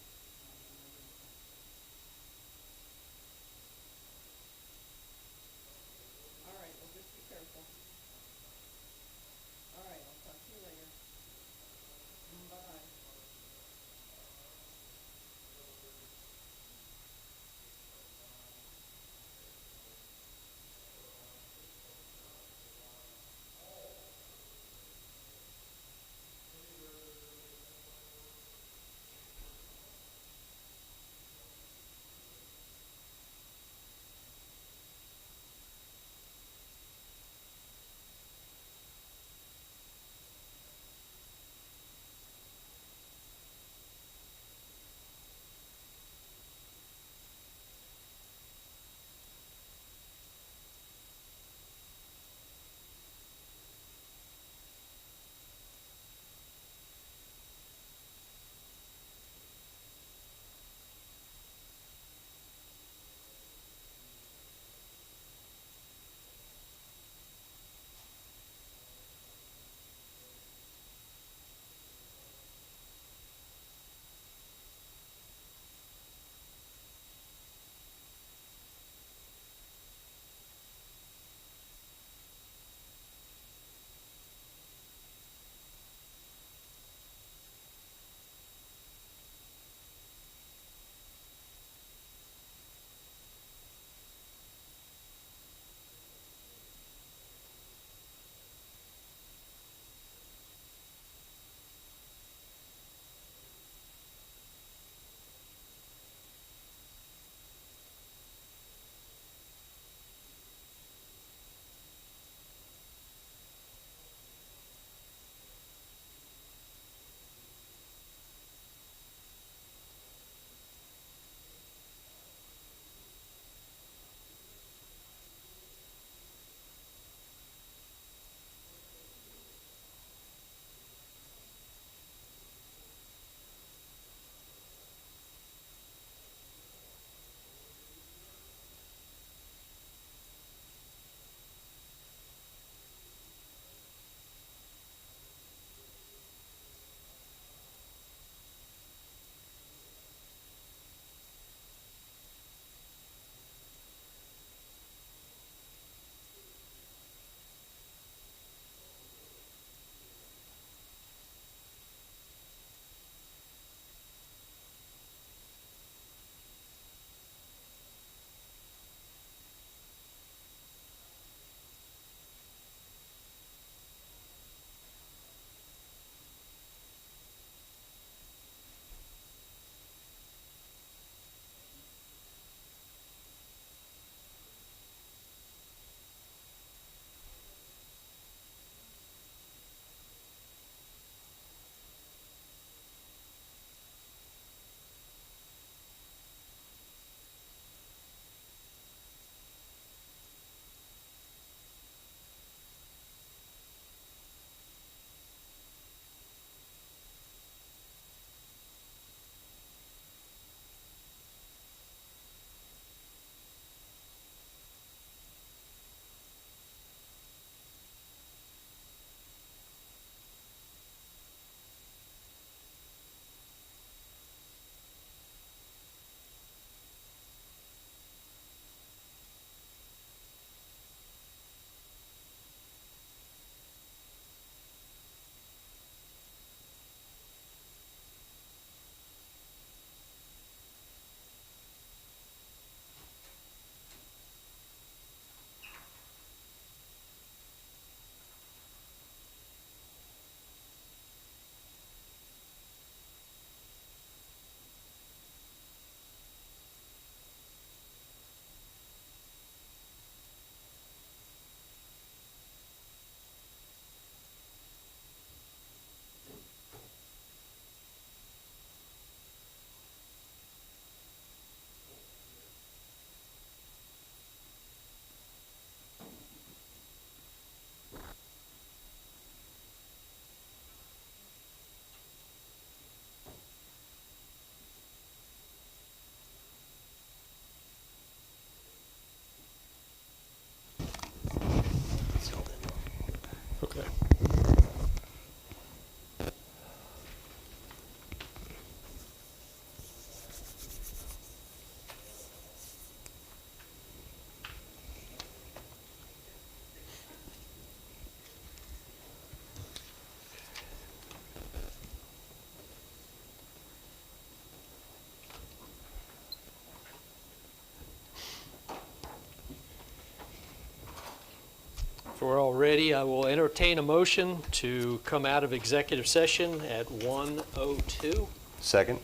If we're all ready, I will entertain a motion to come out of executive session at 1:02. Second?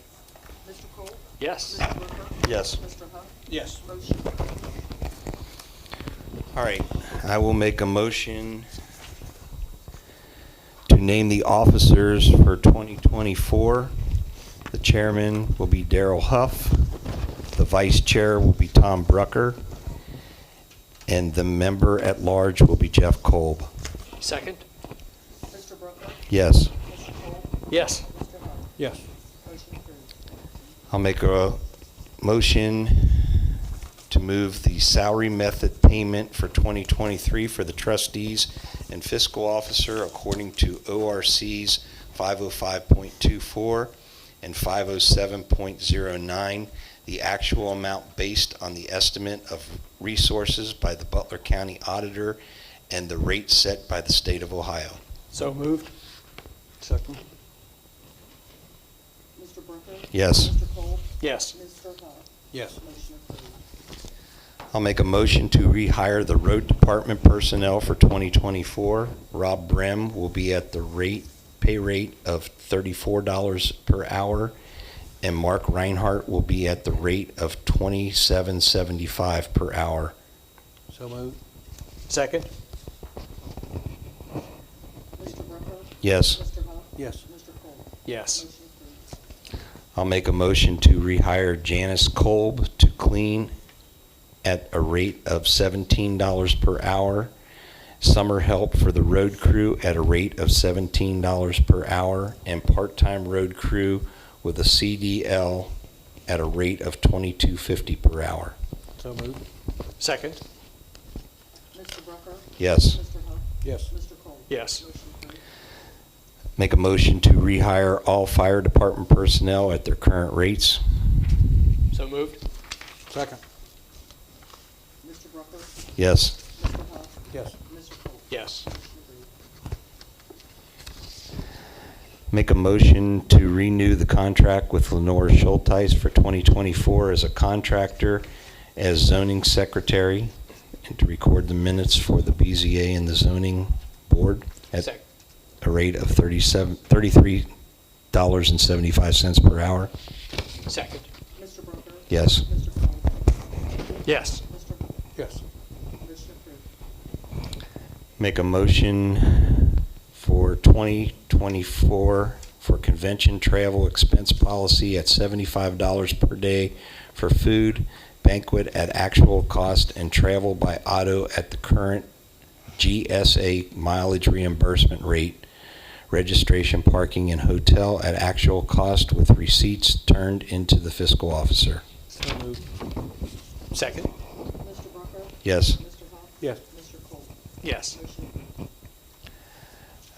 Mr. Cole? Yes. Mr. Brooker? Yes. Mr. Huff? Yes. Motion. All right, I will make a motion to name the officers for 2024. The chairman will be Darrell Huff. The vice chair will be Tom Brucker. And the member at large will be Jeff Kolb. Second? Mr. Brooker? Yes. Mr. Cole? Yes. Mr. Huff? Yes. Motion approved. I'll make a motion to move the salary method payment for 2023 for the trustees and fiscal officer according to ORCs 505.24 and 507.09, the actual amount based on the estimate of resources by the Butler County Auditor and the rate set by the state of Ohio. So moved. Second? Mr. Brooker? Yes. Mr. Cole? Yes. Mr. Huff? Yes. Motion approved. I'll make a motion to rehire the road department personnel for 2024. Rob Brem will be at the pay rate of $34 per hour, and Mark Reinhardt will be at the rate of $27.75 per hour. So moved. Second? Mr. Brooker? Yes. Mr. Huff? Yes. Mr. Cole? Yes. Motion approved. I'll make a motion to rehire Janice Kolb to clean at a rate of $17 per hour. Summer help for the road crew at a rate of $17 per hour, and part-time road crew with a CDL at a rate of $22.50 per hour. So moved. Second? Mr. Brooker? Yes. Mr. Huff? Yes. Mr. Cole? Yes. Motion approved. Make a motion to rehire all fire department personnel at their current rates. So moved. Second. Mr. Brooker? Yes. Mr. Huff? Yes. Mr. Cole? Yes. Motion approved. Make a motion to renew the contract with Lenore Schulteis for 2024 as a contractor as zoning secretary, and to record the minutes for the BZA and the zoning board at Second. a rate of $33.75 per hour. Second? Mr. Brooker? Yes. Mr. Cole? Yes. Mr. Huff? Yes. Motion approved. Make a motion for 2024 for convention travel expense policy at $75 per day for food, banquet at actual cost, and travel by auto at the current GSA mileage reimbursement rate, registration, parking, and hotel at actual cost with receipts turned into the fiscal officer. So moved. Second? Mr. Brooker? Yes. Mr. Huff? Yes. Mr. Cole? Yes. Motion approved.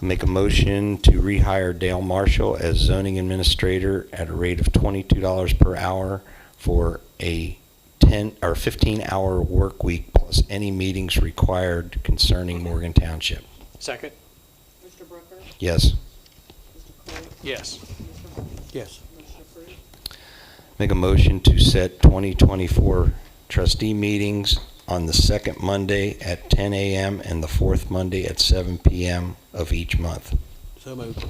Make a motion to rehire Dale Marshall as zoning administrator at a rate of $22 per hour for a 15-hour work week plus any meetings required concerning Morgan Township. Second? Mr. Brooker? Yes. Mr. Cole? Yes. Mr. Huff? Yes. Motion approved. Make a motion to set 2024 trustee meetings on the second Monday at 10 a.m. and the fourth Monday at 7 p.m. of each month. So moved.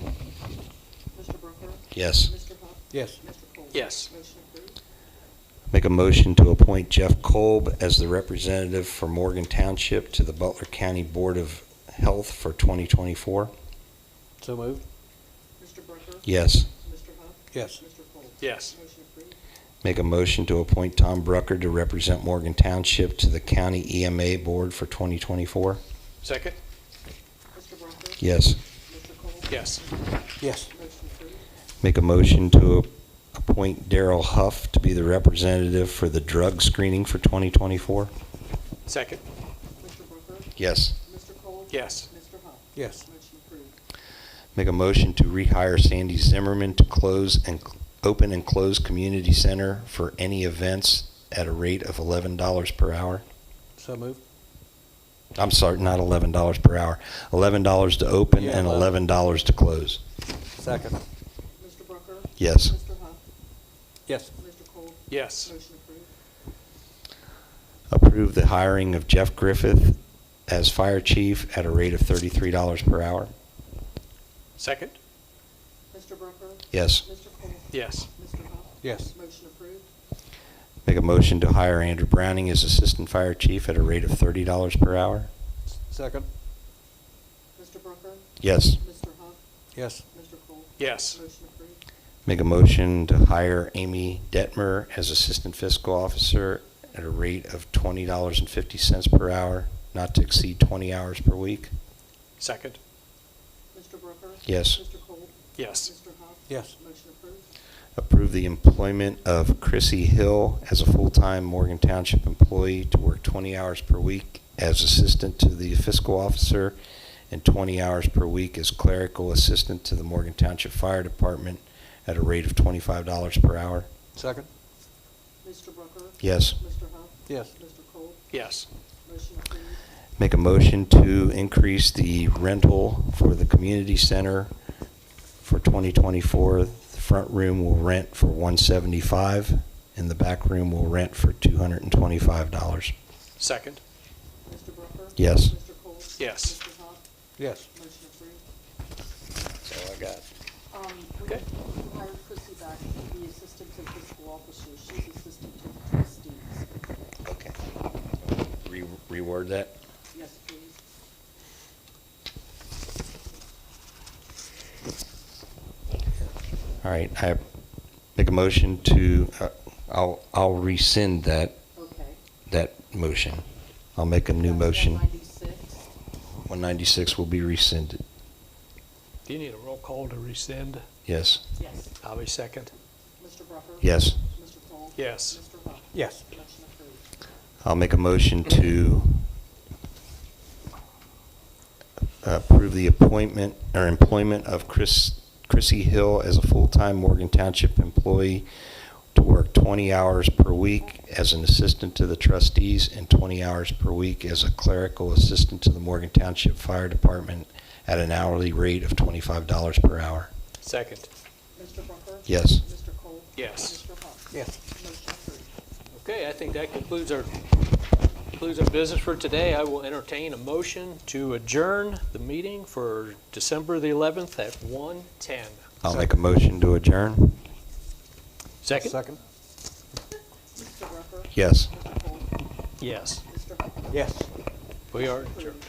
Mr. Brooker? Yes. Mr. Huff? Yes. Mr. Cole? Yes. Motion approved. Make a motion to appoint Jeff Kolb as the representative for Morgan Township to the Butler County Board of Health for 2024. So moved. Mr. Brooker? Yes. Mr. Huff? Yes. Mr. Cole? Yes. Motion approved. Make a motion to appoint Tom Brucker to represent Morgan Township to the County EMA Board for 2024. Second? Mr. Brooker? Yes. Mr. Cole? Yes. Yes. Motion approved. Make a motion to appoint Darrell Huff to be the representative for the drug screening for 2024. Second? Mr. Brooker? Yes. Mr. Cole? Yes. Mr. Huff? Yes. Motion approved. Make a motion to rehire Sandy Zimmerman to open and close community center for any events at a rate of $11 per hour. So moved. I'm sorry, not $11 per hour. $11 to open Yeah, and $11. $11 to close. Second. Mr. Brooker? Yes. Mr. Huff? Yes. Mr. Cole? Yes. Motion approved. Approve the hiring of Jeff Griffith as fire chief at a rate of $33 per hour. Second? Mr. Brooker? Yes. Mr. Cole? Yes. Mr. Huff? Yes. Motion approved. Make a motion to hire Andrew Browning as assistant fire chief at a rate of $30 per hour. Second? Mr. Brooker? Yes. Mr. Huff? Yes. Mr. Cole? Yes. Motion approved. Make a motion to hire Amy Detmer as assistant fiscal officer at a rate of $20.50 per hour, not to exceed 20 hours per week. Second? Mr. Brooker? Yes. Mr. Cole? Yes. Mr. Huff? Yes. Motion approved. Approve the employment of Chrissy Hill as a full-time Morgan Township employee to work 20 hours per week as assistant to the fiscal officer and 20 hours per week as clerical assistant to the Morgan Township Fire Department at a rate of $25 per hour. Second? Mr. Brooker? Yes. Mr. Huff? Yes. Mr. Cole? Yes. Motion approved. Make a motion to increase the rental for the community center for 2024. The front room will rent for $175 and the back room will rent for $225. Second? Mr. Brooker? Yes. Mr. Cole? Yes. Mr. Huff? Yes. Motion approved. That's all I got. We Okay. hired Chrissy back to be assistant to fiscal officer. She's assistant to the trustees. Okay. Reword that? Yes, please. All right, I make a motion to, I'll rescind that, Okay. that motion. I'll make a new motion. 196. 196 will be rescinded. Do you need a roll call to rescind? Yes. Yes. I'll be second. Mr. Brooker? Yes. Mr. Cole? Yes. Mr. Huff? Yes. Motion approved. I'll make a motion to approve the appointment or employment of Chrissy Hill as a full-time Morgan Township employee to work 20 hours per week as an assistant to the trustees and 20 hours per week as a clerical assistant to the Morgan Township Fire Department at an hourly rate of $25 per hour. Second? Mr. Brooker? Yes. Mr. Cole? Yes. Mr. Huff? Yes. Motion approved. Okay, I think that concludes our business for today. I will entertain a motion to adjourn the meeting for December the 11th at 1:10. I'll make a motion to adjourn. Second? Second? Mr. Brooker? Yes. Mr. Cole? Yes. Mr. Huff? Yes. We are adjourned.